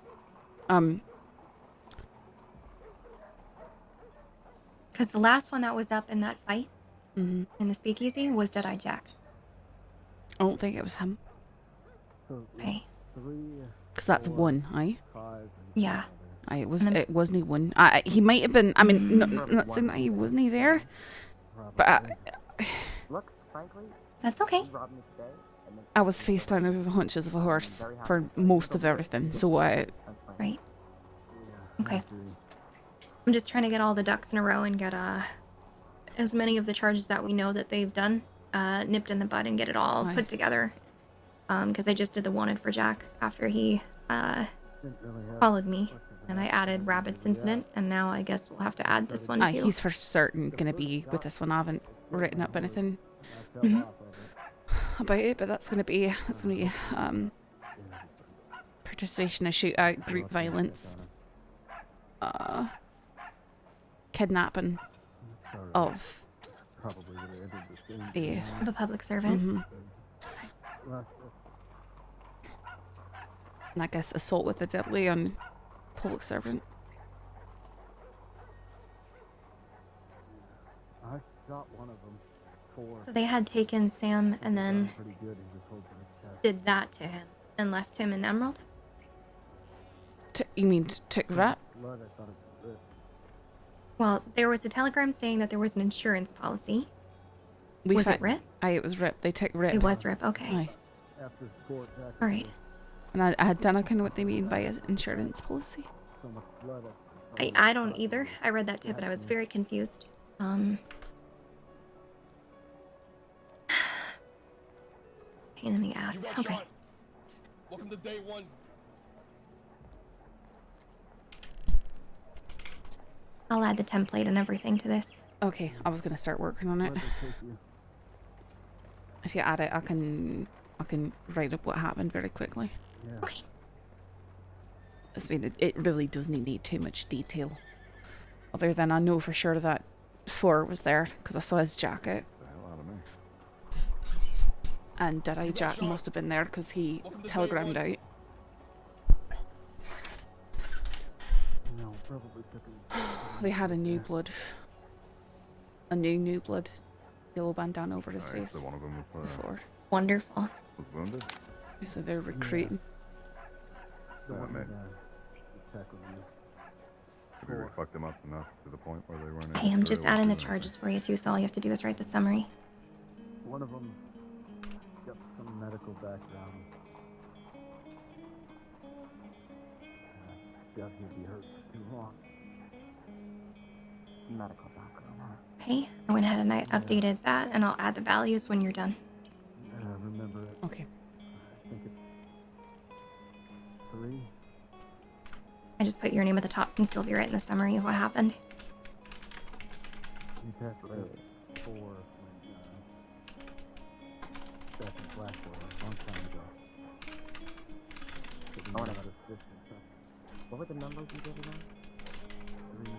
Because the last one that was up in that fight in the speakeasy was Deadeye Jack. I don't think it was him. Okay. Because that's one, aye? Yeah. Aye, it wasn't one. He might have been, I mean, not saying that he wasn't there, but Look, frankly, That's okay. I was face down over the haunches of a horse for most of everything, so Right. Okay. I'm just trying to get all the ducks in a row and get as many of the charges that we know that they've done nipped in the bud and get it all put together. Because I just did the wanted for Jack after he followed me. And I added Rabbit's incident, and now I guess we'll have to add this one too. He's for certain gonna be with this one. I haven't written up anything about it, but that's gonna be participation in shootout, group violence, kidnapping of a public servant. And I guess assault with a deadly on public servant. I shot one of them for. So they had taken Sam and then did that to him and left him in Emerald? You mean took Rip? Well, there was a telegram saying that there was an insurance policy. Was it Rip? It was Rip. They took Rip. It was Rip, okay. Aye. Alright. And I don't know what they mean by an insurance policy. I don't either. I read that too, but I was very confused. Pain in the ass. Okay. Welcome to day one. I'll add the template and everything to this. Okay, I was gonna start working on it. If you add it, I can write up what happened very quickly. Okay. I mean, it really doesn't need too much detail. Other than I know for sure that 4 was there because I saw his jacket. And Deadeye Jack must have been there because he telegrammed out. They had a new blood. A new blood. Yellow bandana over his face. So one of them was, before. Wonderful. Was wounded. So they're recruiting. Maybe we fucked them up enough to the point where they weren't. Hey, I'm just adding the charges for you too, so all you have to do is write the summary. One of them got some medical background. Doubt he'd be hurt for too long. Medical background, huh? Okay, I went ahead and I updated that, and I'll add the values when you're done. Remember it. Okay. I think it's 3. I just put your name at the top since you'll be writing the summary of what happened. You passed it 4 when back in Blackwater a long time ago. I want to What were the numbers you gave again? 3,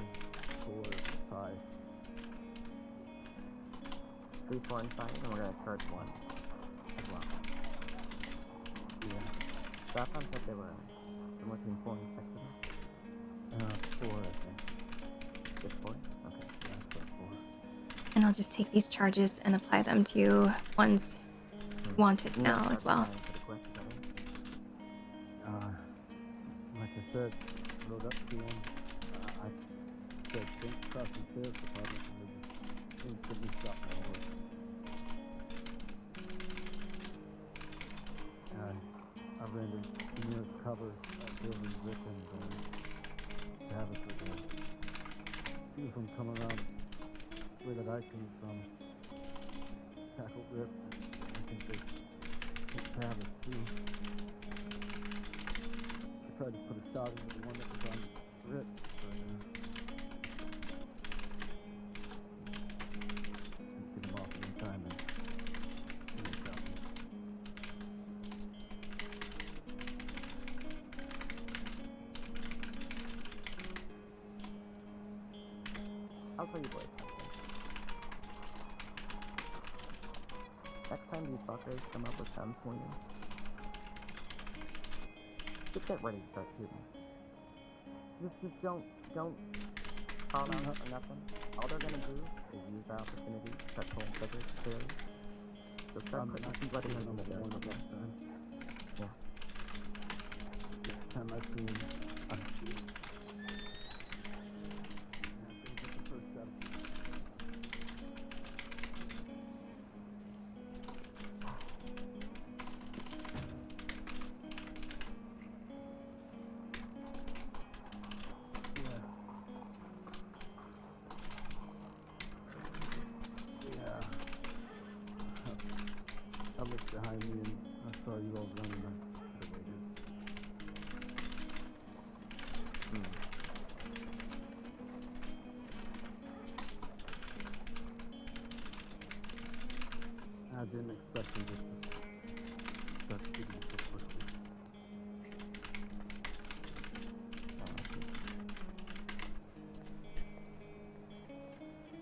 4, 5. 3, 4, and 5, and we're gonna charge 1 as well. Yeah. Saffron said they were somewhere between 4 and 6 of them. 4, I think. Just 4? Okay. Yeah, I put 4. And I'll just take these charges and apply them to ones wanted now as well. Like I said, rode up to him. I said, think across the sheriff's department, and they just instantly shot me over. I ran to nearest cover, building Rip and Travis were there. He was from coming around where that I came from. Tackled Rip. I think they took Travis too. I tried to put a shot into the one that was on Rip, but get him off in time and he shot me. I'll tell you boys something. Next time these fuckers come up with guns for you, just get ready to start shooting. Just don't call them out or nothing. All they're gonna do is use the opportunity to start pulling triggers clearly. So start putting somebody in the middle, okay? Yeah. This time I've seen him shoot. I looked behind me and I saw you all running. I should have waited.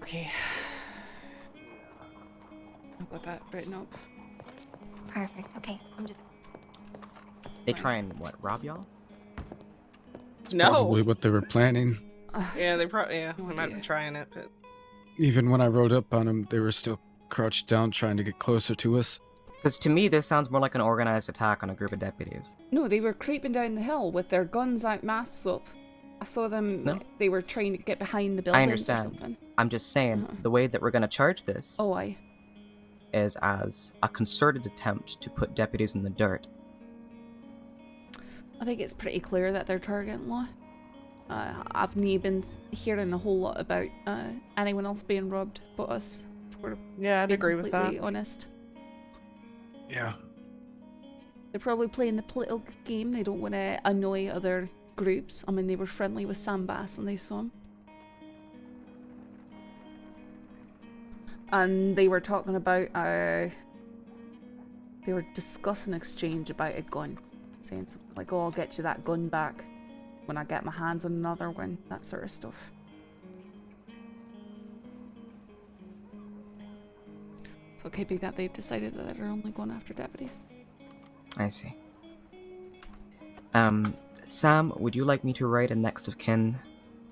Okay. I've got that written up. Perfect. Okay, I'm just. They try and what? Rob y'all? Probably what they were planning. Yeah, they probably we might have been trying it, but Even when I rode up on them, they were still crouched down trying to get closer to us. Because to me, this sounds more like an organized attack on a group of deputies. No, they were creeping down the hill with their guns out, masks up. I saw them. No. They were trying to get behind the building. I Or understand. something. I'm just saying, the way that we're going to charge this Oh, aye. is as a concerted attempt to put deputies in the dirt. I think it's pretty clear that they're targeting law. I've not been hearing a whole lot about anyone else being robbed but us. Yeah, I'd agree with that. Completely honest. Yeah. They're probably playing the political game. They don't want to annoy other groups. I mean, they were friendly with Sam Bass when they saw him. And they were talking about, they were discussing exchange about a gun. Saying something like, oh, I'll get you that gun back when I get my hands on another one. That sort of stuff. So it could be that they've decided that they're only going after deputies. I see. Sam, would you like me to write a next of kin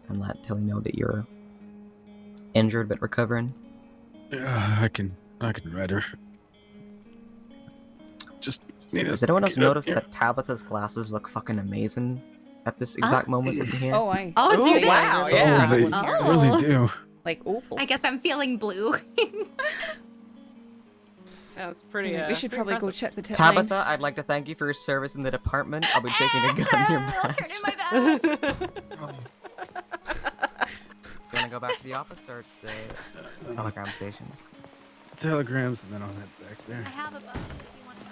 and let Tilly know that you're injured but recovering? Yeah, I can write her. Just need Has anyone else noticed that Tabitha's glasses look fucking amazing at this exact moment with me here? Oh, I. Oh, do they? Wow, Yeah, they really do. Like opals. I guess I'm feeling blue. That's pretty. Yeah, we should pretty probably go impressive. check the tip line. Tabitha, I'd like to thank you for your service in the department. I'll be taking a gun in your I'll badge. turn in my badge. Do you want to go back to the office or the telegram station? Telegrams, and then I'll head back there. I have a bus if you want to go.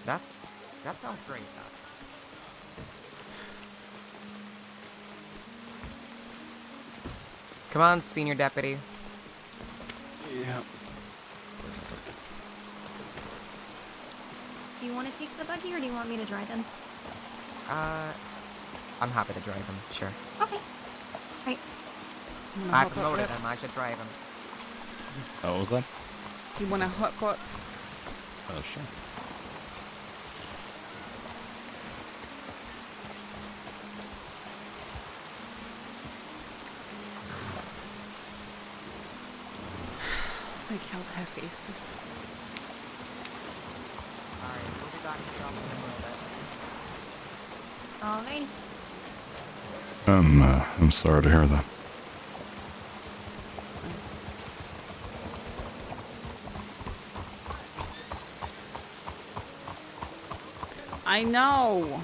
That sounds great. Doc. Come on, senior deputy. Yeah. Do you want to take the buggy or do you want me to drive him? I'm happy to drive him, sure. Okay. Right. I promoted him, I should drive him. What was that? Do you want to hook up? Oh, sure. I killed her faces. Alright, we'll be back to the office in a little bit. Alrighty. I'm sorry to hear that. I know.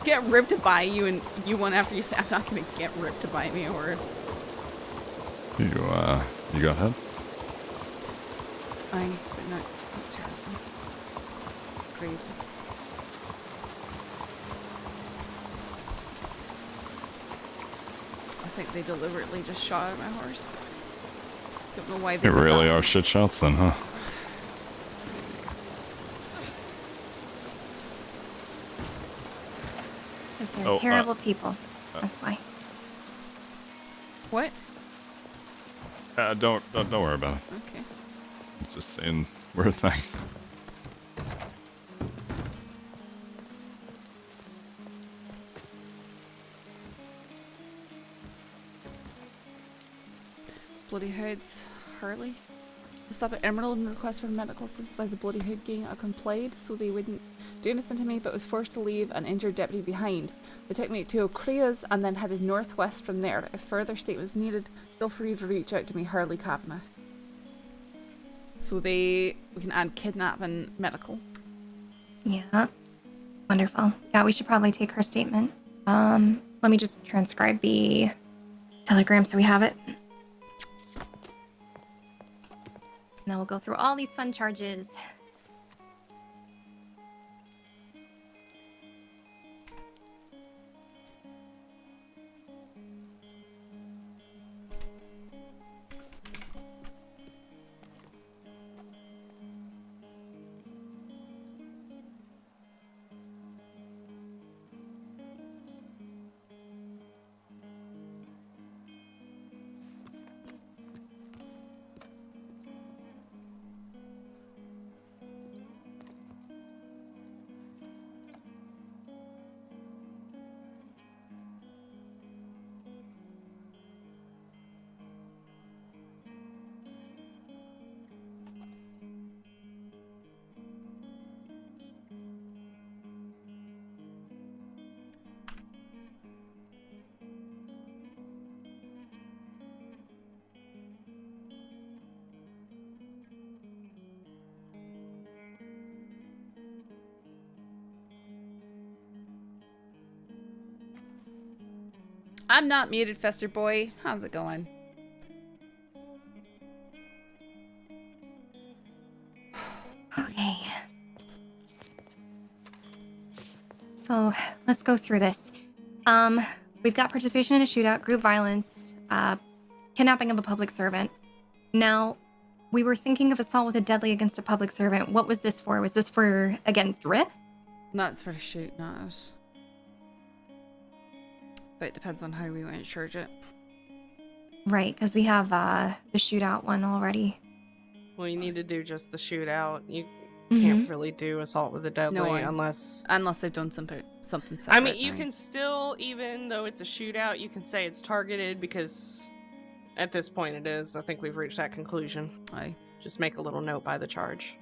Get ripped to buy you, and you one after you say, I'm not gonna get ripped to buy me a horse. You got hit? But not terribly. Grazes. I think they deliberately just shot at my horse. Don't know why they You did really that. are shit shots then, huh? Because they're Oh, terrible people. That's why. What? Don't worry about it. Okay. It's just saying weird things. Bloody Hood's Harley. To stop at Emerald and request for medical assistance by the Bloody Hood gang, I complied so they wouldn't do anything to me, but was forced to leave an injured deputy behind. They took me to O'Crea's and then headed northwest from there. If further state was needed, feel free to reach out to me, Harley Kavanagh. So we can add kidnapping medical. Yeah. Wonderful. Yeah, we should probably take her statement. Let me just transcribe the telegram so we have it. And then we'll go through all these fun charges. I'm not muted, Fester Boy. How's it going? Okay. So let's go through this. We've got participation in a shootout, group violence, kidnapping of a public servant. Now, we were thinking of assault with a deadly against a public servant. What was this for? Was this for against Rip? That's for the shoot, not us. But it depends on how we want to charge it. Right, because we have the shootout one already. Well, you need to do just the shootout. You Mm-hmm. can't really do assault with a deadly No, unless they've done something separate. I mean, you can still, even though it's a shootout, you can say it's targeted because at this point it is. I think we've reached that conclusion. Aye. Just make a little note by the charge.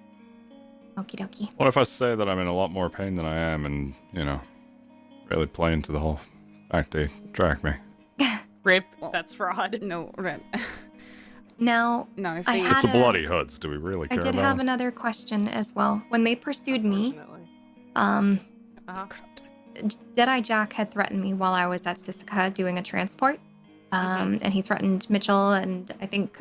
Okie dokie. What if I say that I'm in a lot more pain than I am and, really play into the whole fact they track me? Rip, that's fraud. No, Rip. Now, no, if I they... had It's the bloody hoods. Do we really I care did about have them? another question as well. When they pursued me, Deadeye Jack had threatened me while I was at Sisika doing a transport. And he threatened Mitchell, and I think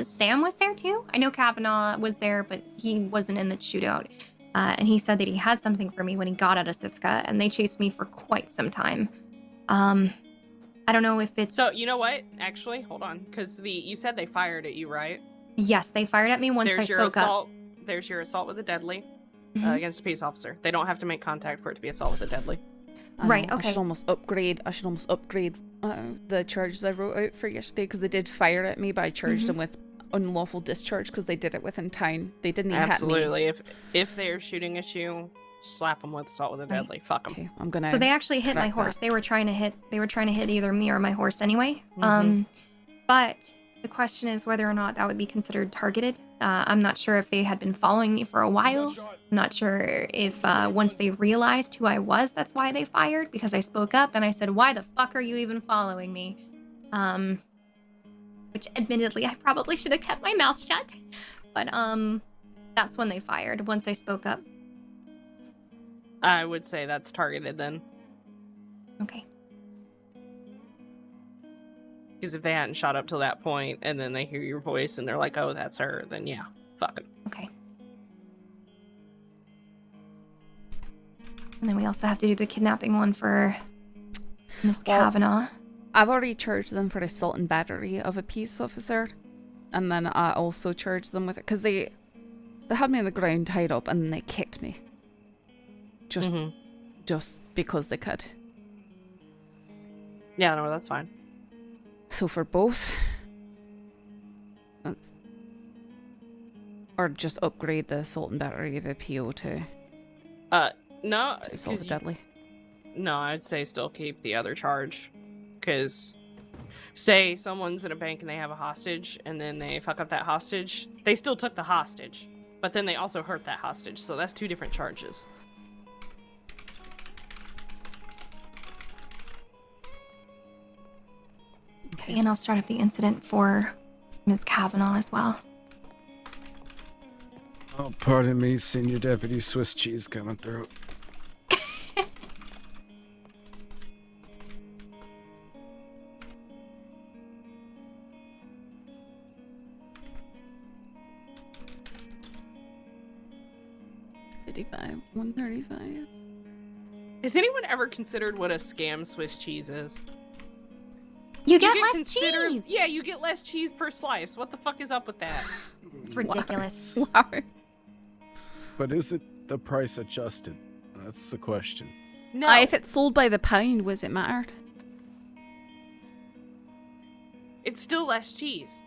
Sam was there too. I know Kavanaugh was there, but he wasn't in the shootout. And he said that he had something for me when he got out of Sisika, and they chased me for quite some time. I don't know if it's... So, you know what? Actually, hold on. Because you said they fired at you, right? Yes, they fired at me once I spoke up. There's your assault with a deadly against a peace officer. They don't have to make contact for it to be assault with a deadly. Right, okay. I should almost upgrade the charges I wrote out for yesterday, because they did fire at me, but I charged them with unlawful discharge because they did it within town. They didn't even hit me. Absolutely. If they're shooting at you, slap them with assault with a deadly. Fuck them. Okay, I'm gonna. So they actually hit my horse. They were trying to hit either me or my horse anyway. But the question is whether or not that would be considered targeted. I'm not sure if they had been following me for a while. I'm not sure if once they realized who I was, that's why they fired, because I spoke up and I said, "Why the fuck are you even following me?" Which admittedly I probably should have kept my mouth shut. But that's when they fired, once I spoke up. I would say that's targeted then. Okay. Because if they hadn't shot up till that point and then they hear your voice and they're like, "Oh, that's her," then yeah, fuck it. Okay. And then we also have to do the kidnapping one for Miss Kavanaugh. I've already charged them for assault and battery of a peace officer, and then I also charged them with it because they had me on the ground tied up and then they kicked me. Just because they could. Yeah, no, that's fine. So for both, or just upgrade the assault and battery of a PO to no, assault with deadly. No, I'd say still keep the other charge, because say someone's in a bank and they have a hostage and then they fuck up that hostage, they still took the hostage, but then they also hurt that hostage, so that's two different charges. Okay, and I'll start up the incident for Ms. Kavanaugh as well. Oh, pardon me, Senior Deputy Swiss cheese coming through. 155. 135. Has anyone ever considered what a scam Swiss cheese is? You get less cheese. Yeah, you get less cheese per slice. What the fuck is up with that? It's ridiculous. Wow. But is it the price adjusted? That's the question. No. If it's sold by the pound, was it mattered? It's still less cheese.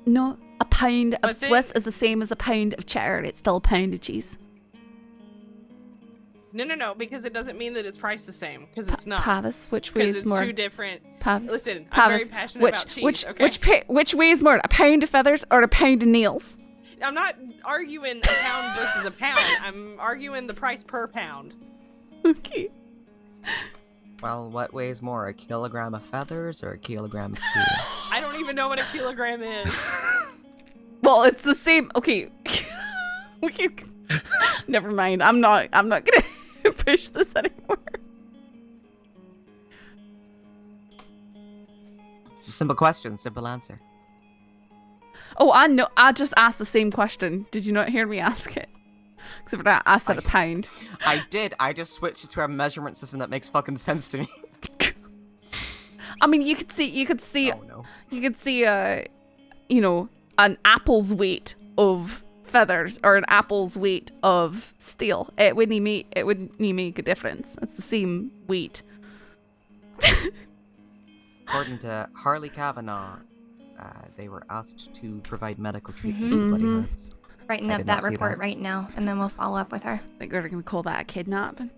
No, a pound of But then- Swiss is the same as a pound of cheddar. It's still a pound of cheese. No, because it doesn't mean that it's priced the same, because it's not. Pavis, which 'Cause weighs it's more? two different. Pavis. Listen, I'm very Pavis, passionate about cheese. which weighs more? A pound of feathers or a pound of nails? I'm not arguing a pound versus a pound. I'm arguing the price per pound. Okay. Well, what weighs more, a kilogram of feathers or a kilogram of steel? I don't even know what a kilogram is. Well, it's the same. Okay. We can. Never mind. I'm not gonna push this anymore. It's a simple question, simple answer. Oh, I know. I just asked the same question. Did you not hear me ask it? Except for that, I said a pound. I did. I just switched it to a measurement system that makes fucking sense to me. I mean, you could see, Oh no. you could see, an apple's weight of feathers or an apple's weight of steel. It wouldn't make a difference. It's the same weight. According to Harley Kavanaugh, they were asked to provide medical treatment Mhm. to Bloody Hoods. Writing I up did that not see report that. right now, and then we'll follow up with her. I think they're gonna call that a kidnapping.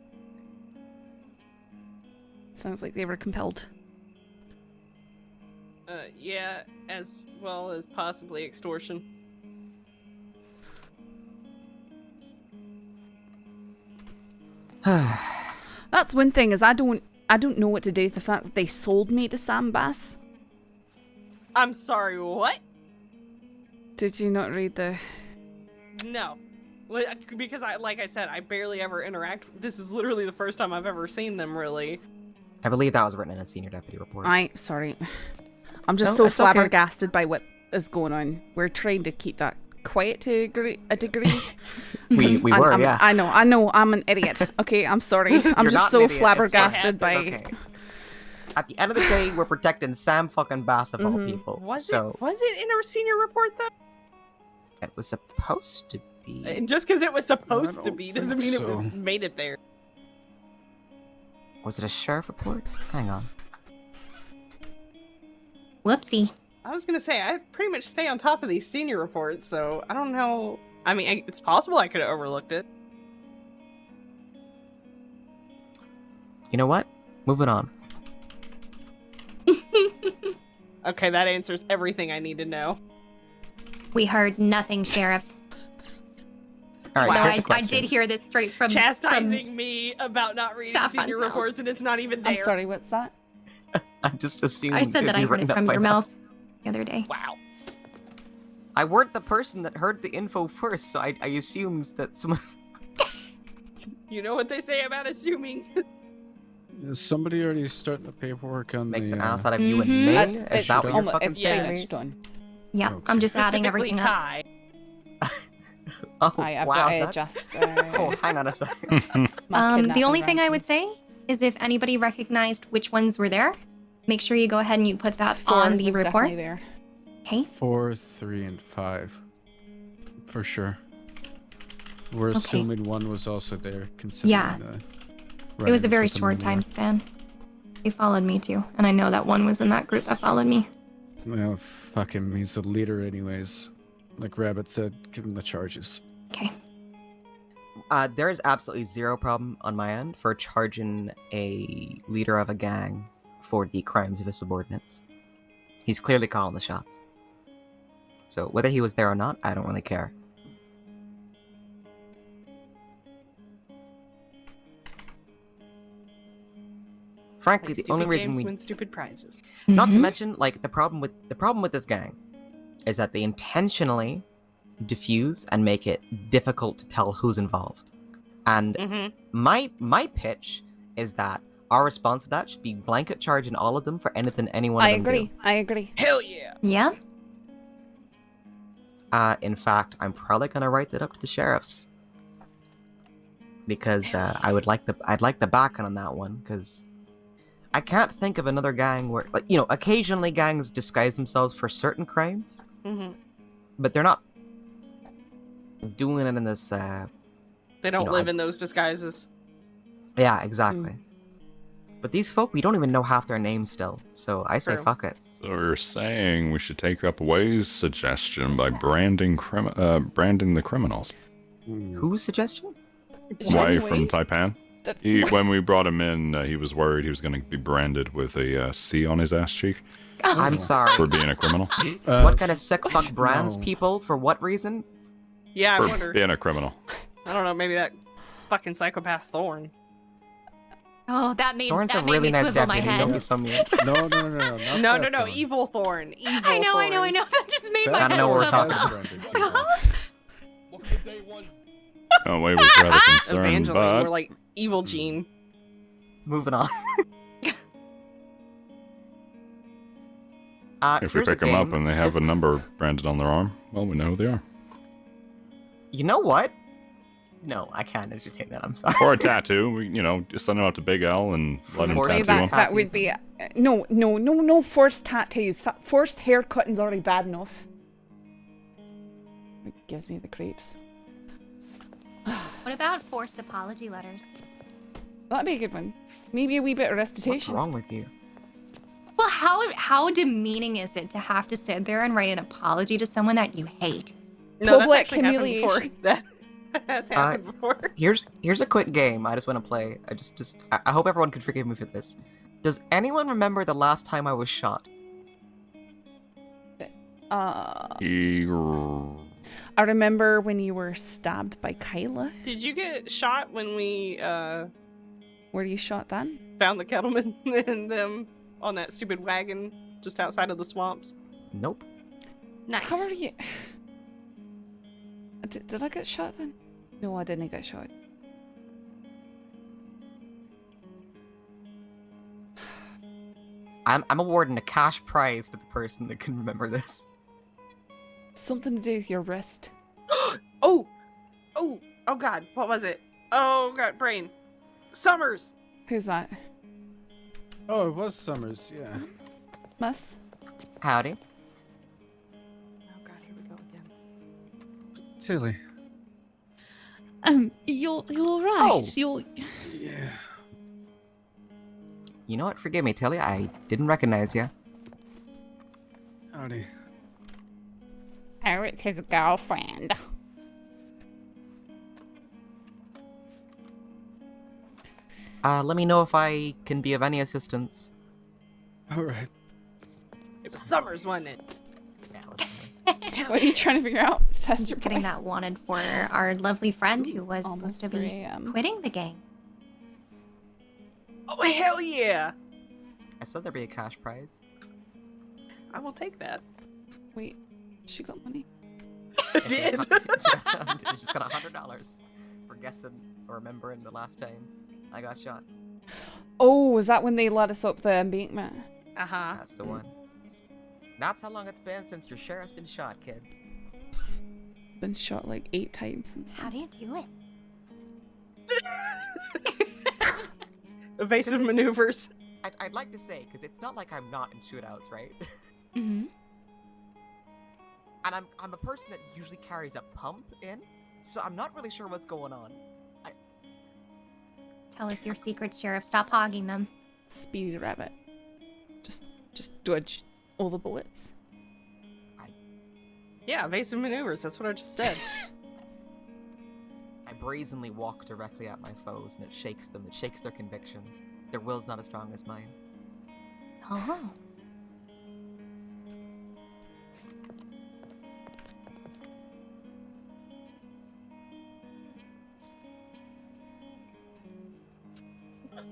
Sounds like they were compelled. Yeah, as well as possibly extortion. That's one thing is I don't know what to do with the fact that they sold me to Sam Bass. I'm sorry, what? Did you not read the? No. Well, because like I said, I barely ever interact. This is literally the first time I've ever seen them, really. I believe that was written in a senior deputy report. Sorry. I'm just No, so it's okay. flabbergasted by what is going on. We're trying to keep that quiet to a degree. We were, yeah. I know. I'm an idiot. Okay, I'm sorry. I'm You're just not so an idiot, it's flabbergasted by. fine. It's okay. At the end of the day, we're protecting Sam fucking Bass of all people. Was so it in our senior report though? it was supposed to be. Just because it was supposed to don't be doesn't think mean it so. was made it there. Was it a sheriff report? Hang on. Whoopsie. I was gonna say I pretty much stay on top of these senior reports, so I don't know. I mean, it's possible I could have overlooked it. You know what? Moving on. Okay, that answers everything I need to know. We heard nothing, Sheriff. All right, Although here's the I question. did hear this straight from Chastising me about not reading Saffron's senior mouth. reports and it's not even there. I'm sorry. What's that? I just assumed. I said it'd that be I heard written it up from by your now. mouth the other day. Wow. I weren't the person that heard the info first, so I assumed that someone. You know what they say about assuming. Is somebody already starting the paperwork on Makes the? an ass out of you and Mhm. me. It's Is that what you're fucking it's saying? pretty much done. Yeah, Okay. I'm just adding Specifically everything up. Kai. Oh, I've wow, got to that's- adjust. Oh, hang on a second. my The kidnapping only thing I ransom. would say is if anybody recognized which ones were there, make sure you go ahead and you put that Four on the was report. definitely there. Okay. 4, 3, and 5, for sure. We're Okay. assuming one was also there. Considering, Yeah. It was a very short time span. They followed me too, and I know that one was in that group that followed me. Well, fuck him. He's the leader, anyways. Like Rabbit said, give him the charges. Okay. There is absolutely zero problem on my end for charging a leader of a gang for the crimes of his subordinates. He's clearly calling the shots. So whether he was there or not, I don't really care. Frankly, Like the only stupid reason games we win stupid prizes. not to Mhm. mention, like, the problem with this gang is that they intentionally diffuse and make it difficult to tell who's involved. And my pitch is that our response to that should be blanket charging all of them for anything anyone I of them agree. do. I agree. Hell yeah. Yeah. In fact, I'm probably gonna write that up to the sheriffs. because I'd like the background on that one, because I can't think of another gang where, like, you know, occasionally gangs disguise themselves for certain crimes, but they're not doing it in this. They don't live in those disguises. Yeah, exactly. But these folk, we don't even know half their names still, so I say fuck it. So you're saying we should take up Way's suggestion by branding the criminals? Whose suggestion? Way from Taipan. When we brought him in, he was worried he was going to be branded with a C on his ass cheek. I'm sorry. For being a criminal. What kind of sick fuck brands people? For what reason? Yeah, I For wonder. being a criminal. I don't know, maybe that fucking psychopath Thorn. Oh, that made Thorn's that a made really me nice swivel my deputy. head. Don't be so mean. No, evil Thorn. Evil I know. Thorn. That just made my I head don't know what we're swivel. talking about. Oh, Way was rather concerned, Evangeline, but more like evil Gene. Moving on. if we Here's a pick them up game. and they have a number branded on their arm, well, we know who they are. You know what? No, I can't entertain that. I'm sorry. Or a tattoo. We, just send them out to Big L and let him tattoo them. That would be no forced tattoos. Forced haircutting's already bad enough. It gives me the creeps. What about forced apology letters? That'd be a good one. Maybe a wee bit of What's restitution. wrong with you? Well, how demeaning is it to have to sit there and write an apology to someone that you hate? No, Public that's actually happened before. humiliation. That has happened before. Here's a quick game. I just want to play. I hope everyone can forgive me for this. Does anyone remember the last time I was shot? I remember when you were stabbed by Kyla. Did you get shot when we Where you shot then? found the Kettleman and them on that stupid wagon just outside of the swamps? Nope. Nice. How are you? Did I get shot then? No, I didn't get shot. I'm awarding a cash prize to the person that can remember this. Something to do with your wrist. Oh God, what was it? Oh God, brain. Summers. Who's that? Oh, it was Summers, yeah. Miss? Howdy. Oh God, here we go again. Tilly. You're right. Oh. Yeah. You know what? Forgive me, Tilly. I didn't recognize you. Howdy. Oh, it's his girlfriend. Let me know if I can be of any assistance. All right. It was Summers, wasn't it? What are you trying to figure out? I'm just getting that wanted for our lovely friend who was supposed to 3 be a.m. quitting the gang. Oh hell yeah! I said there'd be a cash prize. I will take that. Wait, she got money? I did. You just got $100 for guessing or remembering the last time I got shot. Oh, was that when they let us up the embankment? Uh-huh. That's the one. That's how long it's been since your sheriff's been shot, kids. Been shot like 8 times since How do you do it? Evasive maneuvers. I'd like to say, because it's not like I'm not in shootouts, right? Mm-hmm. And I'm a person that usually carries a pump in, so I'm not really sure what's going on. Tell us your secret, Sheriff. Stop hogging them. Speedy rabbit. Just dodge all the bullets. Yeah, evasive maneuvers. That's what I just said. I brazenly walk directly at my foes, and it shakes them. It shakes their conviction. Their will's not as strong as mine. Oh.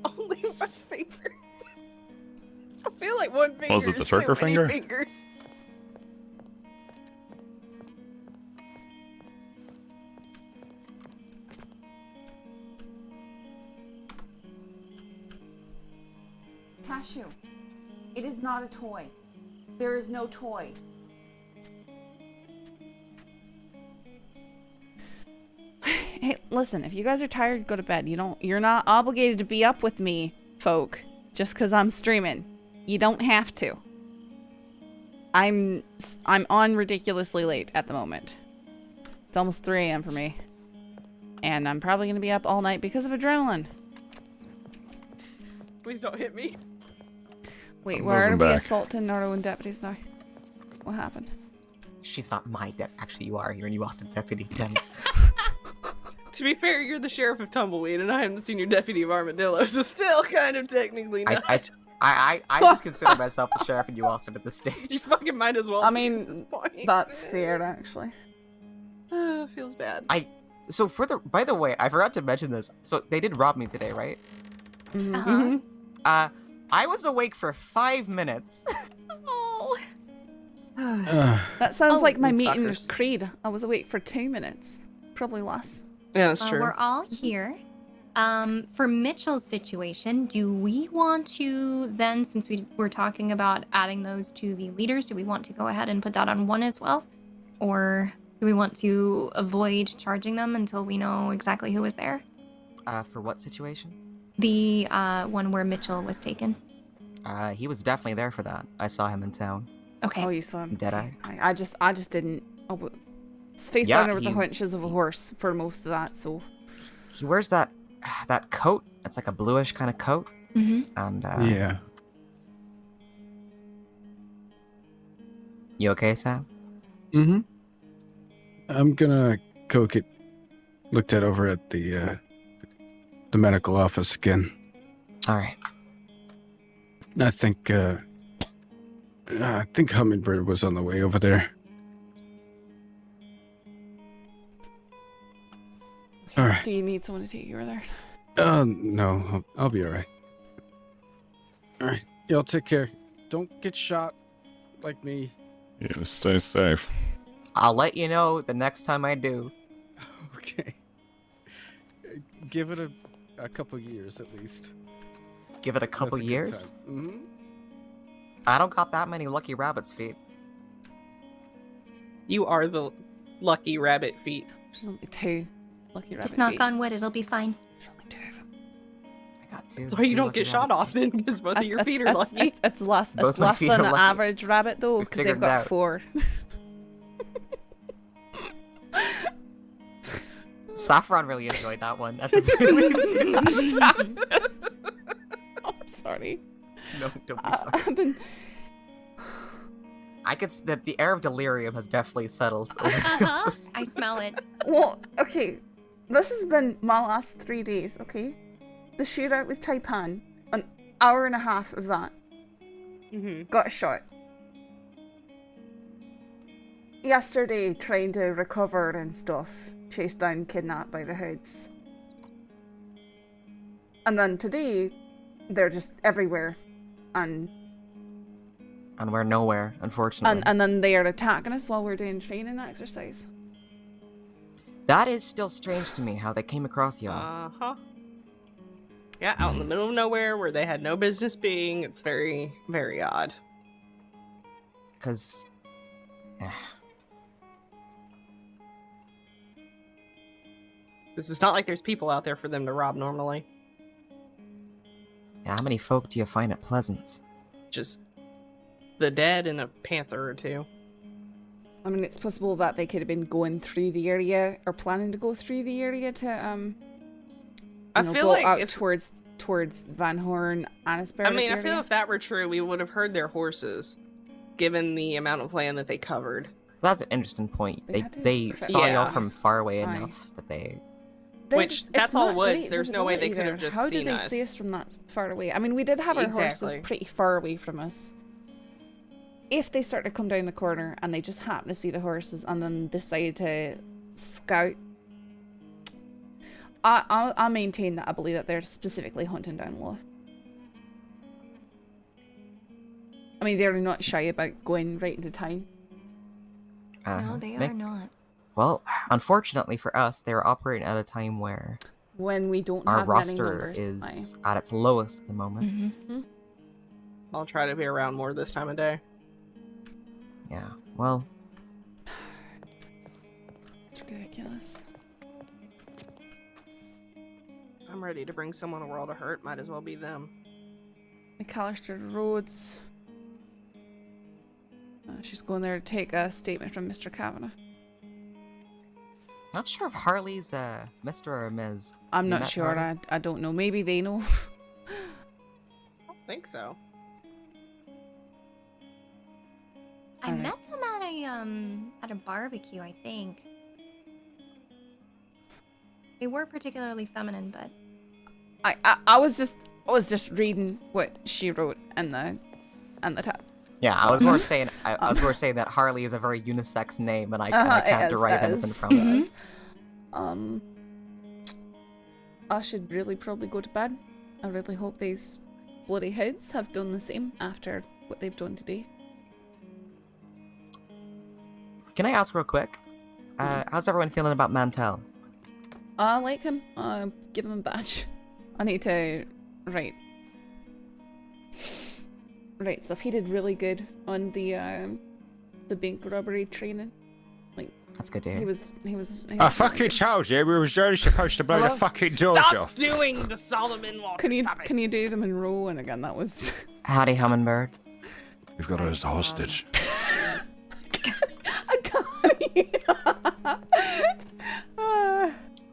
Only one finger. I feel like one finger. Was it the is too trigger many finger? Fingers. Cashew, it is not a toy. There is no toy. Hey, listen, if you guys are tired, go to bed. You're not obligated to be up with me, folk, just because I'm streaming. You don't have to. I'm on ridiculously late at the moment. It's almost 3 a.m. for me. And I'm probably going to be up all night because of adrenaline. Please don't hit me. Wait, I'm why are moving we back. assaulting Norwood deputies now? What happened? She's not my Actually, you are. You're a New Austin deputy. Damn it. To be fair, you're the sheriff of Tumbleweed, and I am the senior deputy of Armadillo, so still kind of technically not. I just consider myself the sheriff in New Austin at this You stage. fucking might as well. I be at mean, this point. that's fair, actually. Feels bad. So by the way, I forgot to mention this. So they did rob me today, right? Mm-hmm. I was awake for 5 minutes. Oh. That sounds like my you meeting fuckers. with Creed. I was awake for 2 minutes. Probably less. Yeah, that's true. We're all here. For Mitchell's situation, do we want to then, since we were talking about adding those to the leaders, do we want to go ahead and put that on one as well? Or do we want to avoid charging them until we know exactly who was there? For what situation? The one where Mitchell was taken. He was definitely there for that. I saw him in town. Okay. Oh, you saw him. Deadeye. I just didn't. His face Yeah, down over the he- haunches of a horse for most of that, so. He wears that coat. It's like a bluish kind of coat. Mm-hmm. And Yeah. You okay, Sam? Mm-hmm. I'm gonna go get looked at over at the medical office again. All right. I think Hummingbird was on the way over there. All right. Do you need someone to take you over there? No, I'll be all right. All right, y'all take care. Don't get shot like me. Yeah, stay safe. I'll let you know the next time I do. Okay. Give it a couple years at least. Give it a couple That's a good years. time. Mhm. I don't got that many lucky rabbit's feet. You are the lucky rabbit feet. There's only 2 lucky rabbit Just knock feet. on wood, it'll be fine. There's only 2 of them. I got 2. That's why you 2 don't lucky get shot rabbit's feet. often, because both of your feet are lucky. It's less, Both it's my less feet than are an lucky. average rabbit, though, We because they've figured it got out. 4. Saffron really enjoyed that one at the very least. I'm sorry. No, don't be sorry. I've been... I could that the air of delirium has definitely settled. Over the Uh-huh. office. I smell it. Well, okay. This has been my last 3 days, okay? The shootout with Taipan, an hour and a half of that. Mm-hmm. Got shot. Yesterday, trying to recover and stuff. Chased down, kidnapped by the hoods. And then today, they're just everywhere. And And we're nowhere, unfortunately. and then they are attacking us while we're doing training exercise. That is still strange to me how they came across y'all. Uh-huh. Yeah, out in the middle of nowhere where they had no business being. It's very, very odd. Because. This is not like there's people out there for them to rob normally. How many folk do you find at Pleasance? Just the dead and a panther or 2. I mean, it's possible that they could have been going through the area or planning to go through the area to I feel feel go like out if- towards Van Horn, Annisburg. I mean, I feel area. if that were true, we would have heard their horses, given the amount of land that they covered. That's an interesting point. They They had to they prep- saw y'all Yeah. from far away Aye. enough that they. Which, It's that's all not woods. great There's no way they visibility could have there. just How seen did they us. see us from that far away? I mean, we did have our horses Exactly. pretty far away from us. If they start to come down the corner and they just happen to see the horses and then decide to scout, I'll maintain that I believe that they're specifically hunting down Law. I mean, they're not shy about going right into town. No, they are not. Well, unfortunately for us, they were operating at a time where When we don't our have many roster numbers. is at its lowest at the moment. Mm-hmm. I'll try to be around more this time of day. Yeah. Well, It's ridiculous. I'm ready to bring someone a world of hurt. Might as well be them. McAllister Roads. She's going there to take a statement from Mr. Kavanagh. Not sure if Harley's Mr. or Ms. I'm You not met sure. Harley? I don't know. Maybe they know. I don't think so. I met them at a barbecue, I think. They were particularly feminine, but I was just reading what she wrote in the tab. Yeah, I was more saying I was more saying that Harley is a very unisex name, and I can't derive anything from it. I should really probably go to bed. I really hope these bloody hoods have done the same after what they've done today. Can I ask real quick? How's everyone feeling about Mantel? I like him. Give him a badge. I need to right stuff. He did really good on the bank robbery training. Like that's good to hear. He was I fucking told you we was only supposed to blow the fucking doors off. Stop doing the Solomon walk. Can you do them in row? And again, that was. Howdy, Hummingbird. We've got her as a hostage.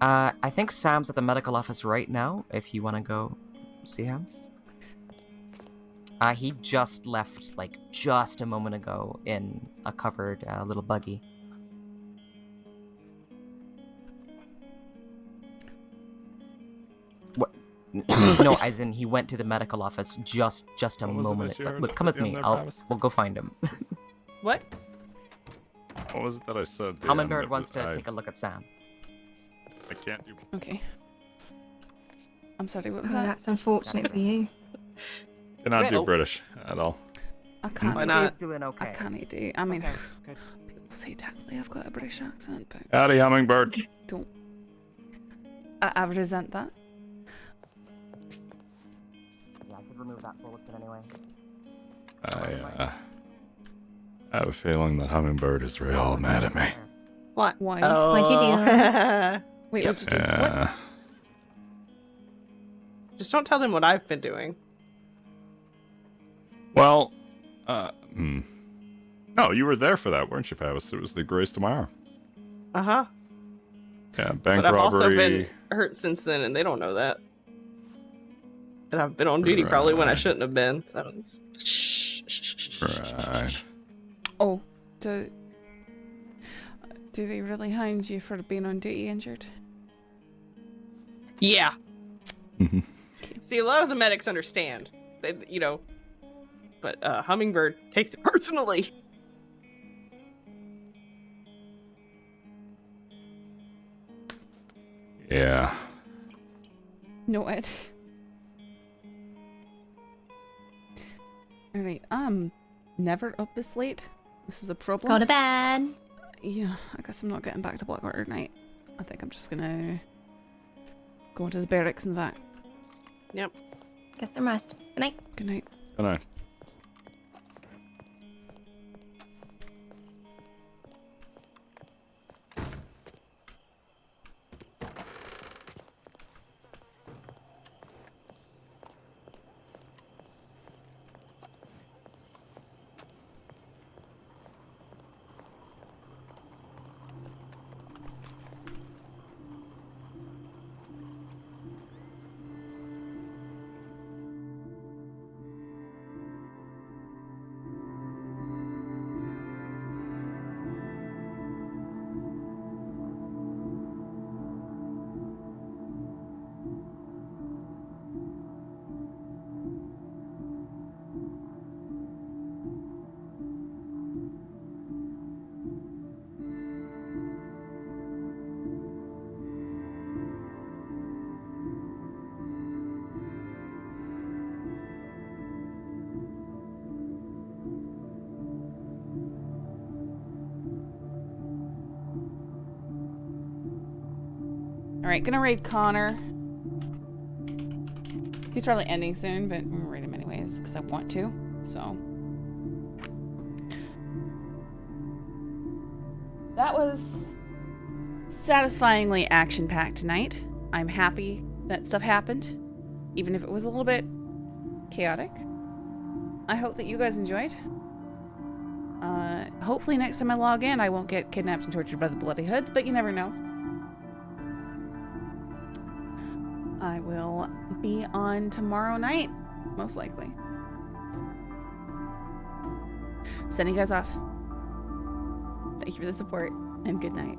I think Sam's at the medical office right now, if you want to go see him. He just left, like, just a moment ago in a covered little buggy. What? No, as in he went to the medical office just a moment. Look, come with me. We'll go find him. What? What was it that I said? Hummingbird wants to take a look at Sam. I can't do. Okay. I'm sorry. What was Oh, that? that's unfortunate for you. Cannot do British at all. I can't. Why not? Doing okay. I can't do. I mean, good. people say technically I've got a British accent, but Howdy, Hummingbird. don't. I resent that. Yeah, I could remove that bulletin anyway. I have a feeling that Hummingbird is real mad at me. What? Why? Oh. What'd you do? Wait, what'd you do? What? Just don't tell them what I've been doing. Well, no, you were there for that, weren't you, Pavis? It was the Grace tomorrow. Uh-huh. Yeah, bank But I've robbery. also been hurt since then, and they don't know that. And I've been on duty probably when I shouldn't have been. So it's... Right. Oh, do they really hound you for being on duty injured? Yeah. See, a lot of the medics understand. They, you know, but Hummingbird takes it personally. Yeah. No, Ed. Alright, I'm never up this late. This is a problem. Go to bed. Yeah, I guess I'm not getting back to Blackwater tonight. I think I'm just gonna go into the barracks in the back. Yep. Get some rest. Good night. Good night. Good night. Alright, gonna raid Connor. He's probably ending soon, but I'm gonna raid him anyways, because I want to, so. That was satisfyingly action-packed tonight. I'm happy that stuff happened, even if it was a little bit chaotic. I hope that you guys enjoyed. Hopefully next time I log in, I won't get kidnapped and tortured by the Bloody Hoods, but you never know. I will be on tomorrow night, most likely. Sending you guys off. Thank you for the support, and good night.